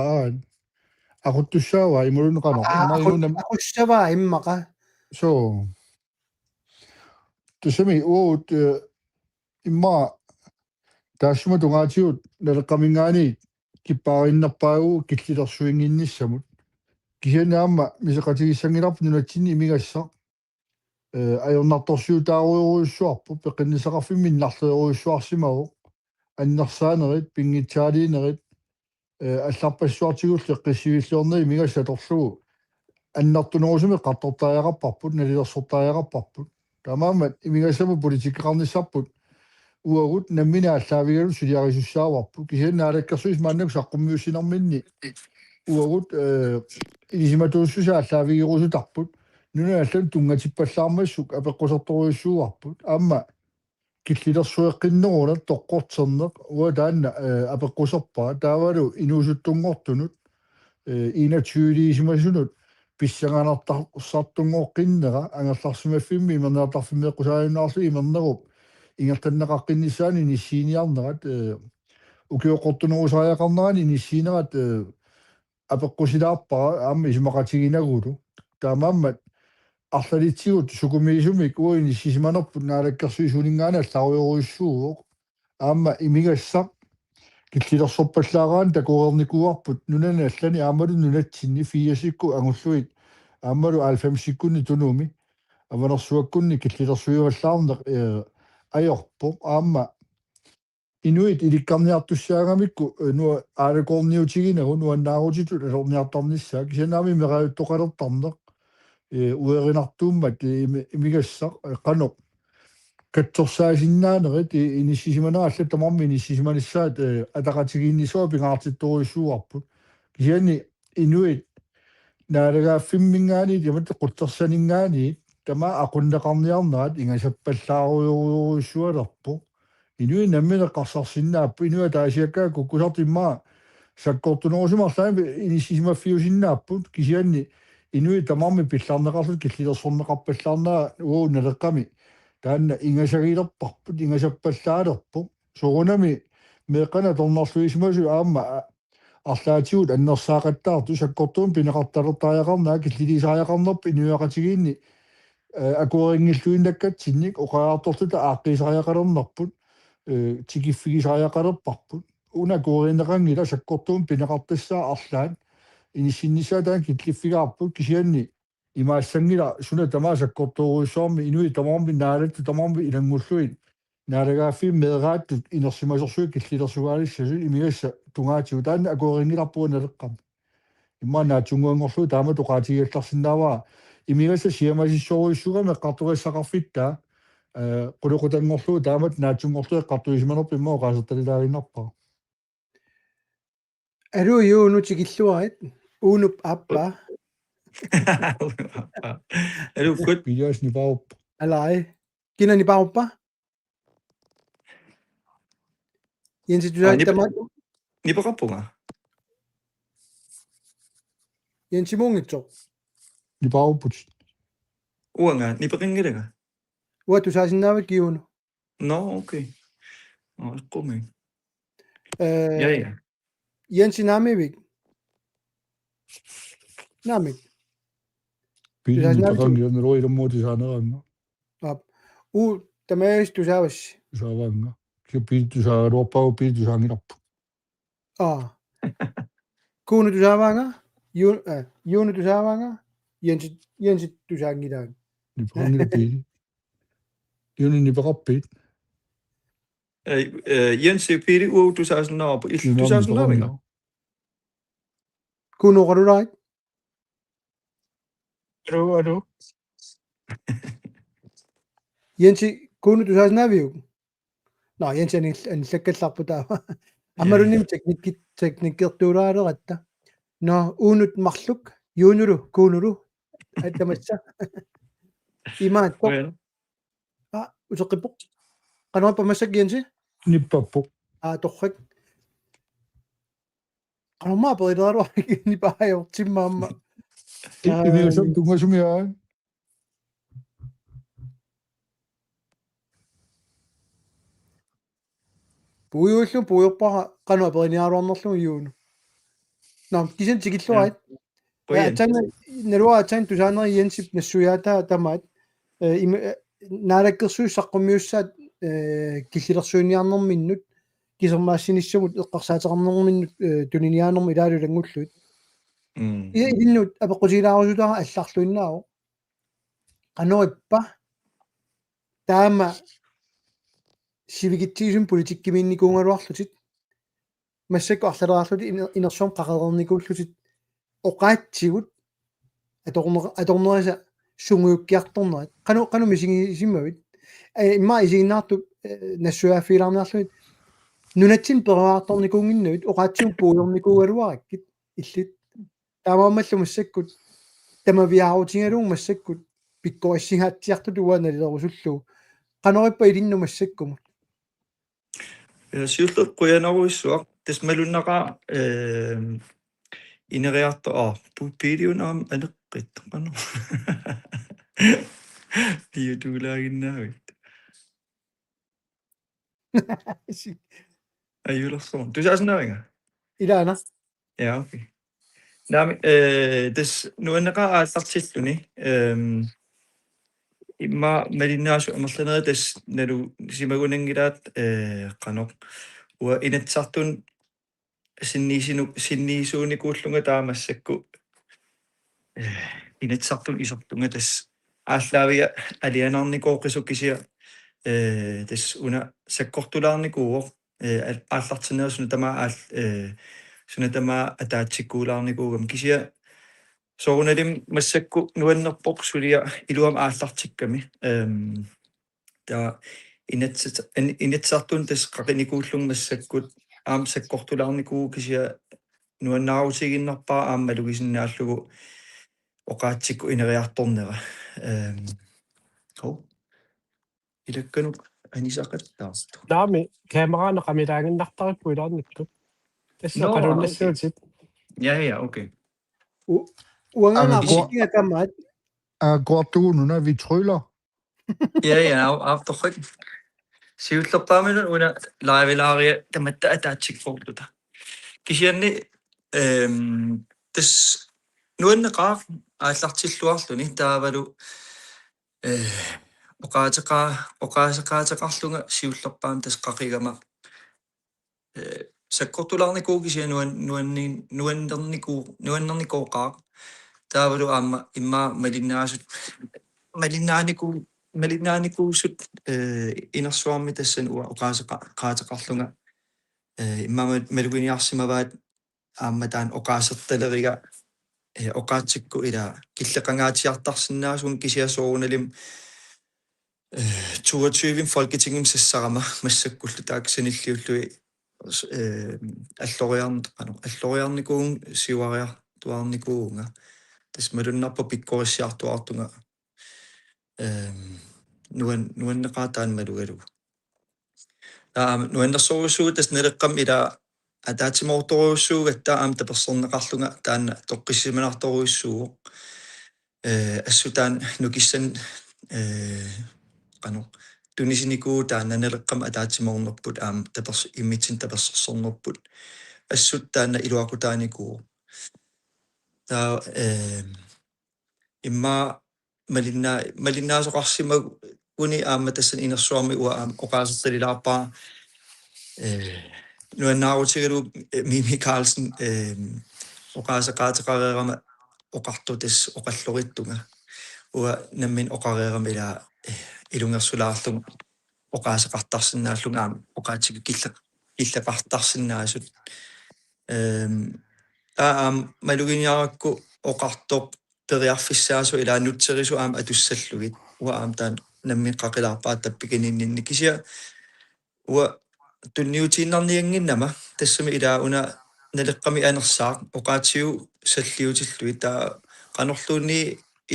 aquttussava imuluneqano imayunam aqussava immaqa so tusemi uut imma taashuma tungaatiut naleqamingaani kippaarinnarpaagu killilersuinginnissamut kisianaamma miseqatigissangilarpu nunatsinni imigassa ajornartorsiutaaruuruussuarpu peqinnisaqarfimminnarleruussuarsimagu аннерсаанерит пингитсаалиинерит алларпассуартигулли эққиссивиллуорнери мигасаторлугу аннартунерусуми қартортааяқарпарпут налилерсортааяқарпарпут тамаамат имигасаму политиккеқарниссарпут уагут наммина аллаавигалу сулиарисуссааварпут кисианнаалаккерсуис мааннак саққуммиуссинарминни уагут илисиматууссуса аллаавигирусутарпут нуна аллан тунгатиппаллаармассук апеққусерторуйуссууарпут аама киллилерсуэққиннеруна тоққортернеқ уа таанна апеққусерпаа таавалу инуусуттунгортунут 21-лисимасунут писсангаанартарсартунгоққиннера ангерларсимаффимми имернеартарфимеққусааюннаарлу имернеруп ингертаннеқаққиннисаани ниссииниарнерат укиоқортунерусааяқарнерани ниссиинерат апеккусилаарпара аама исмақатигинагулу таамааммат арлалитсигут сукумиисумик уини сисиманерпут наалаккерсуисулингаана алларуйоруиссууоқ аама имигассақ киллилерсорпаллаараан такуерникуарпут нунани аллани аамалу нунатсинни фиасикку ангуллуит аамалу альфамсиккунни тунуми аванерсуаккунни киллилерсуиваллаарнеқ ajorpo aama inuit ilikkarniartussaagamikku nuа аалакорниутигинагу нуаннаарутитут алорниарторнissaак кисанаами мераюттоқалертарнеқ уеринартууммат имигассақ қано катсорсаасиннаанерит иниссисиманаалла тамарми иниссисиманиссаат атақатигииннисуа пингаартитторуиссууарпут кисиани инуит наалагааффиммингаани ямат қуттерсанингаани тама ақуннеқарниарнаат ингасаппаллааруйоруиссуалерпу инуи намминеққарсарсиннааппу инуа таасиаккаа куккусартиммаа саккортунерусумарлаами иниссисимаффиусиннааппут кисианни инуи тамарми пиллаарнеқарлут киллилерсорнеқарпаллаарнаа ууналеққами таанна ингасагилерпарпут ингасаппаллаалерпу сорунами меққана торнарлуисмасу аама арлаатигут аннерсаақаттаарту саккортуун пинеқарталертааяқарнаа киллилисааяқарнерп инуяқатигиинни акуарингиллуиннаккатсинник оқаартортута ааққисааяқалернерпут тикиффигисааяқалерпарпут унакуаринеқангила саккортуун пинеқартассаа арлаат иниссиннисаатаан киллиффигаарпут кисианни имаассангила суна тамаа саккорторуиссуарми инуи тамаарми наалатту тамаарми илангуллуит наалагааффи меэрааттут инерсимасерсуи киллилерсугаалиссасу имигасса тунгаатигу таанна акуариниларпуаналеққам иммаанаа тунгуангорлу таама тоқаатигиалларсинааваа имигасса сиамасиссоруиссуга меққартуриссақарфиттаа quluqutangorlu taamat naatsunngorlu imma oqasertalilaarinarpa alu yuunu tikilluarit uunup appa alu kut pias ni paup alai kinani pauppa yensi tusaitamat nipaqappunga yensi muungitso ni pauput uanga nipaqingilaga ua tusaasinnaavik yuunu no okay no qumi ja yensi naamivik naamik pias ni roirammuuti saaneraanga u tamaas tusaavassi saavaanga ki piitu saaruoppau piitu saangilappu kuunu tusaavaanga yuunu tusaavaanga yensi tusaangilaanga ni paangila piiri yuuni ni paqappiit Jens Piri u 2009 il 2009 kuunu qarurait alu yensi kuunu tusaasnaaviuk no yensi anillakkallarpu taama amarunim teknikkertuulaaleqatta no uunut marluk yuunulu kuunulu attamassa imaatto useqippoq qanuappa massak yensi nippappu torrak qanumaa perilaruar nipaayortimmaamma imigasam tungasumia puuyuullum puuyorpara qanua periniaruarnerlugu yuunu no kisan tikilluait atanga nalua atang tusaaneri yensip nassuyaata tamaat naalakkersuus saqqummiussaat killillersuuniarnerminnut kisermaassinissamut eqqarsaateqarnerminnut tuniniaanermi ilaalulangullut ilinnuut apeqqusilaarusulaa алларлуиннаау qanuippa taama сивигитсигисум политиккимиинникуунгалуарлутит массакку арлалаарлути инерсуум qaqalernikууллутит оqaатсигут аторнераса сунгууккиарторнерат qanu мисигисиммавит имма исигиннаарту нассуааффилаарнерлуит нунатсин перуаарторникуунгиннавит оqaатсигу пуйорникуугалуараккит иллит таамаамаллу массаккут тамавиаарутингалуун массаккут пиккоиссигаатсиартут уаналилерусуллу qanориппа илинну массаккумут siullut quyaneruissuaq tasmalunnaqa ineriarto pupiiliunaam aneqqit qanu iutulaaginnaavit ayulersorn tusaasinnaringa ilaana ja okay Nami des nuannaqa aallartilluni imma malinaasu amerlanera des nalu simagunangilaat qanoq ua inatsartun sinniisuunikuullunga taamassakku inatsartun isortunga tas ааллаавиа алианаарникооқисуккисиа тас уна саккортулаарникууо ааллартинерсуна тамаа суна тамаа атаатсиккуулаарникуугам кисиа сооруналим массакку нуаннерпоқ сулиа илуам ааллартикками та инатсартун тас қақиникууллун массаккут аам саккортулаарникуу кисиа нуаннаарутигиннарпаа ааммалугисиннааллугу оқаатсикку инериарторнера хо илакканук анисақаттаарсту Naami kameraana qamilaanginnartarippu ilaarnikku. Tassa No, qalunnassууtit. ja okay Uanganga Amigo. kuskinga kammat. Går du nu, når vi tryller? ja aftorrit siullerpaamilun una laivilaaria tamatta ataatsikforluta kisianni tas nuanneqaaq ааллартиллуарлуни таавалу оқаасеқаатеқарлунга сиуллерпаам тас қақигама саккортулаарникуу кисиа нуаннерникооқаа таавалу аама имма малиннааникуусут инерсуарми тассан уа оқаасеқаатеқарлунга имма малугиниарсимаваат аама таан оқаасерталерига оқаатсикку ила киллеқангаатиартарсинаасун кисиасооруналим 22 folketingim sassarama massakkullu taaksanilliullui alloriarnikuun siuariartuarnikuunga tasmalunnarpa pikkorissiartuartunga nuanneqaataan malugalu nuannersorussuu tas neleqqam ila атаатимоорторуйуссуугатта аам таперсернеқарлунга таанна тоққиссиманарторуйуссуу ассутаан нукиссан qanu tunisiniku taanna neleqqam ataatimoornerput aam tapers immitsin tapersersornerput assut taanna iluaqutaaniku ta imma malinnasoqarsimag uni aamma tassan inersuarmi ua aam oqaasertalilaarpaa nuannaarutigalu Mimi Carlsen oqaaseqaateqareerama oqartutas oqallorittunga ua nammin oqareerama ila ilungersulaarlunga oqaaseqartarsinnaallunga aam oqaatsiku killeqartarsinnaasut aam maluginiarakku oqartoq periarfissaasu ila nutserisu aam atussallugit ua aam taan nammin qaqilaarpaa tappikininninni kisia ua tunniutiinnarnianginnama tassami ila una naleqqami anersaaq oqaatiu salliutillu ta qanorluunni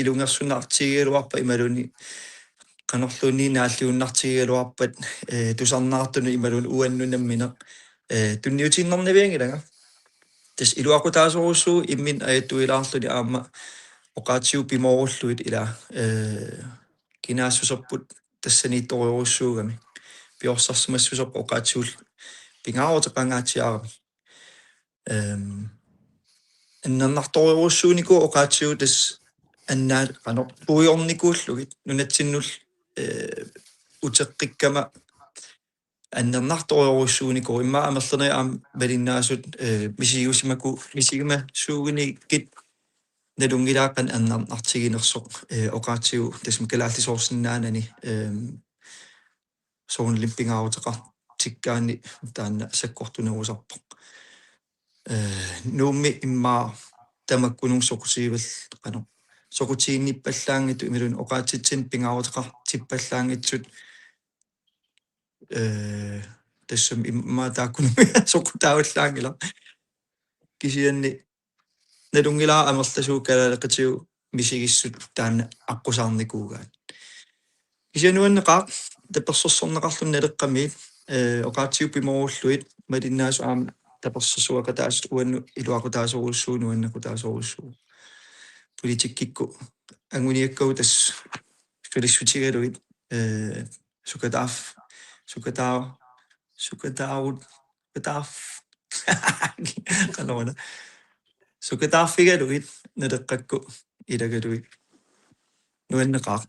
ilungersunnaartigiluarpa imaluni qanorluunni naalliunnartigiluarpat tusarnaartunu imalun uannunammina tunniutiinnarniviangilanga tas iluaqutaasorussuu immin ajattuilaarluni aamma oqaatiu pimorulluit ila kinaassuserput tassaniittoriorussuugami piorsarsmassusoq oqaatiul pingaarutaqangaatiaarami annarnartoriorussuuniku oqaatiu tas annaat qano puiornikuullugit nunatsinnull uteqqikkama annarnartoriorussuuniku imma amerlerne aam malinnaasut misigima suuginikkit nalungilaaqan annarnartiginersoq oqaatiu tasma kalaallisoorsinnaanani soorunlim pingaarutaqartikkaanni taanna sakkortunerusarpoq nuummi imma tamakkunung soqutiival qano soqutiinnippallaangittu imilun oqaatitsin pingaarutaqartippallaangitsut tassum imma taakkunumi soqutaavallaangila kisianni nalungilaa amerlasuukkalaleqitiu misigissut taanna aqqusarnikuugaat kisianuanneqaaq таперсерсорнеқарлун налеққамиит оqaatiu пиморуллуит малиннаасу аама таперсерсуақатаасут уанну илуақутаасоруссууну уаннақутаасоруссуу политиккикку ангуниаккау тас филиссутигалуит сукатаарут qanona Sukataaffigaluit naleqqakku ilagaluit nuanneqaaq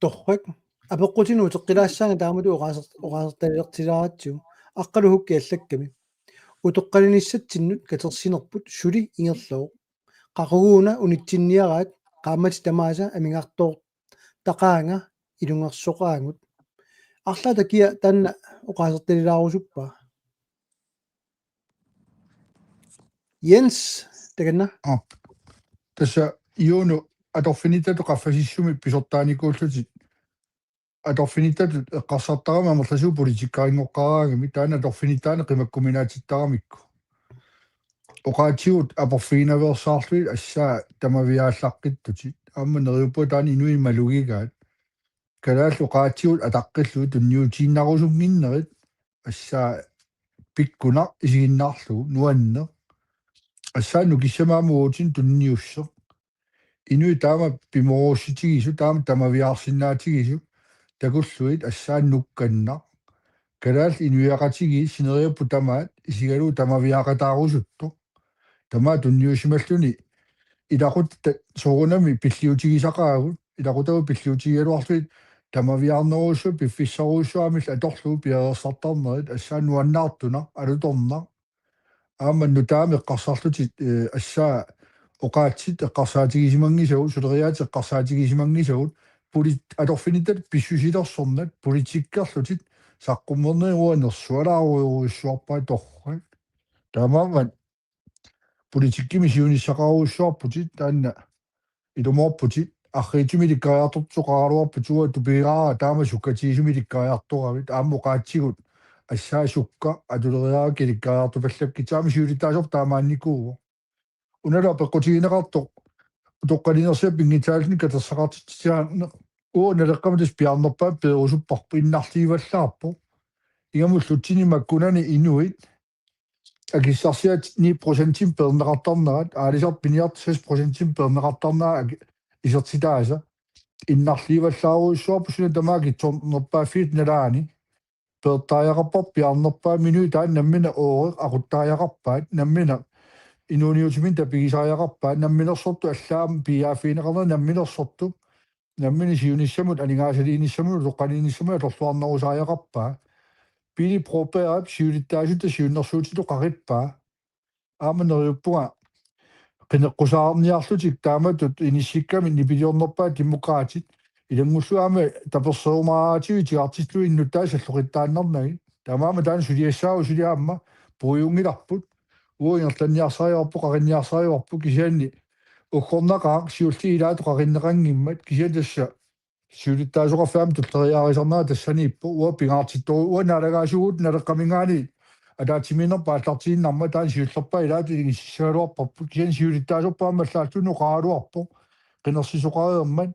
torrak apeqqutinu teqqilaassanga taamatu oqaasertalilertilaraatsu aqqalu hukki allakkami utoqqalinissattinnut katersinerput suli ingerloo qaquguuna unitsinniaraat qaammati tamaasa amingartoor taqaanga ilungersoqaangut арлата киа танна оqaasertalilaarusuppaa Jens taganna Tässä ionu adorfinitatu qaffasissumi pisortaanikuullutit adorfinitatu qassartarama amerlasu politikkaringoqqaraagami taana adorfinitaana qimakkuminaatittaramikku oqaatigut aporfiinaversaarluit assaa tamaviaallaqqittutit aamma neriuppu taani inui malugigaat kalaallu qaatigut ataqqillu tunniutiinnarusunginnerit assaa pikkuna isiginnaarlu nuanne assaa nukissamaamuutin tunniusso inui taama pimoroossitigisu taama tamaviaarsinnaatigisu takulluit assaan nukkanna kalaal inuiaqatigi sineriappu tamaat isigalu tamaviaqataarusuttu tamaa tunniusimalluni ilaqut soorunami pilliutigisaqaagut ilaqutagu pilliutigialuarluit tamaviarneruussu piffissaruussuamil atorlu piaersartarnerit assaan nuannaartuna alutorna aammannu taami eqqarsarlutit assaa oqaatsit eqqarsaatigisimangisugut suleriaat eqqarsaatigisimangisugut pulit adorfinitat pissusilersornat politikkerlutit saqqummerneruanersualaaruuruissuarpaa torra taamaamat politikkimi siunissaqaruussuarputit taanna ilumorputit arriitumi likkariartortuqaraluarput suga tupiiraara taama sukkatigisumi likkariartoravit aammo qaatsigut assaa sukka atuleriaaki likkariartupallakki taama siulitaasorp taamaannikuuvo unala peqqutigineqartoq utoqqalinersia pingitaalni katersaqartitiaanne naleqqamatas piarnerpaa peerusupparpu innarliivallaarpu ingamullutsini makkunani inuit akissarsiat 9% peerneqartarnerat aalisarpiniart 6% peerneqartarnaa isertitaasa innarliivallaaruissuarpu suna tamaakitsornerpaafiit nalaani peertaajaqarpar piarnerpaa minuutaan nammina ooreq aquttaajaqarpaat nammina inuuniutimin tapigisaajaqarpaat namminersortu allaam piaafiineqarna namminersortu nammini siunissamut aningaasaliinissamut utoqqaliinissamut atorluarnerusaajaqarpaa pili propeat siulittaasutta siunnersuutitu qarippaa aamaneriuppuga qineqqusaarniarlutik taamatut inissikkami nipiliornerpaa demokraatit ilangulluaama taperserumaaraatigu tiartillu innuttaa salluqittaannarnagi tamaama taana suliassaau suliaamma puujungilarput uingertanniarsaajorpu qarinniarsaajorpu kisianni ukhornaqaaq siulli ilaatu qarinneqangimmat kisiatassa siulittaasoqarfaam tulleriaarisarnaa tassaniippu pingaartittoru naalagaasugut naleqqamingaani ataatiminerpa allartiinnarma taan siullerpa ilaatu ingississaluarparpu kisian siulittaasorpaamallaaltunu qaaluarpu qinersisoqareerman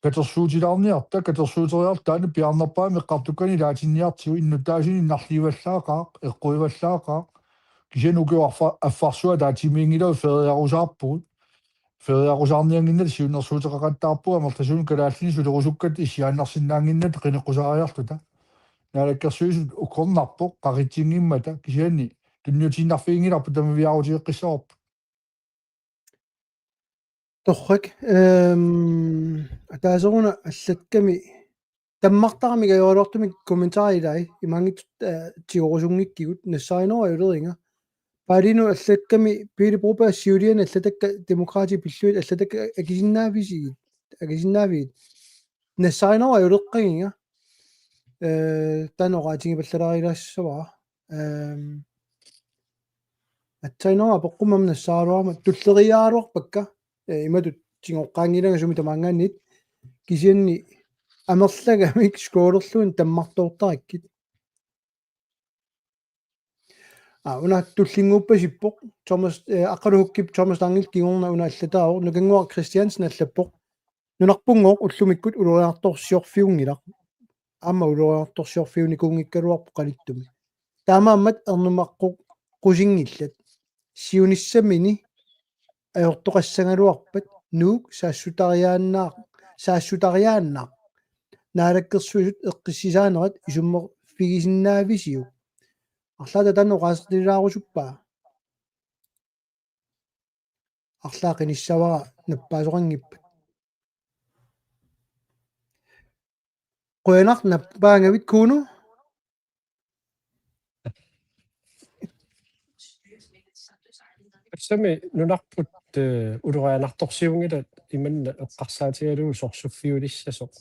katersuutilaarniarta katersuuteriartaani piarnerpaa meqqartukkani ilaatinniartigu innuttaasini innarliivallaaqaaq eqquivallaaqaaq kisianuku affarsua taatimiingilau feriarusaarpugut feriarusaarnianginnat siunnersuuteqaqattaarpuga amertasuun kalaallini sulerusukkat issiaannarsinnaanginnat qineqqusaariarluta naalakkersuisut ukornarpoq qaritsingimmata kisianni tunniutiinnarfiingilarpu tamaviarutigeqqissaorpu torrak ataaseruna allakkami таммартарами гайоолортуми комментариилай имангит тиорусунгиккигут нассаинера юлеринга паалину аллакками пилипропа сиулиан аллатакка демократи пиллуит аллатакка акисиннаавигит нассаинера юлеққагинга таноqaатинги паллаларилаассаваа атсайнера пеққумам нассааруарма туллериааруарпакка иматут тингоққаангилага суми тамаангааннит кисианни амерлагамик скоолерлуун таммартоортараккит уна туллингууппасиппоқ Thomas аққалухуккип Thomas Tangil кигорна уна аллатаавор нукангуар Christiansen аллаппоқ нунарпунгоқ уллумиккут улориарторсиорфиунгилақ аама улориарторсиорфиуни кунгиккалуарпо қалиттуми таамааммат ернумаққоқ қусингиллат сиуниссамини аёртоқассангалуарпат нуук саассутариааннаа наалаккерсуисут эққиссисаанерат исуммер фигисиннаависиу арлаата тану qaastililaarusuppaa арлаақиниссавара наппаасоқангиппат qoyanaq nappaangavit kuunu Sami nunarput ulorianartorsiungila imanna eqqarsaatigaluu sorsuffiulissasoq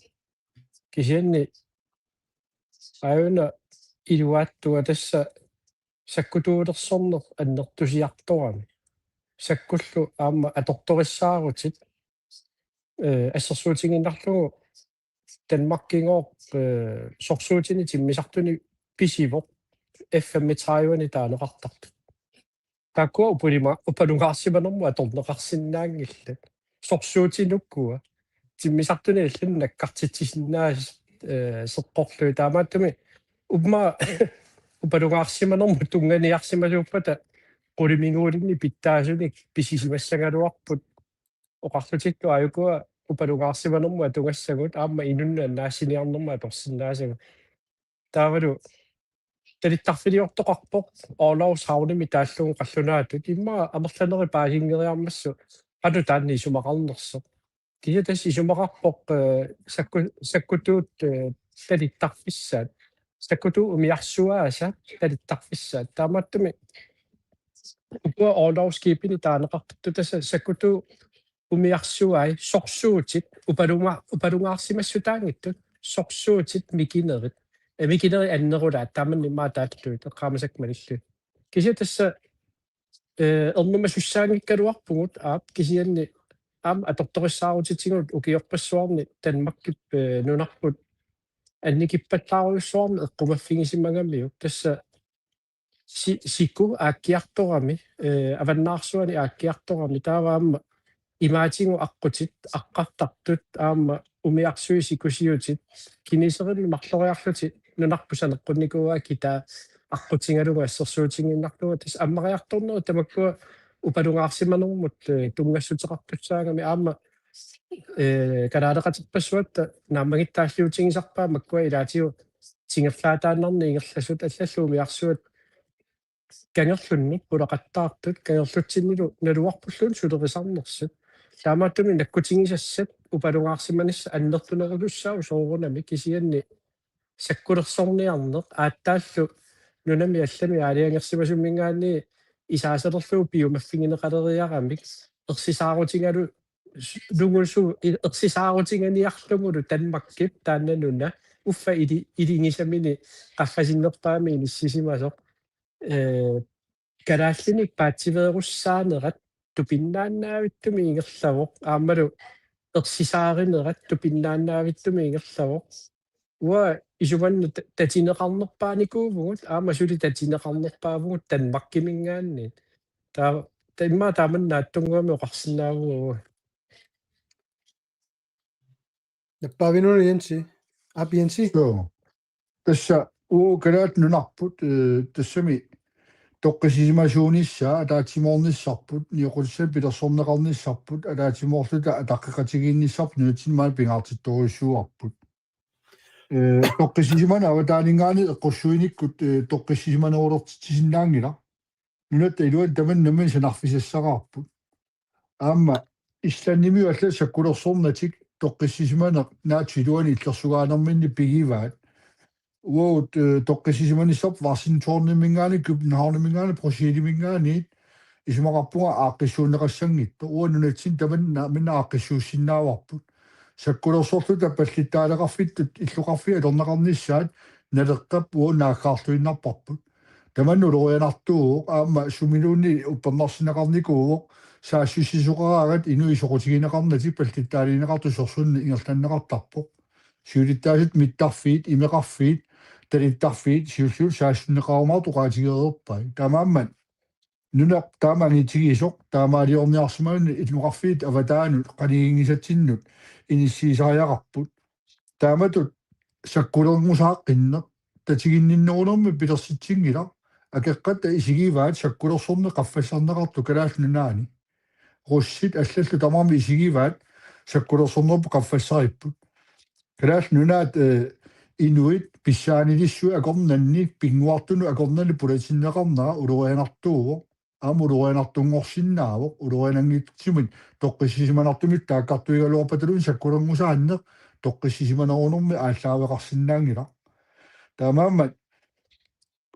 kisianni auna iluaattua tassa sakkutuulersorner annertusiartorami sakkullu aamma atortorissaarutit ассерсуутингиннарлугу Danmarkingor sorsuutini timmisartuni pisivoq FM-taiwani taaneqartartu taakku upalungaarsimanermu atorneqarsinnaangillat sorsuutinukkua timmisartuni allan nakkartitsisinaas seqqorlui taamaattumi upma upalungaarsimanermu tunganiarsimasuuppata quliminguulinni pittaasunik pisisimassangaluarput oqarlutikku ayukua upalungaarsimanermu atungassagut aamma inunna naassiniarnermu atorsinnaasagu taavalu talittarfiliortoqarpoq orlausraunimi taallugu qallunaatut imma amerlaneri paasingeriarmassu anu taanni isumaqarnersoq kia tas isumaqarpoq sakkutuut talittarfissaat sakkutu umiarsuaasa talittarfissaat taamaattumi upua orlauskipini taaneqarputtu tassa sakkutu umiarsuai sorsuutit upalungaarsimassutaangittut sorsuutit mikinerit mikineri annerulaat taamanni maataalluut eqqaamasakmalillu kisia tassa ernuma sussaangikkaluarpugut aap kisianni aam atortorissaaruutitingut ukiorpassuarni Danmarkip nunarput annikippallaaruissuarni eqqumaffigisimagamiuk tassa sikku aakkiartorami avannaarsuani aakkiartorami taavaamma imaatingu aqutit aqqartartut aamma umiarsui sikusiutit kiniserillu marloriarlutit nunarpusaneqqunnikua kitaa aqutingalugu assersuutinginnarlugu tas ammariartorneru tamakkua upalungaarsimanermut tungassutеқартуссаагами аама канаалеқатиппассуатта нааммагиттааллиутингисарпаа маккуа илаатиу тингерлаатааннарни ингерласут аллаллу умиарсуат кангерлуннут пулақаттаартут кангерлутсиннилу налуарпуллуун сулерисарнерсут таамааттуми наккутингисассат упалунгаарсиманисса аннертунерулуссаау соорунами кисианни саккулерсорниарнеқ ааттааллу нунами аллами аалиангерсимасуммингаанни исаасалерлуу пиумаффигинеқалериарамик ерсисаарутингалу лугулсу ерсисаарутинганиарлугулу Danmarkip тааннануна уффа илингисамини qaffasinnерпаами иниссисимасоқ карааллиник паатсиверуссаанерат тупиннааннаавиттуми ингерлавоқ аамалу ерсисааринерат тупиннааннаавиттуми ингерлавоқ уа исуманна татинеқарнерпааникуувгут аама сули татинеқарнерпаавгут Danmarkимингаанни таа таимма тааманнааттунгуами оқарсинаавуу наппаавинуна Jensi ап Jensi Joo. Tässä kalaat nunarput tassami toqqisisimasuunissa ataatsimornissarput niuqulsa pilersorneqarnissarput ataatsimorluta ataqqaqatiginnissarp nuutsinmaal pingaartittoruissuuarput toqqisisimana avataaningaani eqqorsuinikkut toqqisimanerulertitisinnaangila nunatta iluan tamannamin sanarfisassaqarput aamma илланними алла саккулерсорнатик тоqqisisimane naatiluani illersugaanarminni pigivaat уут тоqqisisimанissarp варсинторнимингаани купнахаарнимингаани просиилимингаани исумақарпуга ааққиссуунеқассангитто уанунатсин таманна минна ааққиссууссиннааварпут саккулерсорлута паллиттаалеқарфиттут иллуқарфиа лернеқарниссаат налеққап ууннааккаартуиннарпарпут таманну лорианартуу аама сумилуунни уппернарсинеқарникууоқ саассусисоқараагат инуи соқутигинеқарнати паллиттаалинеқарту сорсунни ингерланнеқартарпоқ сиулиттаасит миттарфиит имеқарфиит талиттарфиит сиуллуул саассуннеқарумаарту qaatigereerpai таамааммат нунақ таамаангитигисоқ таамаалиорниарсимаунни иллуқарфиит аватаанут қалигингисатсиннут иниссиисариақарпут тааматут саккулермусааққиннеқ татигинниннерунерми пилерситсингила акеққата исигиваат саккулерсорне qaffассарнеқарту калааллунаани руссит аллаллу тамаами исигиваат саккулерсорнерпу qaffассариппут калаал нунаат инуит писсаанилиссу акорнанни пингуартуну акорнали пулатиннеқарнера улурианартууво амулуинартунгорсиннаавоқ улуинангитсимит тоққиссисиманартумит тааккартуигалуарпаталун саккулангусааннеқ тоққиссисиманерунэрми ааллаавеқарсинаангила таамааммат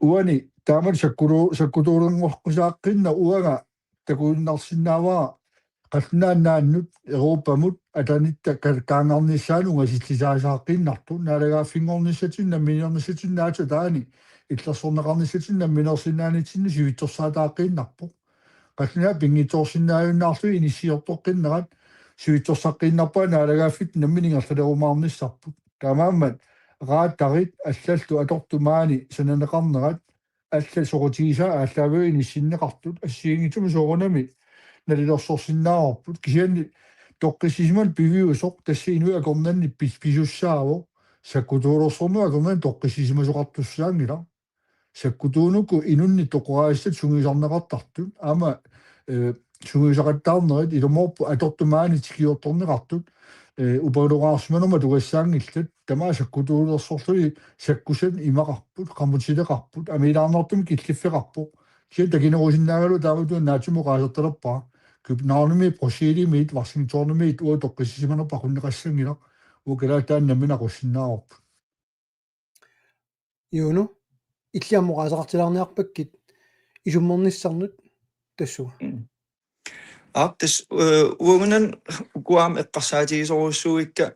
уани таамат саккутуулангорқусааққинна уага такуиннарсинааваа qallunaannaannut Euroopamut atanitta kaangarnissaanunga sillисаасааққиннарту наалагааффингорниссатинна минерниссатиннаата таани иллерсорнеқарниссатинна минерсиннаанитсинни сивитсорсаатааққиннарпо qalлунаа пингиторсиннааюннаарлу иниссиортоққиннерат сивитсорсаққиннарпаа наалагааффит намминингерлалерумаарниссарпут таамааммат рааттарит аллалту атортумаани сананеқарнерат алла сорутигиса ааллаавиу иниссиннеқартут ассиингитсуми соорунами налилерсорсиннаарпут кисианни тоққиссисимал пивиусоқ тассиинуи акорнанни писуссааво саккутуулерсорнуа акорнан тоққиссисимасоқартуссаангила саккутуунуку инунни тоқораассат сунгисарнеқартартут аама сунгисақаттаарнерит илумоорпу атортумаани тикиорторнеқартут упалугаарсиманума тугассаангиллат тамаа саккутуулерсорлуи саккусат имақарпут қамутилеқарпут амилаарнартум киллиффеқарпу киа такинерусиннаагалу таавату наатимуқаасерталерпаа кюбнаарними просиилимиит варсингторнумиит уа тоққиссисиманерпа қуннеқассангила укалаатаан наминақуссиннаарорпу юуну иллиаммоqaасеқартилаарниарпаккит исуммерниссарнут тассуга аптас уунан куам эққарсаатигисоруссууикка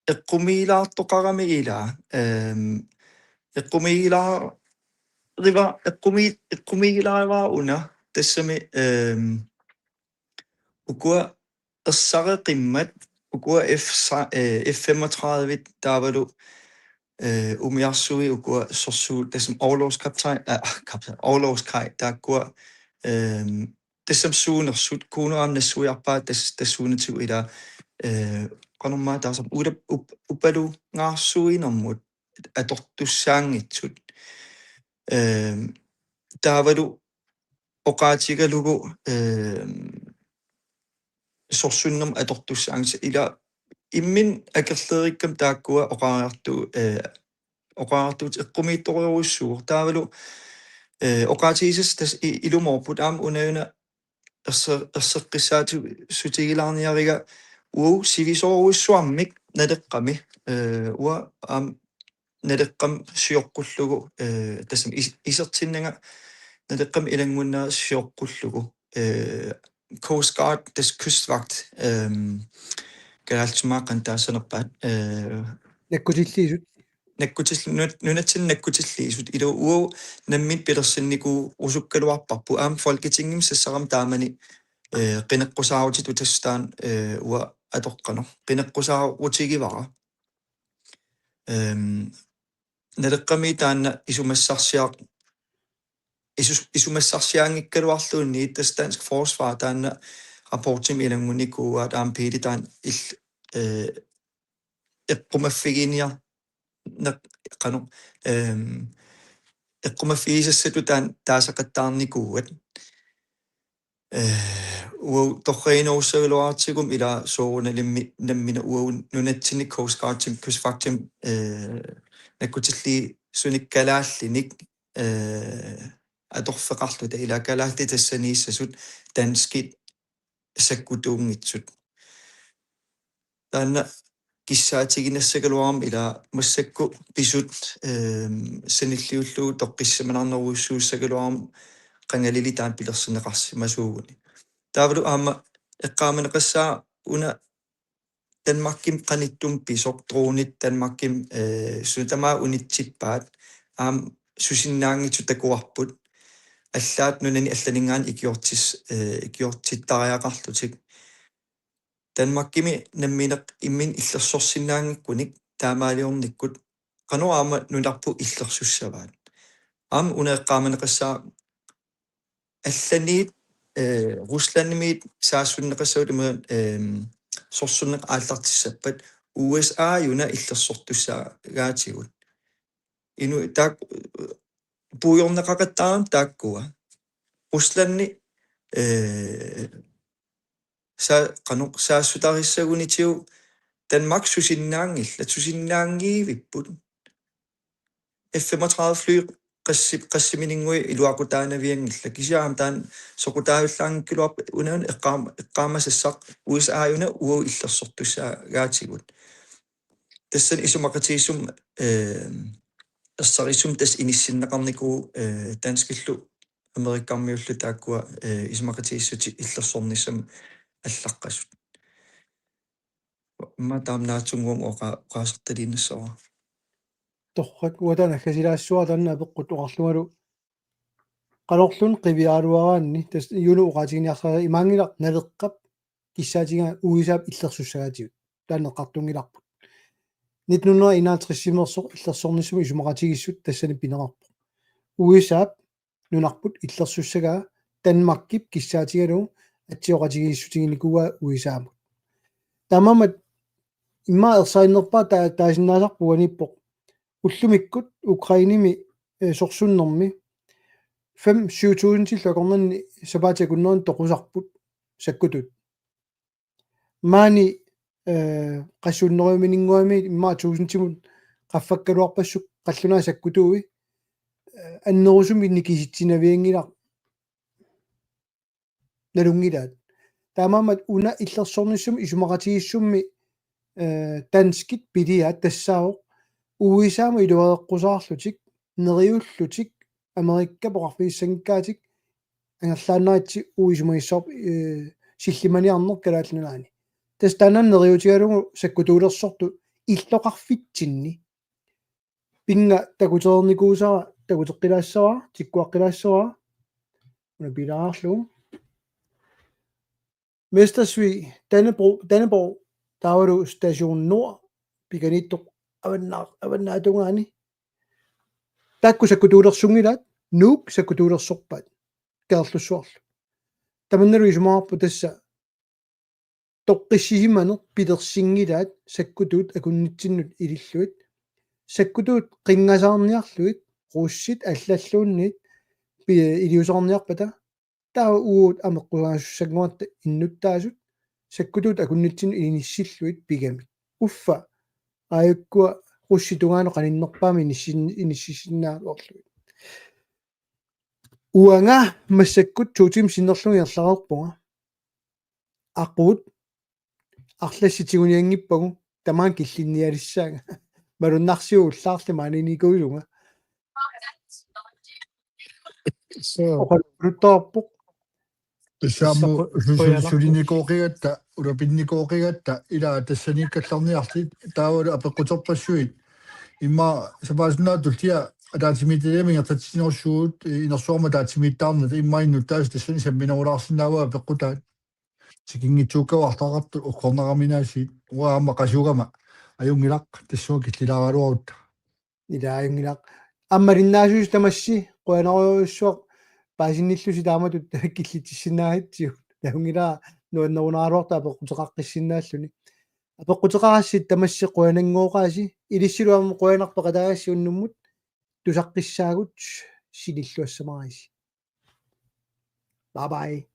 эққумиилаартоқарами илаа эққумиилаа рива эққумиилааваа уна тассами укуа эссареқиммат укуа F35 таавалу умиарсуи укуа сорсуу тассам орловскай тааккуа тассам суунерсут куунуарнассуиарпаа тассуунатигу ила qanummaa taasam uppaluungaarsuinermut atortussaangitsut taavalu oqaatigalugu sorsunnam atortussaangis ila immin akerlerikkam taakkua oqaartuut eqqumiittoriorussuur taavalu oqaatigisas tas ilumorput aam unauna erseqqissaatu sutigilaarniariga sivisoruussuammik naleqqami ua aam naleqqam siorqullugu tassam isertinnanga naleqqam ilangunnaa siorqullugu Coast Guard tas kystvagt kalaaltumaaqan taasanerpaat наккутиллиисут nakkutilliisut ilu uo nammit pilersinniku usukkaluarparpu aam folketingim sassaram taamani qineqqusaarutit utastaan ua atoqqano qineqqusaarutigivara naleqqami taanna isumassarsiaangikkaluarluunni tas dansk forsvar taanna rapportim ilangunikuat aam piili taan eqqumaffiginia qanu eqqumaffigisassatu taan taasaqattaarnikuuat uo torreinuussagiluartigum ila soorunalimmi nammina uo nunatsini Coast Guardtim kystvagtim nakkutilli sunikkalaallinik atorfeqarluta ila kalaalli tassaniissasut danskit sakkutuungitsut taanna kissaatiginassagaluaram ila massakku pisut sanilliullu toqqissamanarneruussuussagaluaram qangalili taan pilersineqarsimasuuguni taavalu aama eqqaamaneqassaa una Danmarkim qanittum pisoq droonit Danmarkim sutamaa unitsippaat aam susinnaangitsu takuarput allaat nunani allaningaan ikiortittariaqarlutik Danmarkimi nammineq immin illersorsinnaangikkunik taamaaliornikkut qanu aama nunarpu illersussavaat aam una eqqaamaneqassaa allaniit Ruslandimiit saassunneqassaulima sorsunneq aallartissappat USA yuna illersortussaagaatigut inu taak puujorneqaqattaaram taakkua Ruslanni saassutarissagunitigu Danmark susinnaangivipput F-35 fly qassiminingui iluaqutaanaviangilla kisiaam taan soqutaavillaankkiluarp unaun eqqaamasassaq USA-una uo illersortussaa gaatigut tassan isumaqatiissum ersarisum tas inissinneqarniku tanskillu amerikkarmiullu taakkua isumaqatiissuti illersornissam аллаққасут имма таамнаатсунгуум оqaasartaliinnassava torrak uatana kasilaassuartanna apeqqut oqarlumalu qalorlun qiviaaluaraanni tas yunu uqaatigiниарсара имаангилар налеққап киссаатига уисаап иллерсуссагаатигут таанеққартунгиларпут 1961 иллерсорнissumi исумақатигиссут тассани пинеқарпу уисаап нунарпут иллерсуссагаа танмаккип киссаатигалу атсиоқатигиссутигиникуа уисаамут тамамат имма ерсаиннерпаа таасиннаасарпуаниппоқ уллумиккут украиними сорсуннэрми 5-7000 тиллакорнанни сапаатикуннерин тоқусарпут саккутут маани qasunneruimininguami imma 1000-timut qaffakkaluarpassuk qallunaa sakkutui annerusumi nikisitsinaviangilaq nalungilaat taamaamat una illersornissum isumaqatigissummi tanskit piliaat tassaavoq uisaamu iluareqqusaarlutik neriullutik amerikka poqarfiissangkaatik angerlaannaatsi uisumaissorp sillimaniarner kalaallunaani tas tanan neriutigalugu sakkutuulersortu illoqarfitsinni pinga takuteernikuusara takuteqqilaassara tikkuaqqilaassara una pilaarlu Mestersvig Danneborg taavalu station nord piganittoq avannaatugaani takku sakkutuulersungilaat nuuk sakkutuulersorpaat kaerlussuarlu tamannalu isumaarpu tassa toqqissisimaner pilersingilaat sakkutut akunnitsinnut ililluit sakkutut qingasaarniarluit ruussit аллаллууннит илиусаарниарпата таа уут амеққугаасуссагуарта иннуттаасут саккутут акуннитсин иниссиллуит пигами уффа аяккуа русситугаано qanиннерпаами иниссисиннаалуарлуит уанга массаккут туутим синнерлуги ерларерпунга aquut арласситигуниангиппагу тамаан киллинниалиссаага малуннарсиу уллаарлу маанинигуилунга so оқалуттаарпоқ тассааму Qoyanarpu. сулиникооқигатта улапинникооқигатта илаа тассаниккалларниарти таавалу апеққутерпассуит имма сапаасунаатултиа атаатимитилемига татсинерсуут инерсуарма таатимиттаарнат иммаиннут таас тассани самминерулаарсинаава апеққутаат сикингитсууккавартақарту уккорнераминаасиит уаама қасугама аюнгилақ тассуа киллилааралуарутта илааюнгилақ аммариннаасуус тамасси қуанеруйуссуақ паасинниллуси тааматут киллитиссинаагитсиу таунгилаа нуаннерунааруарта апеққутеқаққиссиннааллуни апеққутеқарассит тамасси қуанангооқааси илиссилуама қуанарпеқатаагаассиуннуммут тусаққиссаагут силиллуассамааси bye bye